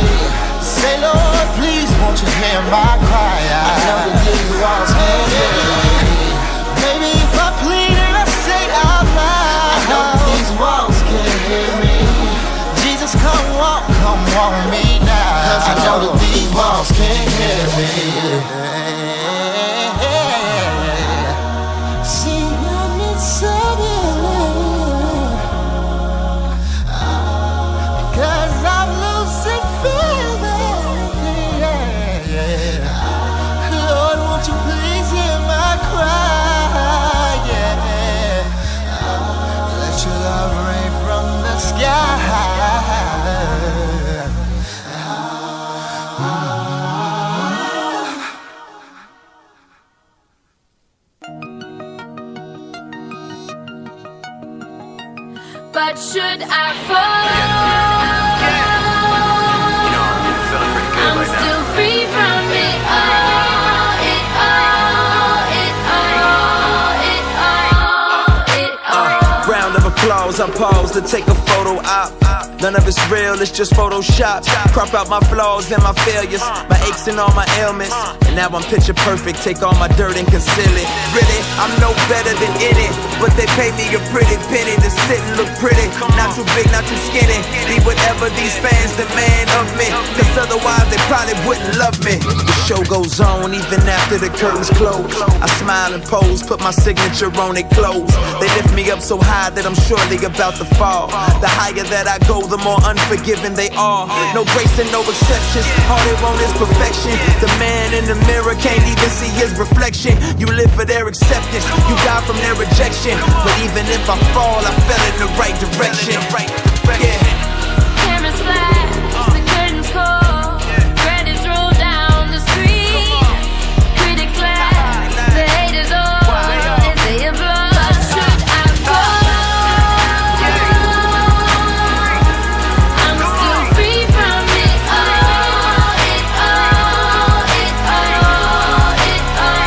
Say, Lord, please, won't you hear my cry? I know that these walls can't hear me. Maybe if I plead and I say out loud, I know that these walls can't hear me. Jesus, come walk with me now. Cause I know that these walls can't hear me. See, I'm inside it. Cause I'm losing feeling. Lord, won't you please hear my cry? Let your love rain from the sky. But should I fall? I'm still free from it all, it all, it all, it all, it all. Round of applause, I pause to take a photo op. None of it's real, it's just Photoshop. Crop out my flaws and my failures, my aches and all my ailments. And now I'm picture perfect, take all my dirt and conceal it. Really, I'm no better than any, but they pay me a pretty penny to sit and look pretty. Not too big, not too skinny. Be whatever these fans demand of me, cause otherwise they probably wouldn't love me. The show goes on even after the curtains close. I smile and pose, put my signature on their clothes. They lift me up so high that I'm surely about to fall. The higher that I go, the more unforgiving they are. No grace and no exceptions, all they want is perfection. The man in the mirror can't even see his reflection. You live for their acceptance, you die from their rejection. But even if I fall, I fell in the right direction. Yeah. Cameras flash, the curtains call, credits roll down the street. Critics laugh, the haters all as they applaud. But should I fall? I'm still free from it all, it all, it all, it all,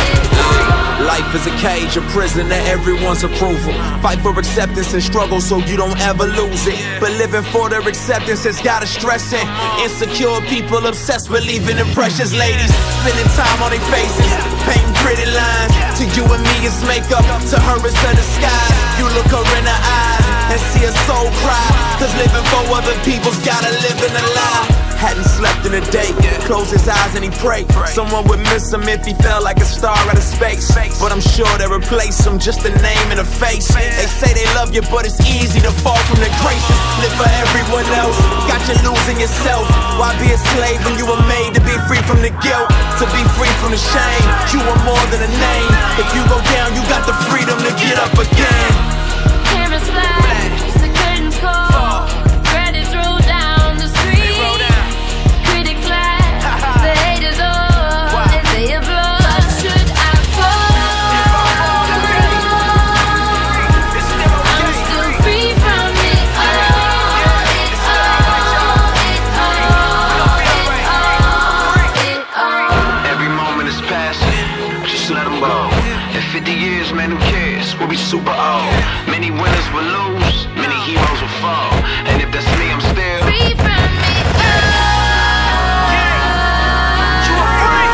it all. Life is a cage, a prison to everyone's approval. Fight for acceptance and struggle so you don't ever lose it. But living for their acceptance has got us stressing. Insecure people obsessed with leaving impressions. Ladies spending time on their faces, painting pretty lines. To you and me it's makeup, to her it's a disguise. You look her in the eyes and see her soul cry, cause living for other people's gotta live in a lie. hadn't slept in a day. Close his eyes and he prayed. Someone would miss him if he fell like a star out of space. But I'm sure they replace him, just a name and a face. They say they love you, but it's easy to fall from their graces. Live for everyone else, got you losing yourself. Why be a slave when you were made to be free from the guilt, to be free from the shame? You are more than a name. If you go down, you got the freedom to get up again. Cameras flash, the curtains call, credits roll down the street. Critics laugh, the haters all, as they applaud. But should I fall? I'm still free from it all. Every moment is passing, just let them go. In 50 years, man, who cares? We'll be super old. Many winners will lose, many heroes will fall. And if that's me, I'm still free from it all. You are free.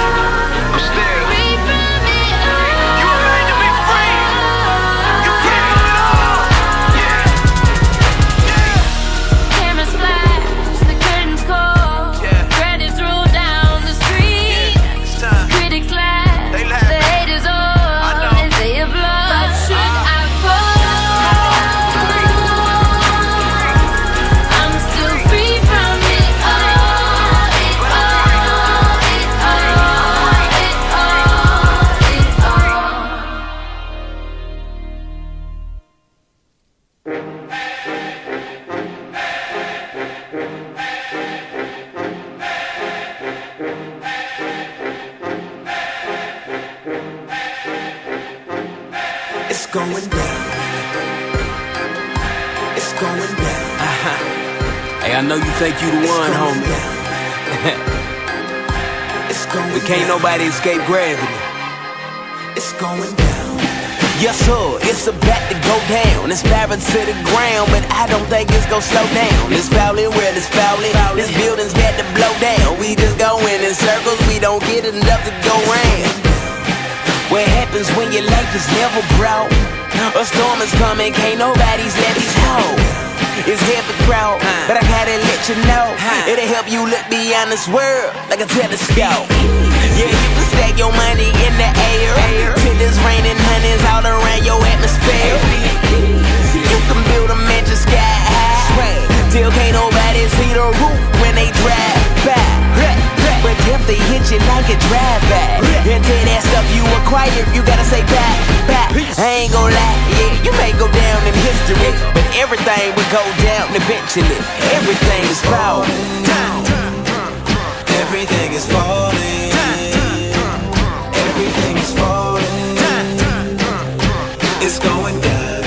I'm still free from it all. You were made to be free. You free from it all. Cameras flash, the curtains call, credits roll down the street. Critics laugh, the haters all, as they applaud. But should I fall? I'm still free from it all. It's going down. It's going down. Hey, I know you think you the one, homie. It's going But can't nobody escape gravity. It's going down. Yes, sir, it's about to go down. It's barren to the ground, but I don't think it's gonna slow down. It's fouling where it's fouling. This building's got to blow down. We just going in circles, we don't get enough to go round. What happens when your life is never brought? A storm is coming, can't nobody's let these hold. It's heavy crowd, but I gotta let you know. It'll help you look beyond this world like a telescope. Yeah, you can stack your money in the air till it's raining honey's all around your atmosphere. You can build a mansion sky high till can't nobody see the roof when they drive by. But if they hit you like a drive-by, until that stuff you acquired, you gotta say bye, bye. I ain't gon' lie, yeah, you may go down in history, but everything will go down eventually. Everything is falling. Everything is falling. Everything is falling. It's going down.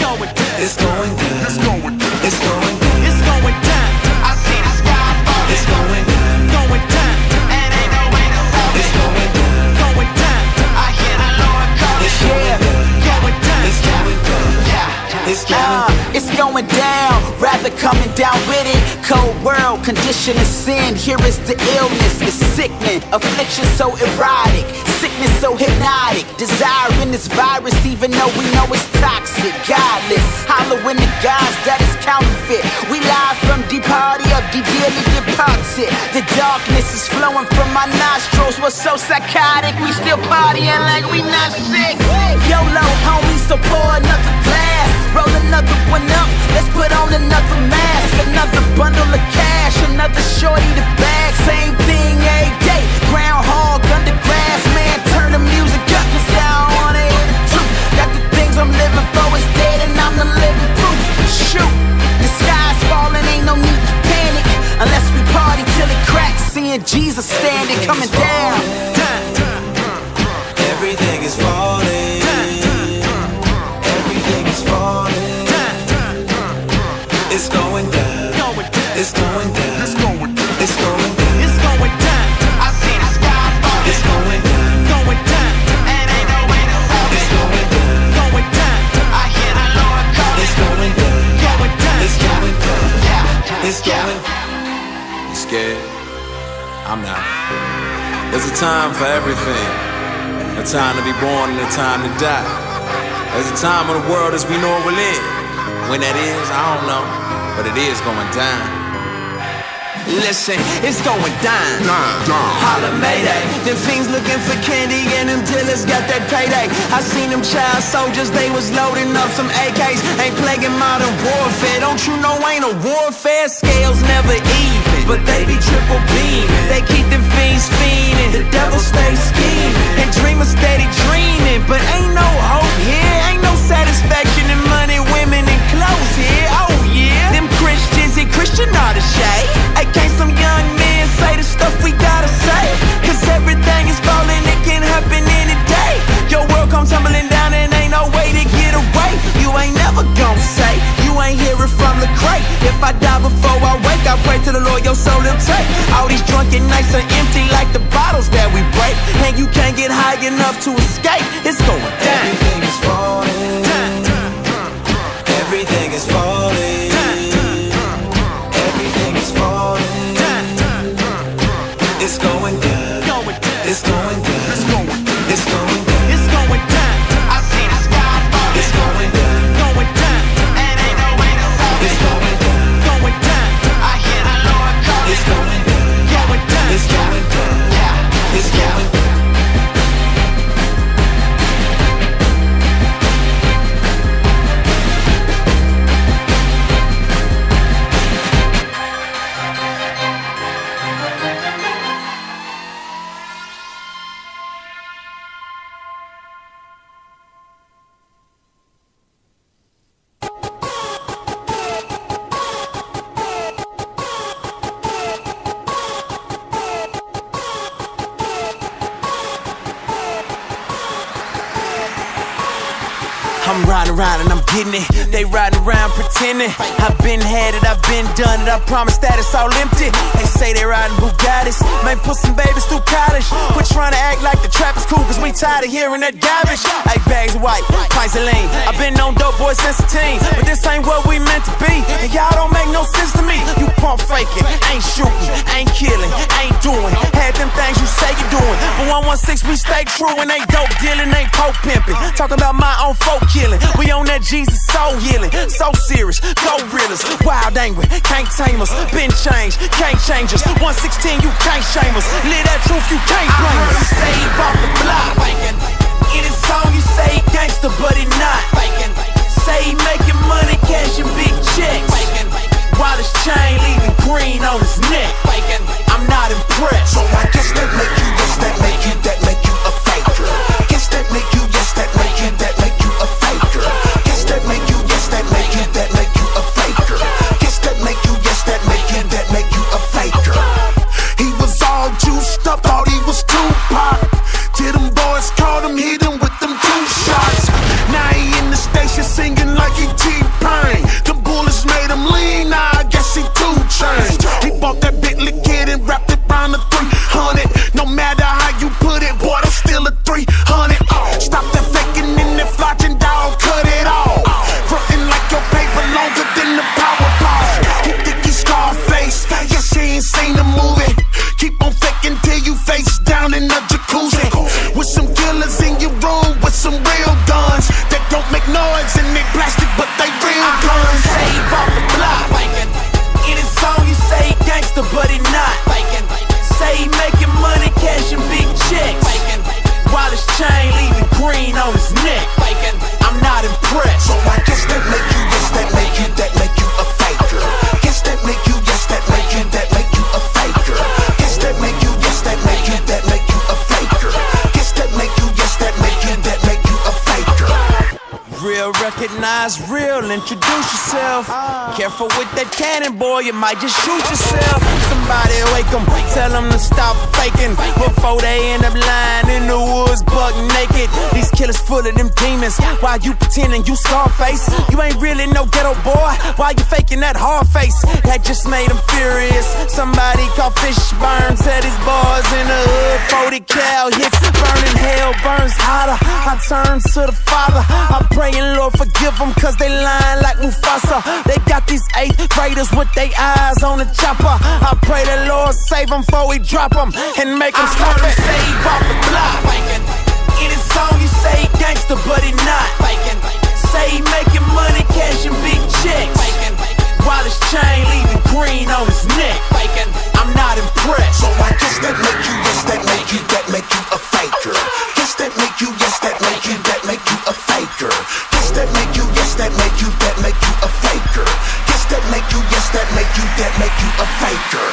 It's going down. It's going down. It's going down. It's going down. I see the sky falling. It's going down. Going down. And ain't no way to stop it. It's going down. Going down. I hear the Lord calling. It's going down. Going down. It's going down. It's going down. It's going down, rather coming down with it. Cold world, condition of sin. Here is the illness, the sickening, affliction so erotic, sickness so hypnotic, desiring this virus even though we know it's toxic. Godless, hollowing the gods that is counterfeit. We live from the party of the dearly departed. The darkness is flowing from my nostrils. We're so psychotic, we still partying like we not sick. YOLO, homie, so pour another glass, roll another one up. Let's put on another mask, another bundle of cash, another shorty to bag. Same thing every day. Groundhog under grass, man, turn the music up 'cause I don't wanna hear the truth. Got the things I'm living for is dead and I'm the living proof. Shoot, the sky's falling, ain't no need to panic unless we party till it cracks. Seeing Jesus standing, coming down. Everything is falling. Everything is falling. It's going down. It's going down. It's going down. It's going down. It's going down. I see the sky falling. It's going down. Going down. And ain't no way to stop it. It's going down. Going down. I hear the Lord calling. It's going down. Going down. It's going down. It's going down. You scared? I'm not. There's a time for everything. A time to be born and a time to die. There's a time of the world as we know it will end. When that is, I don't know, but it is going down. Listen, it's going down. Holla Mayday. Them fiends looking for candy and them dealers got that payday. I seen them child soldiers, they was loading up some AKs. Ain't plaguing modern warfare. Don't you know ain't a warfare? Scales never even, but they be triple beaming. They keep them fiends fiending. The devil stays scheming. And dreamers steady dreaming. But ain't no hope here. Ain't no satisfaction in money, women, and clothes here. Oh yeah. Them Christians and Christian are the shade. Hey, can't some young men say the stuff we gotta say? Cause everything is falling, it can happen any day. Your world come tumbling down and ain't no way to get away. You ain't never gon' say, you ain't hearing from Lecrae. If I die before I wake, I pray to the Lord your soul will take. All these drunken nights are empty like the bottles that we break. And you can't get high enough to escape, it's going down. Everything is falling. Everything is falling. Everything is falling. It's going down. It's going down. It's going down. It's going down. I see the sky falling. It's going down. Going down. And ain't no way to stop it. It's going down. Going down. I hear the Lord calling. It's going down. Going down. It's going down. Yeah. It's going down. I'm riding around and I'm getting it. They riding around pretending. I've been had it, I've been done it. I promise that it's all empty. They say they riding Bugattis. May put some babies through college. Quit trying to act like the trap is cool, cause we tired of hearing that garbage. Hey, bags of white, pints of lean. I've been on dope boys since a teen, but this ain't what we meant to be. And y'all don't make no sense to me. You pump faking, ain't shooting, ain't killing, ain't doing. Had them things you say you're doing. But 116 we stay true and ain't dope dealing, ain't poke pimping. Talking about my own folk killing. We on that Jesus soul healing. So serious, go realers. Wild angry, can't tame us. Been changed, can't change us. 116, you can't shame us. Live that truth, you can't blame us. Save off the block. In his song you say gangster, but he not. Say he making money, cashing big checks. While his chain leaving green on his neck. I'm not impressed. So I guess that make you, yes, that make you, that make you a faker. Guess that make you, yes, that make you, that make you a faker. Guess that make you, yes, that make you, that make you a faker. Guess that make you, yes, that make you, that make you a faker. He was all juiced up, thought he was Tupac. Till them boys caught him, hit him with them 2 shots. Now he in the station singing like he T-Pain. The bullets made him lean, now I guess he 2 Chainz. He bought that Bentley kid and wrapped it round the 300. No matter how you put it, boy, that's still a 300. Stop that faking in that flotting dog, cut it off. Frontin' like your paper longer than the Powerball. You think he's Scarface? Yes, he ain't seen the movie. Keep on faking till you face down in the jacuzzi. With some killers in your room with some real guns that don't make noise and they plastic, but they real guns. Save off the block. In his song you say gangster, but he not. Say he making money, cashing big checks. While his chain leaving green on his neck. I'm not impressed. So I guess that make you, yes, that make you, that make you a faker. Guess that make you, yes, that make you, that make you a faker. Guess that make you, yes, that make you, that make you a faker. Guess that make you, yes, that make you, that make you a faker. Real, recognize real, introduce yourself. Careful with that cannon, boy, you might just shoot yourself. Somebody wake them, tell them to stop faking before they end up lying in the woods, buck naked. These killers full of them demons. While you pretending you Scarface, you ain't really no ghetto boy. Why you faking that hard face? That just made them furious. Somebody called Fishburne said his boys in the hood. 40 cal hits, burning hell burns hotter. I turn to the Father. I pray and Lord forgive them, cause they lying like Mufasa. They got these 8th graders with their eyes on the chopper. I pray the Lord save them before we drop them and make them stop it. Save off the block. In his song you say gangster, but he not. Say he making money, cashing big checks. While his chain leaving green on his neck. that make you, yes, that make you a faker. Yes, that make you, yes, that make you a faker. Yes, that make you, yes, that make you a faker.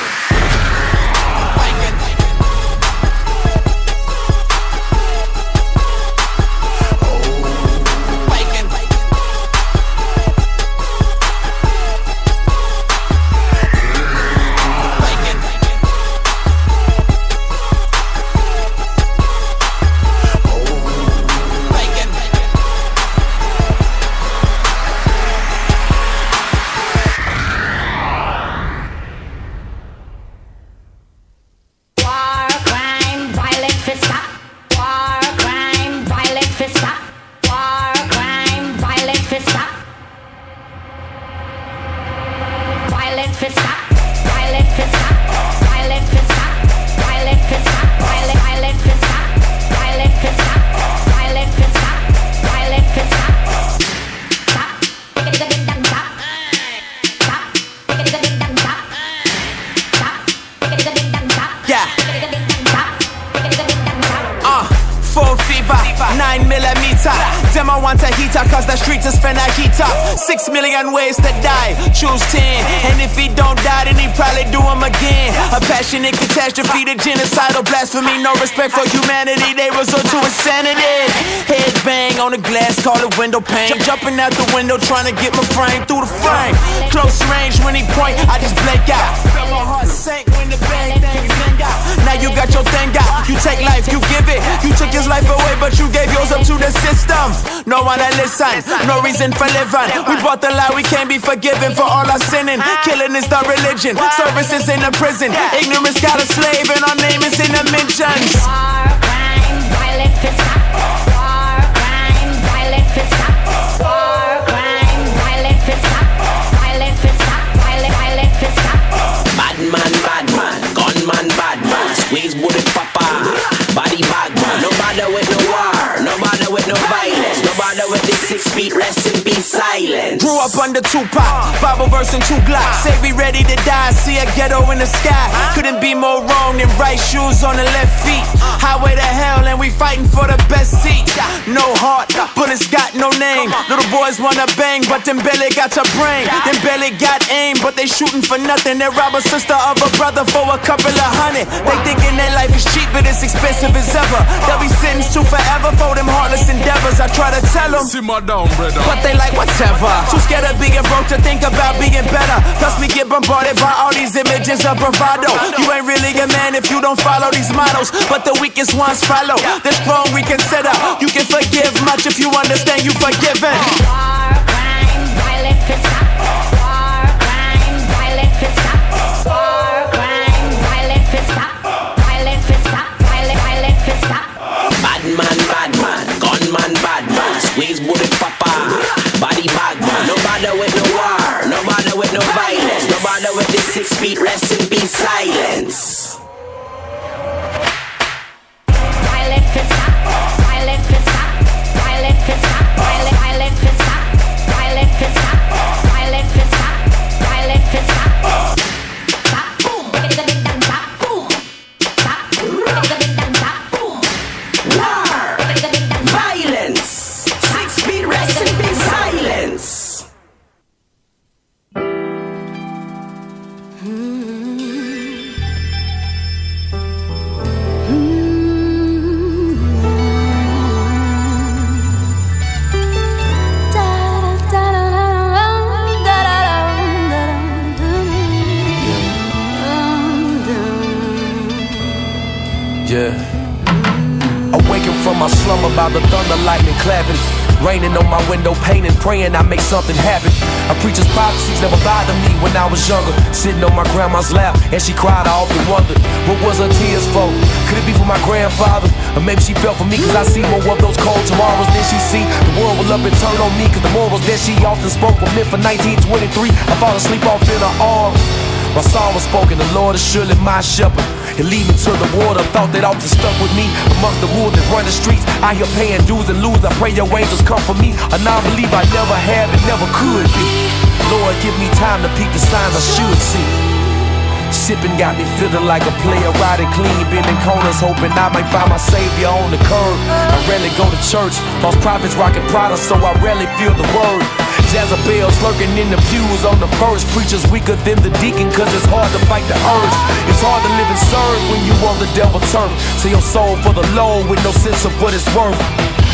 Cause the streets is finna heat up. 6 million ways to die, choose 10. And if he don't die, then he probably do him again. A passionate catastrophe, the genocidal blasphemy. No respect for humanity, they resort to insanity. Head bang on the glass, call it window pane. Jumping out the window, trying to get my frame through the frame. Close range, when he point, I just blank out. Feel my heart sink when the bang thing sing out. Now you got your thing out, you take life, you give it. You took his life away, but you gave yours up to the system. No one that listen, no reason for living. We bought the lie, we can't be forgiven for all our sinning. Killing is the religion, service is in the prison. Ignorance got a slave and our name is in the mentions. War, crime, violent fist up. War, crime, violent fist up. War, crime, violent fist up. Violent fist up, violent fist up. Bad man, gunman, bad man. Squeeze bullet papa, body bag man. No bother with no war, no bother with no violence. No bother with the 6 feet, rest in peace, silence. Grew up under Tupac, Bible verse and 2 Glocks. Say we ready to die, see a ghetto in the sky. Couldn't be more wrong than right shoes on the left feet. Highway to hell and we fighting for the best seat. No heart, bullets got no name. Little boys wanna bang, but them belly got your brain. Them belly got aim, but they shooting for nothing. They rob a sister of a brother for a couple of $100. They thinking their life is cheap, but it's expensive as ever. They'll be sentenced to forever for them heartless endeavors. I try to tell them, simmer down, brother. But they like whatever. Too scared of being broke to think about being better. Plus we get bombarded by all these images of bravado. You ain't really a man if you don't follow these models. But the weakest ones follow. The strong reconsider. You can forgive much if you understand you forgiven. War, crime, violent fist up. War, crime, violent fist up. War, crime, violent fist up. Violent fist up, violent fist up. Bad man, gunman, bad man. Squeeze bullet papa, body bag man. No bother with no war, no bother with no violence. No bother with the 6 feet, rest in peace, silence. Violent fist up. Violent fist up. Violent fist up. Violent fist up. Violent fist up. Violent fist up. Violent fist up. Boom. Boom. War, violence, 6 feet, rest in peace, silence. Yeah. Awaken from my slumber by the thunder, lightning clapping. Raining on my window, painting, praying I make something happen. A preacher's prophecies never bothered me when I was younger. Sitting on my grandma's lap, and she cried, I often wondered, what was her tears for? Could it be for my grandfather? Or maybe she felt for me cause I see more of those cold tomorrows than she see. The world will up and turn on me cause the morals that she often spoke were meant for 1923. I fall asleep off in her arms. My song was spoken, the Lord is surely my shepherd. He'll lead me to the water, thought that often stuck with me. Amongst the wolves that run the streets, I hear paying dues and lose. I pray your angels come for me. A non-believer I never have and never could be. Lord, give me time to peek the signs I should see. Sipping got me feeling like a player, riding clean, bending corners, hoping I might find my savior on the curb. I rarely go to church. False prophets rocking Prada, so I rarely feel the word. Jezebel's lurking in the pews on the first. Preachers weaker than the deacon, cause it's hard to fight the urge. It's hard to live and serve when you on the devil turf. Sell your soul for the Lord with no sense of what it's worth.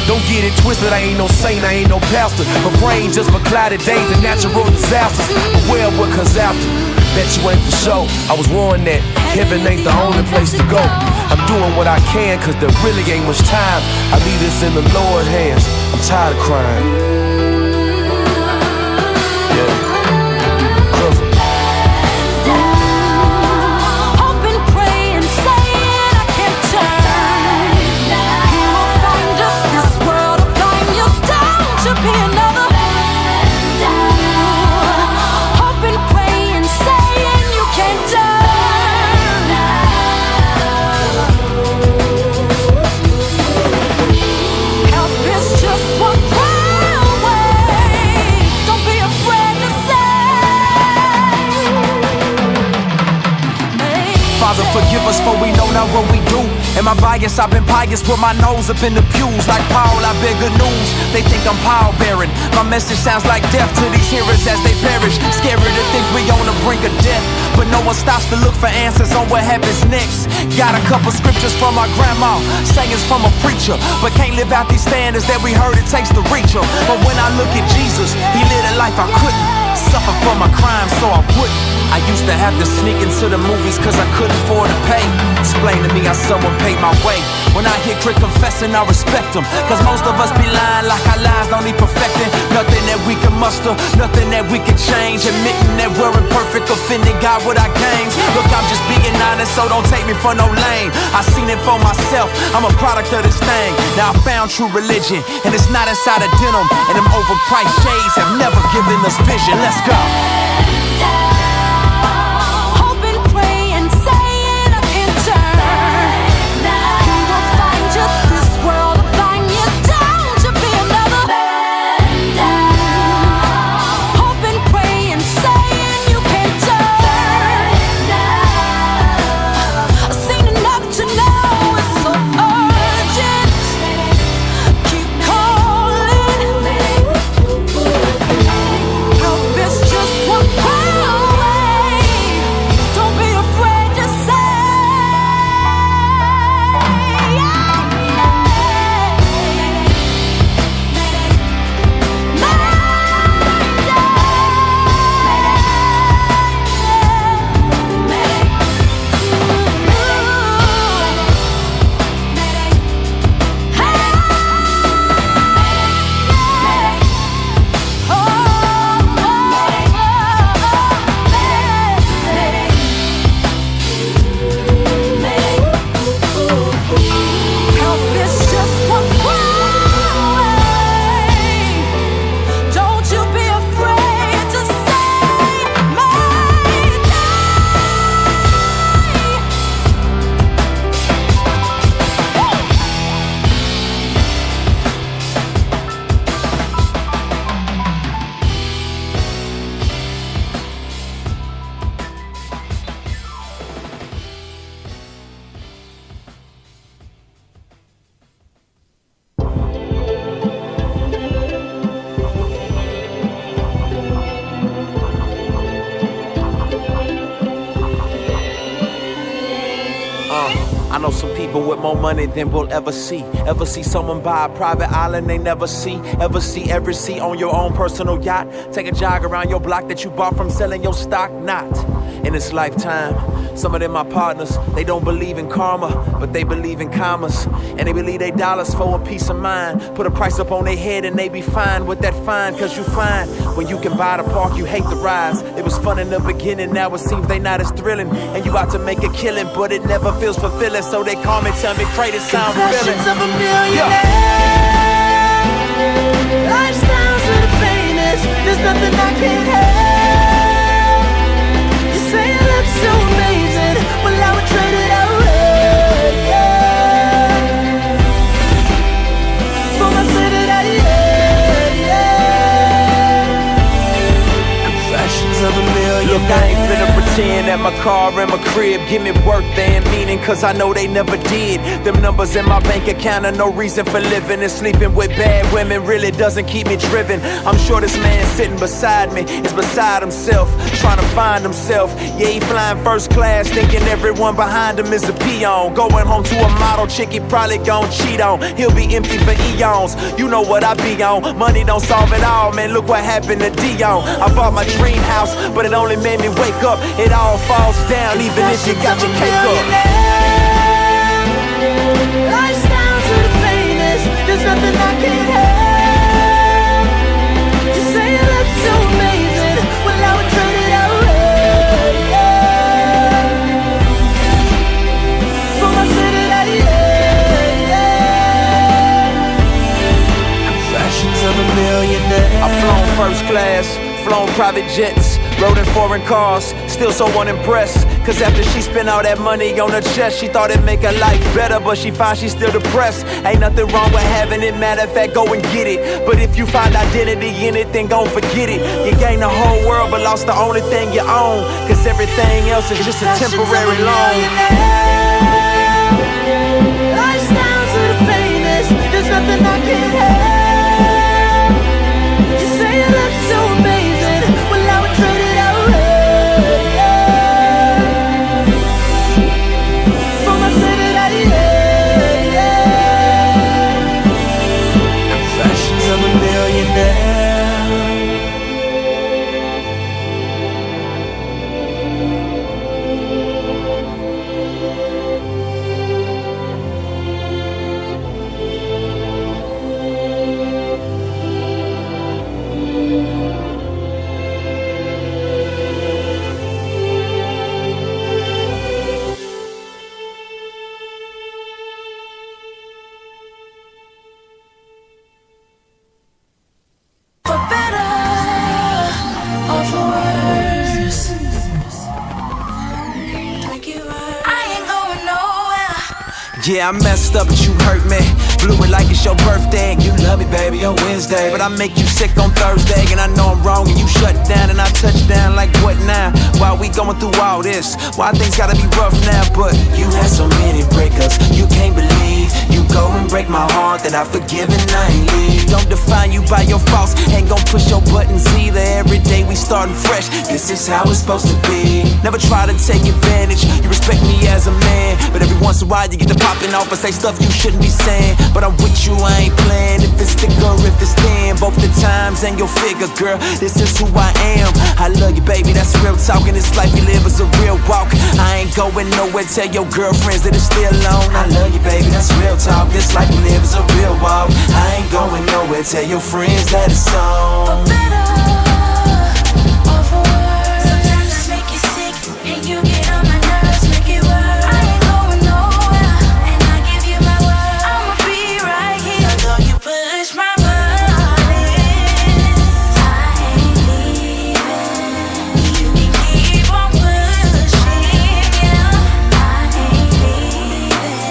Don't get it twisted, I ain't no saint, I ain't no pastor. My brain just for clouded days and natural disasters. Beware what comes after. Bet you ain't for sure. I was warned that heaven ain't the only place to go. I'm doing what I can, cause there really ain't much time. I leave this in the Lord's hands. I'm tired of crying. Forgive us for we know not what we do. Am I biased? I've been pious, put my nose up in the pews. Like Paul, I bear good news. They think I'm pall-bearing. My message sounds like death to these hearers as they perish. Scary to think we on the brink of death, but no one stops to look for answers on what happens next. Got a couple scriptures from my grandma, sayings from a preacher, but can't live out these standards that we heard it takes to reach them. But when I look at Jesus, he lived a life I couldn't. Suffer for my crime, so I wouldn't. I used to have to sneak into the movies cause I couldn't afford to pay. Explain to me how someone paid my way. When I hear Crit confessing, I respect them, cause most of us be lying like our lives don't need perfecting. Nothing that we can muster, nothing that we can change. Admitting that we're imperfect, offending God with our games. Look, I'm just being honest, so don't take me for no lame. I seen it for myself, I'm a product of this thing. Now I found true religion, and it's not inside of denim. And them overpriced shades have never given us vision. Let's go. I know some people with more money than we'll ever see. Ever see someone buy a private island they never see? Ever see every seat on your own personal yacht? Take a jog around your block that you bought from selling your stock? Not in this lifetime. Some of them my partners, they don't believe in karma, but they believe in commas. And they believe they dollars for a peace of mind. Put a price up on their head and they be fine with that fine. Cause you find when you can buy the park, you hate the rides. It was fun in the beginning, now it seems they not as thrilling. And you out to make a killing, but it never feels fulfilling. So they call me, tell me, Cray, this sound Confessions feeling. of a millionaire. Lifestyles of the famous. There's nothing I can't have. You say it looks so amazing. Well, I would trade it away, yeah. For my city, yeah. Confessions of a millionaire. Look, I ain't finna pretend that at my car and my crib give me worth and meaning, cause I know they never did. Them numbers in my bank account are no reason for living, and sleeping with bad women really doesn't keep me driven. I'm sure this man sitting beside me is beside himself, trying to find himself. Yeah, he flying first class, thinking everyone behind him is a peon. Going home to a model chick he probably gon' cheat on. He'll be empty for eons, you know what I be on. Money don't solve it all, man, look what happened to Dion. I bought my dream house, but it only made me wake up. It all falls down, even if you got your cake up. Lifestyle to the famous, there's nothing I can't have. You say you look so amazing, well I would trade it away, yeah. For my city, Confessions of a millionaire. I've flown first class, flown private jets, rode in foreign cars, still so unimpressed. Cause after she spent all that money on her chest, she thought it'd make her life better, but she finds she's still depressed. Ain't nothing wrong with having it, matter of fact, go and get it. But if you find identity in it, then gon' forget it. You gain the whole world, but lost the only thing you own. Cause everything else is just a temporary loan. Lifestyle to the famous, there's nothing I can't have. You say you look so amazing, well I would trade it away, yeah. For my city, yeah. Confessions of a millionaire. For better or for worse, I ain't going nowhere. Yeah, I messed up, but you hurt me. Blew it like it's your birthday, and you love me, baby, on Wednesday. But I make you sick on Thursday, and I know I'm wrong, and you shut down, and I touch down like what now? Why we going through all this? Why things gotta be rough now? But you had so many breakups, you can't believe. You go and break my heart that I forgive and I ain't leave. Don't define you by your faults, ain't gon' push your buttons either. Every day we starting fresh, this is how it's supposed to be. Never try to take advantage, you respect me as a man, but every once in a while you get to popping off and say stuff you shouldn't be saying. But I'm with you, I ain't playing. If it's thick or if it's thin, both the times and your figure, girl, this is who I am. I love you, baby, that's real talk, and this life you live is a real walk. I ain't going nowhere, tell your girlfriends that it's still on. I love you, baby, that's real talk, this life you live is a real walk. I ain't going nowhere, tell your friends that it's on. For better or for worse, sometimes I make you sick, and you get on my nerves, make it worse. I ain't going nowhere, and I give you my word. I'ma be right here, although you push my buttons. I ain't leaving, you can keep on pushing, yeah. I ain't leaving.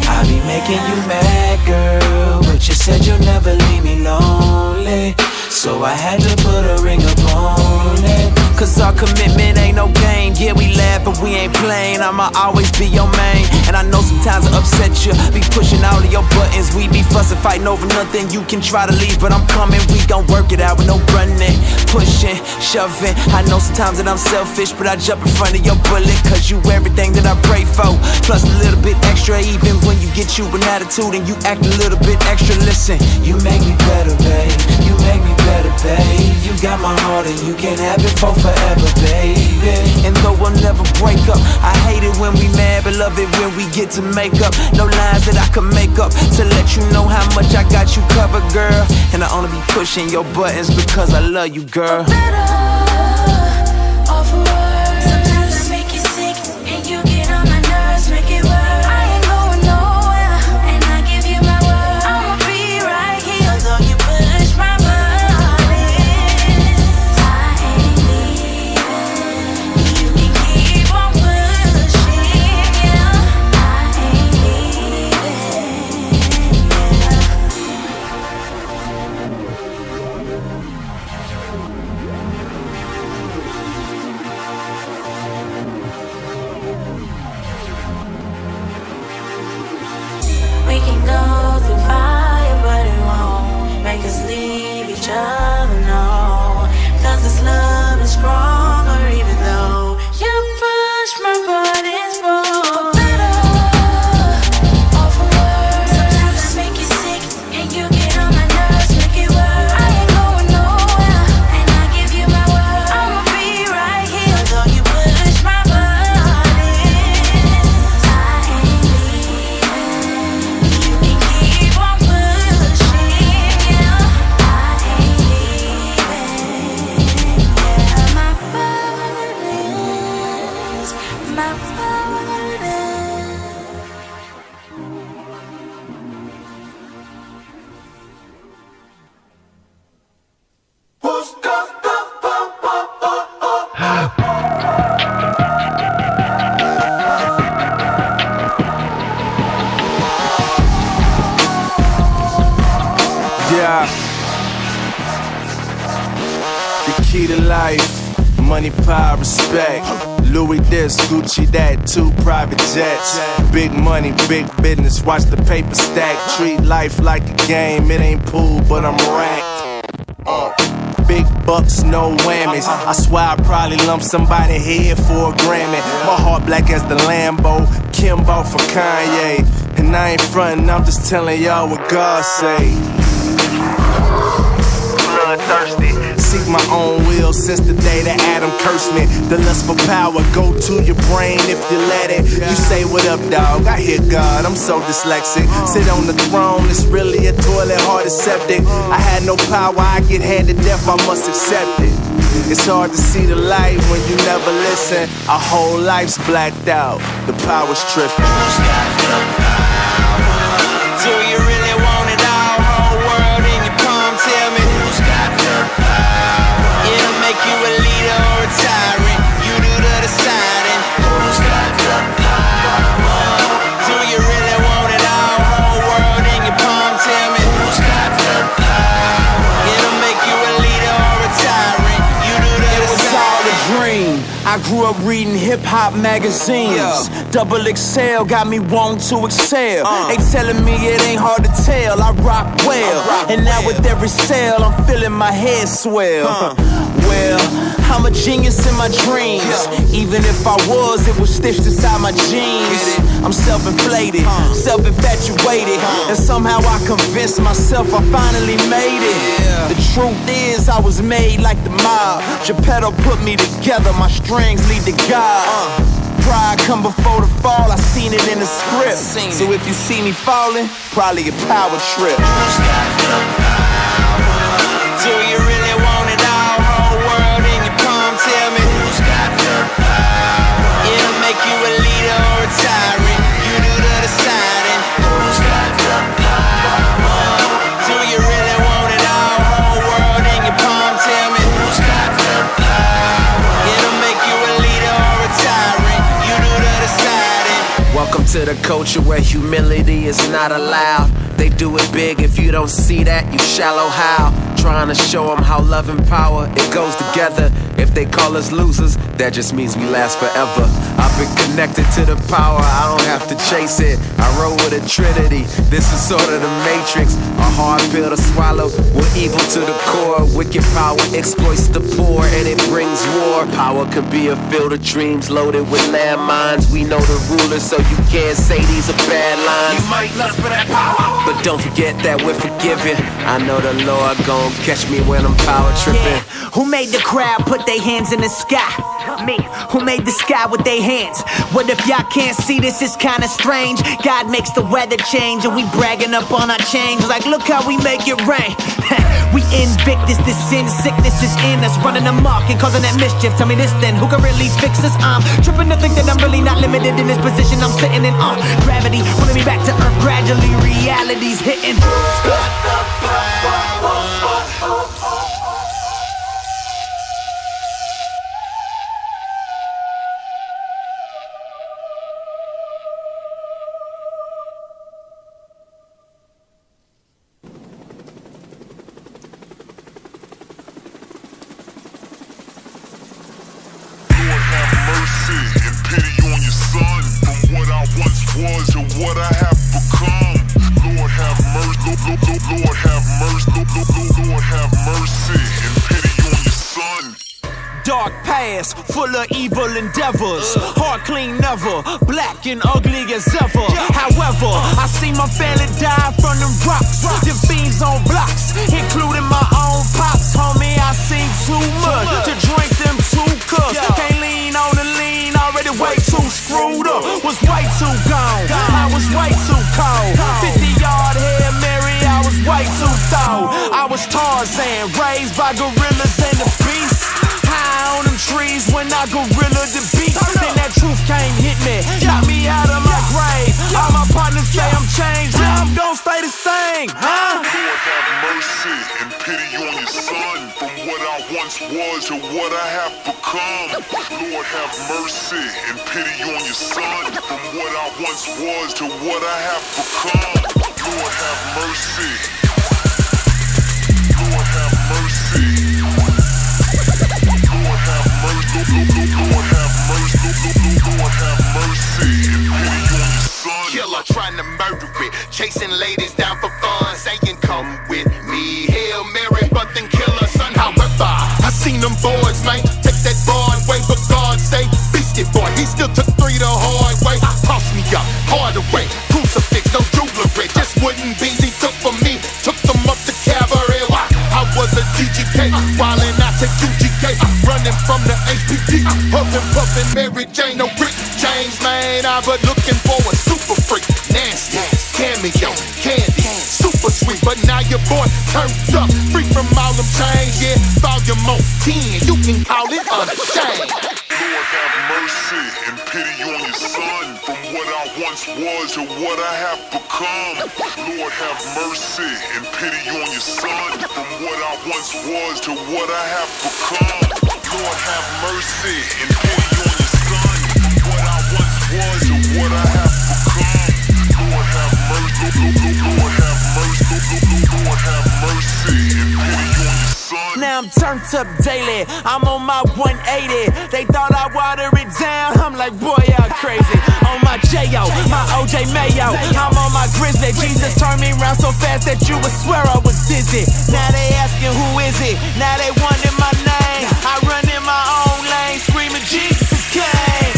I be making you mad, girl, but you said you'll never leave me lonely, so I had to put a ring upon it. Cause our commitment ain't no game. Yeah, we laugh, but we ain't playing. I'ma always be your main. And I know sometimes I upset you, be pushing all of your buttons. We be fussing, fighting over nothing. You can try to leave, but I'm coming. We gon' work it out with no running, pushing, shoving. I know sometimes that I'm selfish, but I jump in front of your bullet, cause you everything that I pray for, plus a little bit extra. Even when you get you an attitude and you act a little bit extra. Listen, you make me better, babe. You make me better, babe. You got my heart and you can't have it for forever, baby. And though we'll never break up, I hate it when we mad, but love it when we get to make up. No lines that I can make up to let you know how much I got you covered, girl. And I only be pushing your buttons because I love you, girl. For better or for worse, sometimes I make you sick, and you get on my nerves, make it worse. I ain't going nowhere, and I give you my word. I'ma be right here, although you push my buttons. I ain't leaving, you can keep on pushing, yeah. I ain't leaving, yeah. Yeah. The key to life, money, power, respect. Louis this, Gucci that, 2 private jets. Big money, big business, watch the paper stack. Treat life like a game, it ain't pool, but I'm racked. Big bucks, no whammies. I swear I probably lump somebody head for a Grammy. My heart black as the Lambo, Kimbo for Kanye. And I ain't frontin', I'm just telling y'all what God say. Bloodthirsty, seek my own will since the day that Adam cursed me. The lust for power, go to your brain if you let it. You say what up, dog, I hear God, I'm so dyslexic. Sit on the throne, it's really a toilet, heart is septic. I had no power, I get handed death, I must accept it. It's hard to see the light when you never listen. Our whole life's blacked out, the power's tripping. Do you really want it all? Whole world in your palm, tell me who's got the power? It'll make you a leader or a tyrant. You do the deciding. Who's got the power? Do you really want it all? Whole world in your palm, tell me who's got the power? It'll make you a leader or a tyrant. You do the deciding. It was all a dream. I grew up reading hip-hop magazines. Double XL got me wanting to excel. They telling me it ain't hard to tell, I rock well. And now with every sale, I'm feeling my head swell. Well, I'm a genius in my dreams. Even if I was, it was stitched inside my jeans. I'm self-inflated, self-infatuated. And somehow I convinced myself I finally made it. The truth is I was made like the mob. Geppetto put me together, my strings lead to God. Pride come before the fall, I seen it in the script. So if you see me falling, probably a power trip. Do you really want it all? Whole world in your palm, tell me who's got the power? It'll make you a leader or a tyrant. You do the deciding. Who's got the power? Do you really want it all? Whole world in your palm, tell me who's got the power? It'll make you a leader or a tyrant. You do the deciding. Welcome to the culture where humility is not allowed. They do it big, if you don't see that, you shallow how. Trying to show them how love and power, it goes together. If they call us losers, that just means we last forever. I've been connected to the power, I don't have to chase it. I roll with a trinity, this is sort of the matrix. A hard pill to swallow, we're evil to the core. Wicked power exploits the poor and it brings war. Power could be a field of dreams loaded with landmines. We know the rulers, so you can't say these are bad lines. You might lust for that power, but don't forget that we're forgiven. I know the Lord gon' catch me when I'm power tripping. Who made the crowd put their hands in the sky? Me. Who made the sky with their hands? What if y'all can't see this? It's kinda strange. God makes the weather change and we bragging up on our change. Like, look how we make it rain. We Invictus, this sin sickness is in us, running amok and causing that mischief. Tell me this then, who can really fix this? I'm tripping to think that I'm really not limited in this position I'm sitting in. Gravity pulling me back to earth, gradually reality's hitting. Was and what I have become. Lord have mercy, Lord have mercy, Lord have mercy and pity on your son. Dark past, full of evil endeavors. Heart clean never, black and ugly as ever. However, I see my family die from them rocks. Them fiends on blocks, including my own pops. Homie, I seen too much to drink them 2 cups. Can't lean on the lean, already way too screwed up. Was way too gone, I was way too cold. 50-yard Hail Mary, I was way too tall. I was Tarzan, raised by gorillas and the beast. High on them trees when I gorilla the beat. Then that truth came hit me, got me out of my grave. All my partners say I'm changed, now I'm gon' stay the same, huh? Lord have mercy and pity on your son. From what I once was to what I have become. Lord have mercy and pity on your son. From what I once was to what I have become. Lord have mercy. trying to murder it. Chasing ladies down for fun, saying come with me. Hail Mary, but then kill her son. However, I seen them boys, man, take that board way, but God say, beastie boy, he still took 3 the hard way. Tossed me up, hard away, crucifix, no jewelry, just wooden beans he took from me. Took them up to cabaret. I was a DGK, wildin' out to UGK, running from the APT, puffin', Mary Jane, no Rick James, man. I was looking for a super freak, nasty, cameo, candy, super sweet. But now your boy turned up, free from all them chains, yeah. Volume on 10, you can call it unashamed. Lord have mercy and pity on your son. From what I once was to what I have become. Lord have mercy and pity on your son. From what I once was to what I have become. Lord have mercy and pity on your son. From what I once was to what I have become. Lord have mercy, Lord have mercy, Lord have mercy and pity on your son. Now I'm turned up daily, I'm on my 180. They thought I water it down, I'm like, boy, y'all crazy. On my J.O., my O.J. Mayo, I'm on my Grizzly. Jesus turned me around so fast that you would swear I was dizzy. Now they asking who is it, now they wonder my name. I run in my own lane, screaming Jesus came.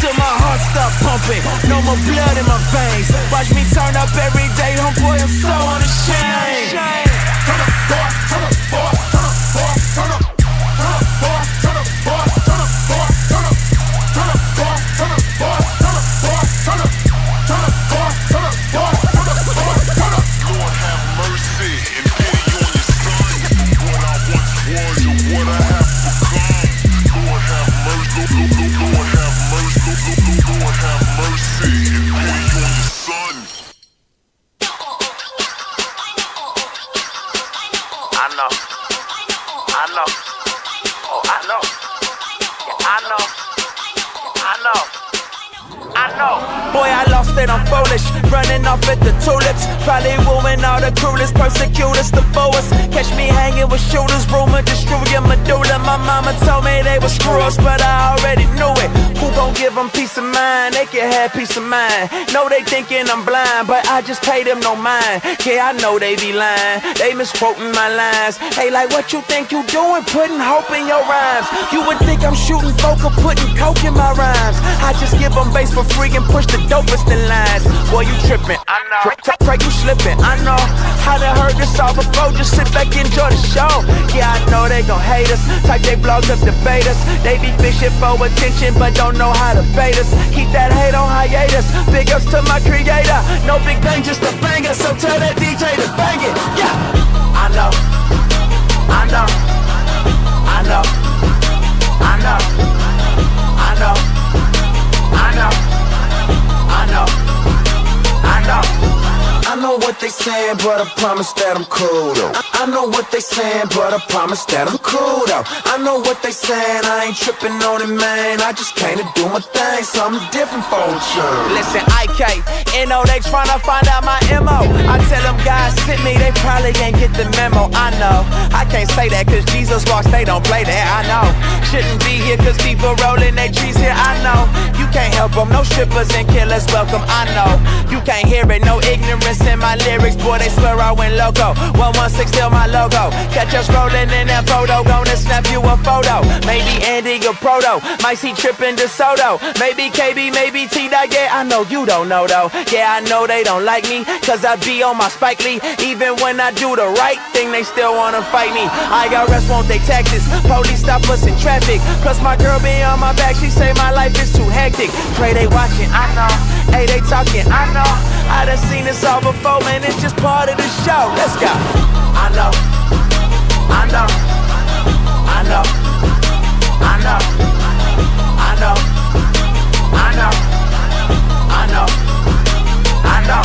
Till my heart stop pumping, no more blood in my veins. Watch me turn up every day, homeboy, I'm so unashamed. Turn up, boy, turn up, boy, turn up, boy, turn up, boy, turn up, boy, turn up, boy, turn up, turn up, boy, turn up, boy, turn up, boy, turn up, turn up, boy, turn up, boy, turn up, boy, turn up. Lord have mercy and pity on your son. What I once was and what I have become. Lord have mercy, Lord have mercy, Lord have mercy and pity on your son. I know. Oh, I know. Yeah, I know. Boy, I lost it, I'm foolish. Running off at the tulips. Probably wooing all the cruelest, persecutors, the foes. Catch me hanging with shooters, rumor destroy your medulla. My mama told me they were screws, but I already knew it. Who gon' give them peace of mind? They can have peace of mind. No, they thinking I'm blind, but I just pay them no mind. Yeah, I know they be lying. They misquoting my lines. Hey, like what you think you doing? Putting hope in your rhymes. You would think I'm shooting folk or putting coke in my rhymes. I just give them bass for free and push the dopest in lines. Boy, you tripping. I know. Pray you slipping. I know. I done heard this all before. Just sit back and enjoy the show. Yeah, I know they gon' hate us. Type they blogs up, debate us. They be fishing for attention, but don't know how to bait us. Keep that hate on hiatus. Big ups to my creator. No big bang, just a banger. So tell that DJ to bang it. Yeah. I know. I know. I know. I know. I know. I know. I know. I know. I know what they saying, but I promise that I'm cool though. I know what they saying, but I promise that I'm cool though. I know what they saying, I ain't tripping on it, man. I just came to do my thing, something different for sure. Listen, IK, know they tryna find out my MO. I tell them guys sent me, they probably ain't get the memo. I know, I can't say that cause Jesus walks, they don't play that, I know. Shouldn't be here cause people rolling their trees here, I know. You can't help them, no strippers and killers welcome, I know. You can't hear it, no ignorance in my lyrics, boy, they swear I went loco. 116 still my logo. Catch us rolling in that photo, gonna snap you a photo. Maybe Andy or Proto, might see trippin' DeSoto. Maybe KB, maybe T-Dot, yeah, I know you don't know though. Yeah, I know they don't like me, cause I be on my Spike Lee. Even when I do the right thing, they still wanna fight me. IRS want they taxes, police stop us in traffic. Plus my girl be on my back, she say my life is too hectic. Pray they watching, I know. Hey, they talking, I know. I done seen this all before, man, it's just part of the show. Let's go. I know. I know. I know. I know. I know. I know. I know. I know.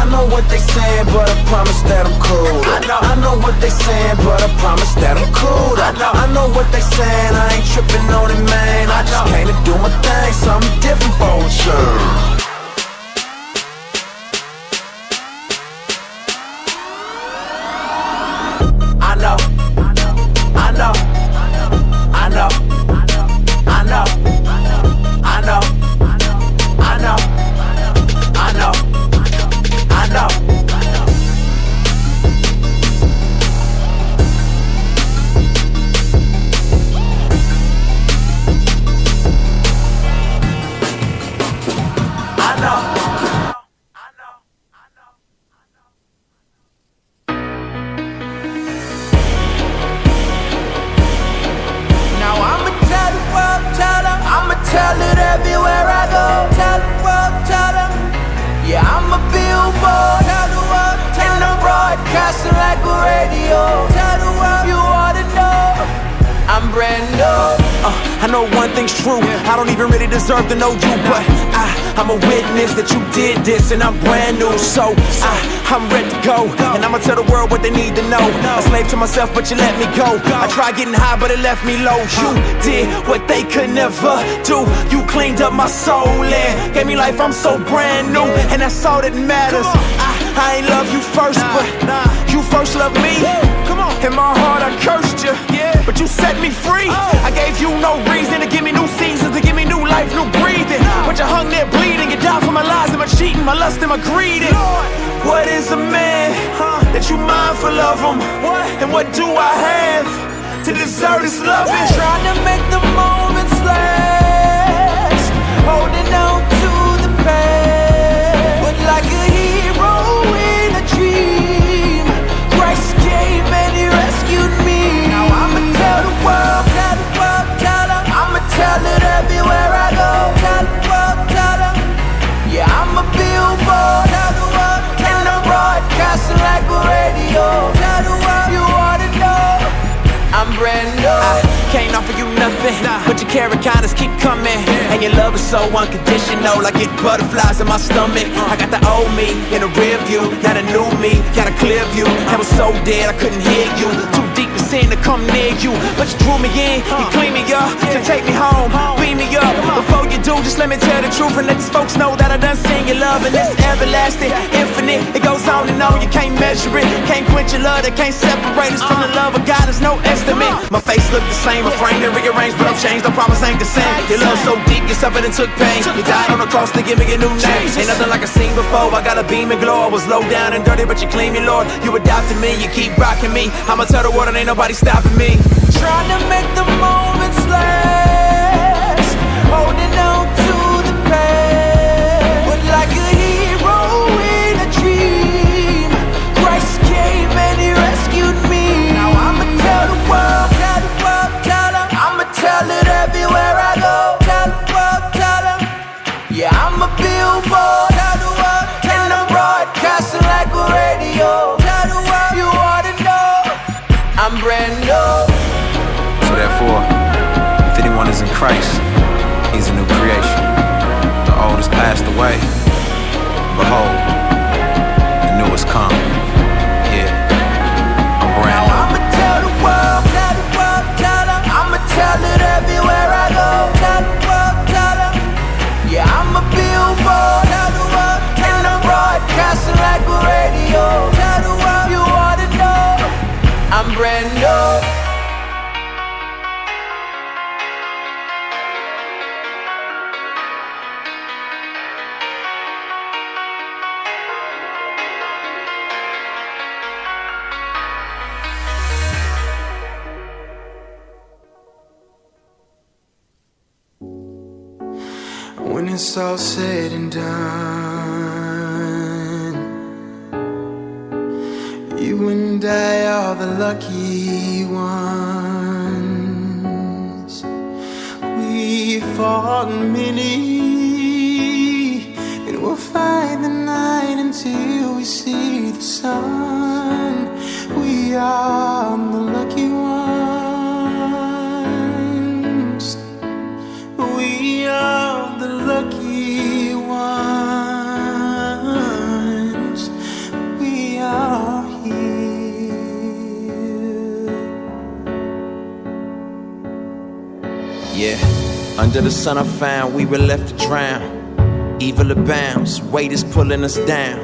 I know what they saying, but I promise that I'm cool. I know what they saying, but I promise that I'm cool. I know what they saying, I ain't tripping on it, man. I just came to do my thing, something different for sure. I know. I know. I know. I know. I know. I know. I know. everywhere I go. Tell the world, tell them. Yeah, I'm a billboard. Tell the world, tell them. Broadcasting like a radio. Tell the world you ought to know. I'm brand new. I know one thing's true. I don't even really deserve to know you, but I'm a witness that you did this, and I'm brand new. So I'm ready to go, and I'ma tell the world what they need to know. A slave to myself, but you let me go. I tried getting high, but it left me low. You did what they could never do. You cleaned up my soul and gave me life. I'm so brand new, and that's all that matters. I ain't love you first, but you first loved me. In my heart I cursed you, but you set me free. I gave you no reason to give me new seasons, to give me new life, new breathing. But you hung there bleeding, you died for my lies and my cheating, my lust and my greed. What is a man that you mindful of him? And what do I have to deserve this loving? Trying to make the moments last, holding on to the past, but like a hero in a dream, Christ came and he rescued me. Now I'ma tell the world, tell the world, tell them. I'ma tell it everywhere I go. Tell the world, tell them. Yeah, I'm a billboard. Tell the world, tell them. Broadcasting like a radio. Tell the world you ought to know. I'm brand new. I can't offer you nothing, but your carrot kindness keep coming. And your love is so unconditional, I get butterflies in my stomach. I got the old me in the rear view, got a new me, got a clear view. I was so dead I couldn't hear you, too deep in sin to come near you. But you drew me in, you clean me up, to take me home, beam me up. Before you do, just let me tell the truth and let these folks know that I done seen your love. And it's everlasting, infinite, it goes on and on. You can't measure it, can't quench your love, that can't separate us from the love of God. There's no estimate. My face look the same, a frame and rearranged, but I'm changed. I promise ain't the same. Your love so deep, you suffered and took pain. You died on the cross to give me a new name. Ain't nothing like I seen before. I got a beam and glow. I was low down and dirty, but you clean me, Lord. You adopted me, you keep rocking me. I'ma tell the world and ain't nobody stopping me. Trying to make the moments last, holding on to the past, but like a hero in a dream, Christ came and he rescued me. Now I'ma tell the world, tell the world, tell them. I'ma tell it everywhere I go. Tell the world, tell them. Yeah, I'm a billboard. Tell the world, tell them. Broadcasting like a radio. Tell the world you ought to know. I'm brand new. So therefore, if anyone is in Christ, he's a new creation. The old has passed away. Behold, the new has come. Yeah, I'm brand new. I'ma tell the world, tell the world, tell them. I'ma tell it everywhere I go. Tell the world, tell them. Yeah, I'm a billboard. Tell the world, tell them. Broadcasting like a radio. Tell the world you ought to know. I'm brand new. When it's all said and done, you and I are the lucky ones. We've fallen many, and we'll fight the night until we see the sun. We are the lucky ones. We are the lucky ones. We are here. Yeah, under the sun I found we were left to drown. Evil abounds, weight is pulling us down.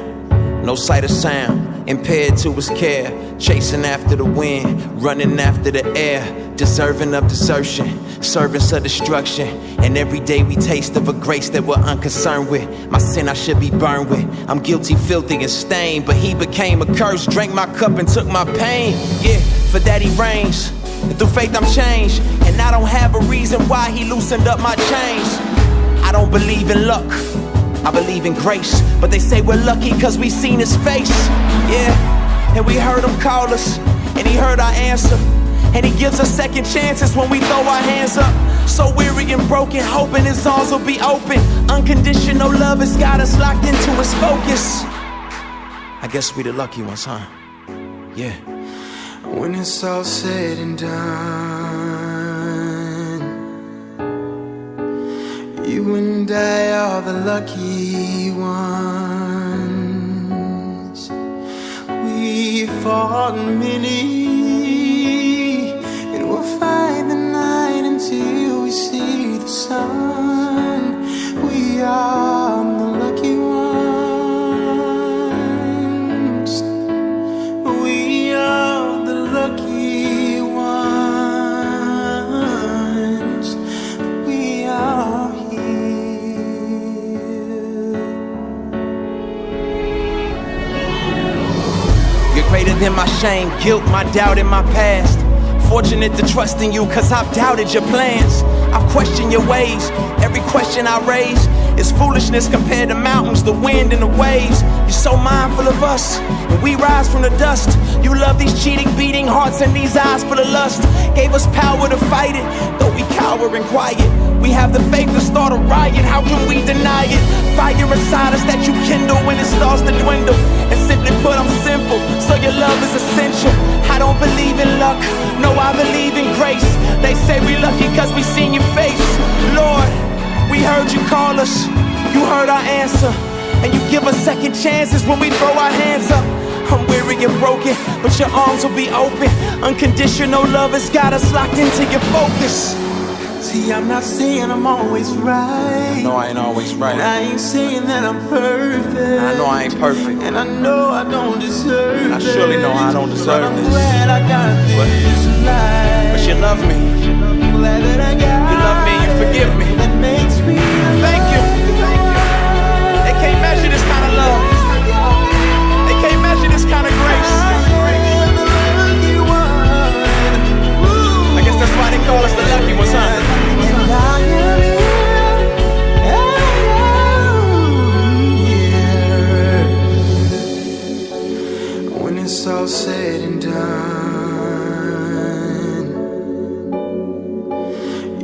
No sight or sound, impaired to his care. Chasing after the wind, running after the air. Deserving of desertion, servants of destruction. And every day we taste of a grace that we're unconcerned with. My sin I should be burned with. I'm guilty, filthy, and stained, but he became a curse, drank my cup and took my pain. Yeah, for that he reigns, and through faith I'm changed. And I don't have a reason why he loosened up my chains. I don't believe in luck, I believe in grace. But they say we're lucky cause we seen his face. Yeah, and we heard him call us, and he heard our answer. And he gives us second chances when we throw our hands up. So weary and broken, hoping his arms will be open. Unconditional love has got us locked into his focus. I guess we the lucky ones, huh? Yeah. When it's all said and done, you and I are the lucky ones. We've fought many, and we'll fight the night until we see the sun. We are the lucky ones. We are the lucky ones. We are here. You're greater than my shame, guilt, my doubt, and my past. Fortunate to trust in you, cause I've doubted your plans. I've questioned your ways. Every question I raise is foolishness compared to mountains, the wind and the waves. You're so mindful of us, and we rise from the dust. You love these cheating, beating hearts and these eyes full of lust. Gave us power to fight it, though we cower and quiet. We have the faith to start a riot, how can we deny it? Fire inside us that you kindle when it starts to dwindle. And simply put, I'm simple, so your love is essential. I don't believe in luck, no, I believe in grace. They say we lucky cause we seen your face. Lord, we heard you call us, you heard our answer. And you give us second chances when we throw our hands up. I'm weary and broken, but your arms will be open. Unconditional love has got us locked into your focus. See, I'm not saying I'm always right. No, I ain't always right. And I ain't saying that I'm perfect. I know I ain't perfect. And I know I don't deserve it. I surely know I don't deserve but I'm this. glad I got this life. But you love me. I'm glad that I got you love me, you forgive me. That makes me thank you. They can't measure this kind of love. They can't measure this kind of grace. I guess that's why they call us the lucky ones, huh? When it's all said and done,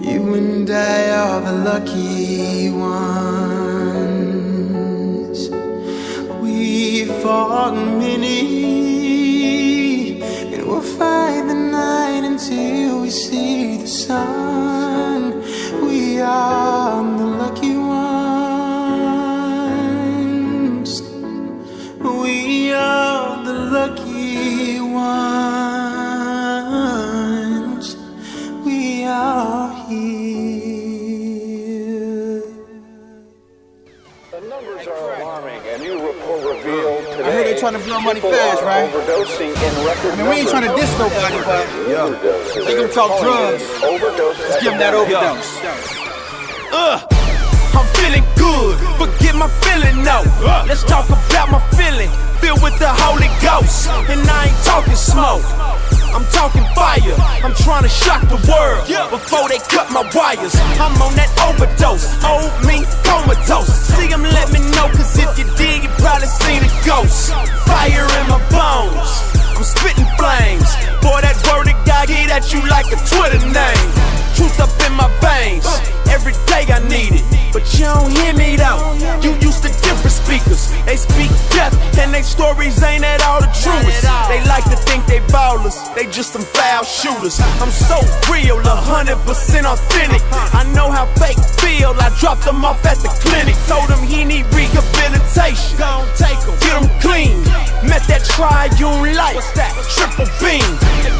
you and I are the lucky ones. We fought many, and we'll fight the night until we see the sun. We are the lucky ones. We are the lucky ones. We are here. The numbers are alarming. A new report revealed today. I heard they trying to blow money fast, right? Overdosing in record we ain't trying to diss nobody, but they gonna talk drugs. Let's give them that overdose. I'm feeling good, forget my feeling, no. Let's talk about my feeling, filled with the Holy Ghost. And I ain't talking smoke, I'm talking fire. I'm trying to shock the world before they cut my wires. I'm on that overdose, old me comatose. See them, let me know, cause if you did, you probably seen a ghost. Fire in my bones, I'm spitting flames. Boy, that word of God get at you like a Twitter name. Truth up in my veins, every day I need it. But you don't hear me though, you used to different speakers. They speak death, and they stories ain't at all the truest. They like to think they ballers, they just some foul shooters. I'm so real, 100% authentic. I know how fake feel, I dropped them off at the clinic. Told him he need rehabilitation, gon' take him, get him clean. Met that triune life, triple beam.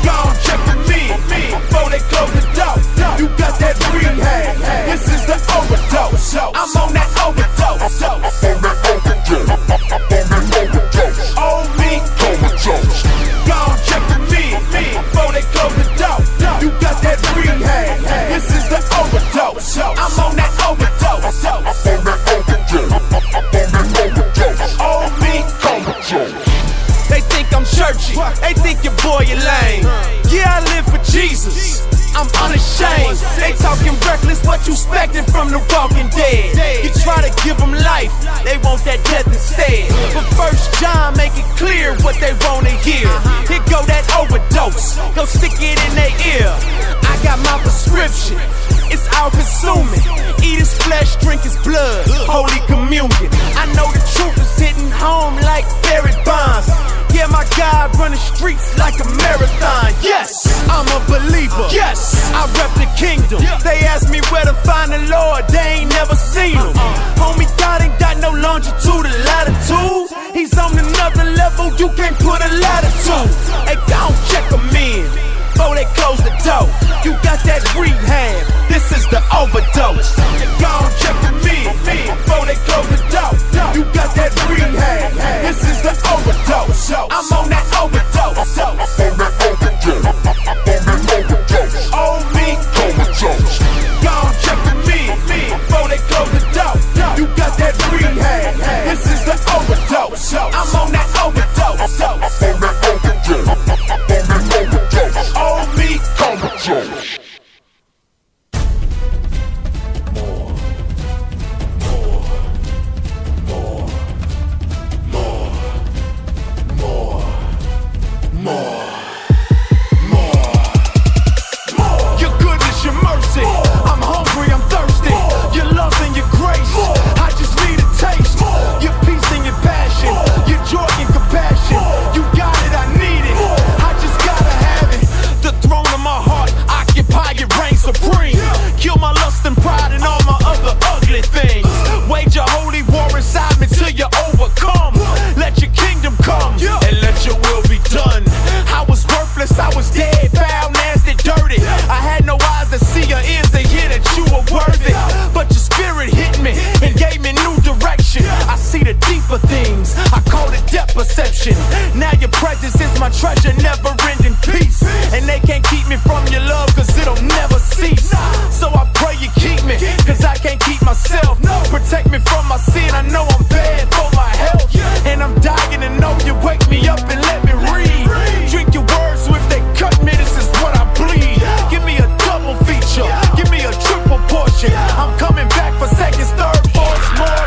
Gon' check with me, before they close the door. You got that rehab, this is the overdose. I'm on that overdose. Old me, comatose. Gon' check with me, before they close the door. You got that rehab, this is the overdose. I'm on that overdose. Old me, comatose. They think I'm churchy, they think your boy you lame. Yeah, I live for Jesus, I'm unashamed. They talking reckless, what you expecting from the walking dead? You try to give them life, they want that death instead. But 1 John make it clear what they wanna hear. Here go that overdose, go stick it in their ear. I got my prescription. It's all consuming. Eat his flesh, drink his blood. Holy communion. I know the truth is hitting home like Barry Bonds. Yeah, my God run the streets like a marathon. Yes, I'm a believer. Yes, I rep the kingdom. They ask me where to find the Lord. They ain't never seen him. Homie, God ain't got no longitude or latitude. He's on another level you can't put a ladder to. Hey, go on, check him in before they close the door. You got that rehab, this is the overdose. Go on, check him in before they close the door. You got that rehab, this is the overdose. I'm on that overdose. Oh, me, overdose. Go on, check him in before they close the door. You got that rehab, this is the overdose. I'm on that overdose. Oh, me, overdose. Now your presence is my treasure, never ending peace. And they can't keep me from your love, cause it'll never cease. So I pray you keep me, cause I can't keep myself. Protect me from my sin, I know I'm bad for my health. And I'm dying to know you wake me up and let me read. Drink your words, so if they cut me, this is what I bleed. Give me a double feature, give me a triple portion. I'm coming back for seconds, third, fourth, more.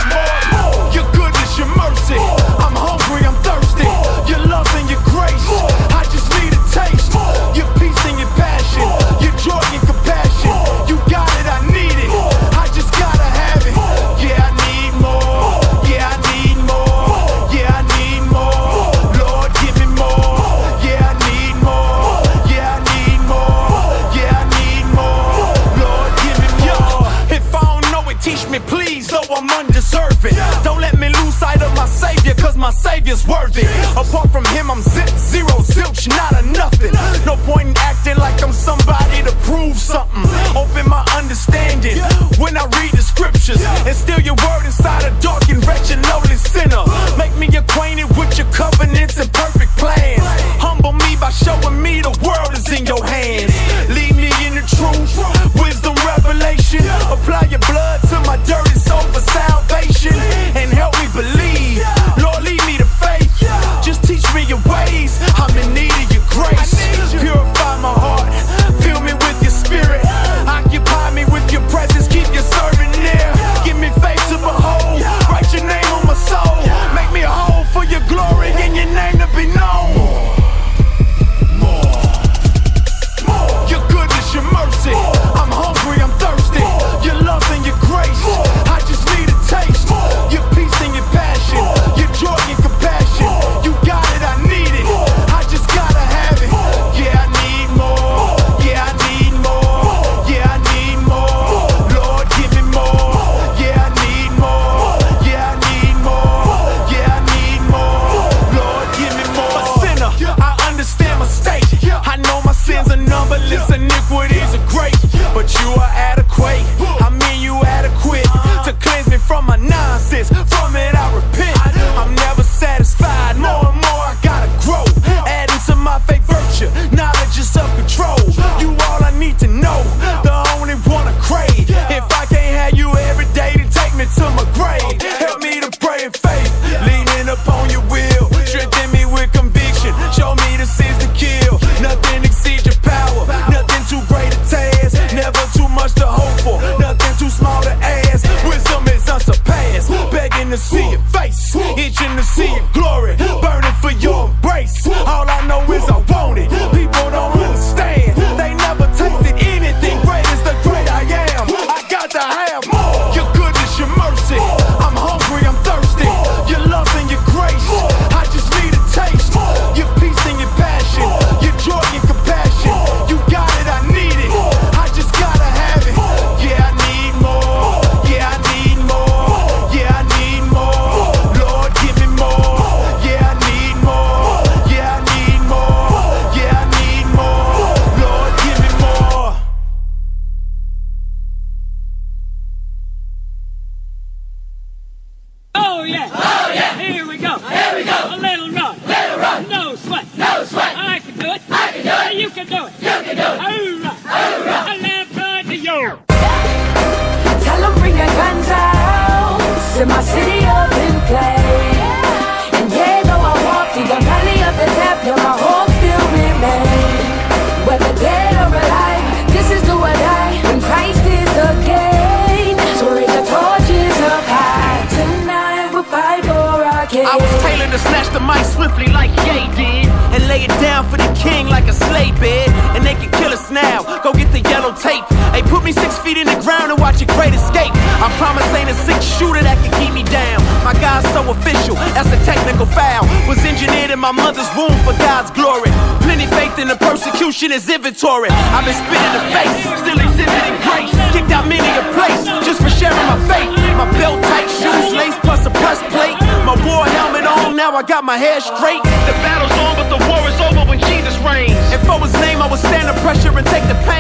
Your goodness, your mercy, I'm hungry, I'm thirsty. Your love and your grace, I just need a taste. Your peace and your passion, your joy and compassion. You got it, I need it, I just gotta have it. Yeah, I need more, yeah, I need more, yeah, I need more. Lord, give me more, yeah, I need more, yeah, I need more, yeah, I need more. Lord, give me more. If I don't know it, teach me please, though I'm undeserving. Don't let me lose sight of my Savior, cause my Savior's worthy. Apart from him, I'm zero, zilch, not a nothing. No point in acting like I'm somebody to prove something. Open my understanding when I read the scriptures. Instill your word inside a dark and wretched, lowly sinner. Make me acquainted with your covenants and perfect plans. Humble me by showing me the world is in your hands. Lead me in the truth, wisdom, revelation. Apply your blood to my dirty soul for salvation. And help me believe, Lord, lead me to faith. Just teach me your ways, I'm in need of your grace. Purify my heart, fill me with your spirit. Occupy me with your presence. You can do it. You can do it. I love blood to you. Tell them bring their guns out. Set my city up in play. And yeah, though I walk through the valley of the death, yeah, my hope still remains. Whether dead or alive, this is do or die. When Christ is the gain. So raise the torches up high. Tonight we'll fight for our king. I was tailored to snatch the mic swiftly like Ye did, and lay it down for the king like a slave bed. And they can kill us now, go get the yellow tape. Hey, put me 6 feet in the ground and watch a great escape. I promise ain't a 6 shooter that can keep me down. My God's so official, that's a technical foul. Was engineered in my mother's womb for God's glory. Plenty faith in the persecution is inventory. I've been spit in the face, still exhibiting grace. Kicked out many a place, just for sharing my faith. My belt tight shoes, lace plus a breastplate. My war helmet on, now I got my hair straight. The battle's on, but the war is over when Jesus reigns. And for his name, I will stand the pressure and take the pain.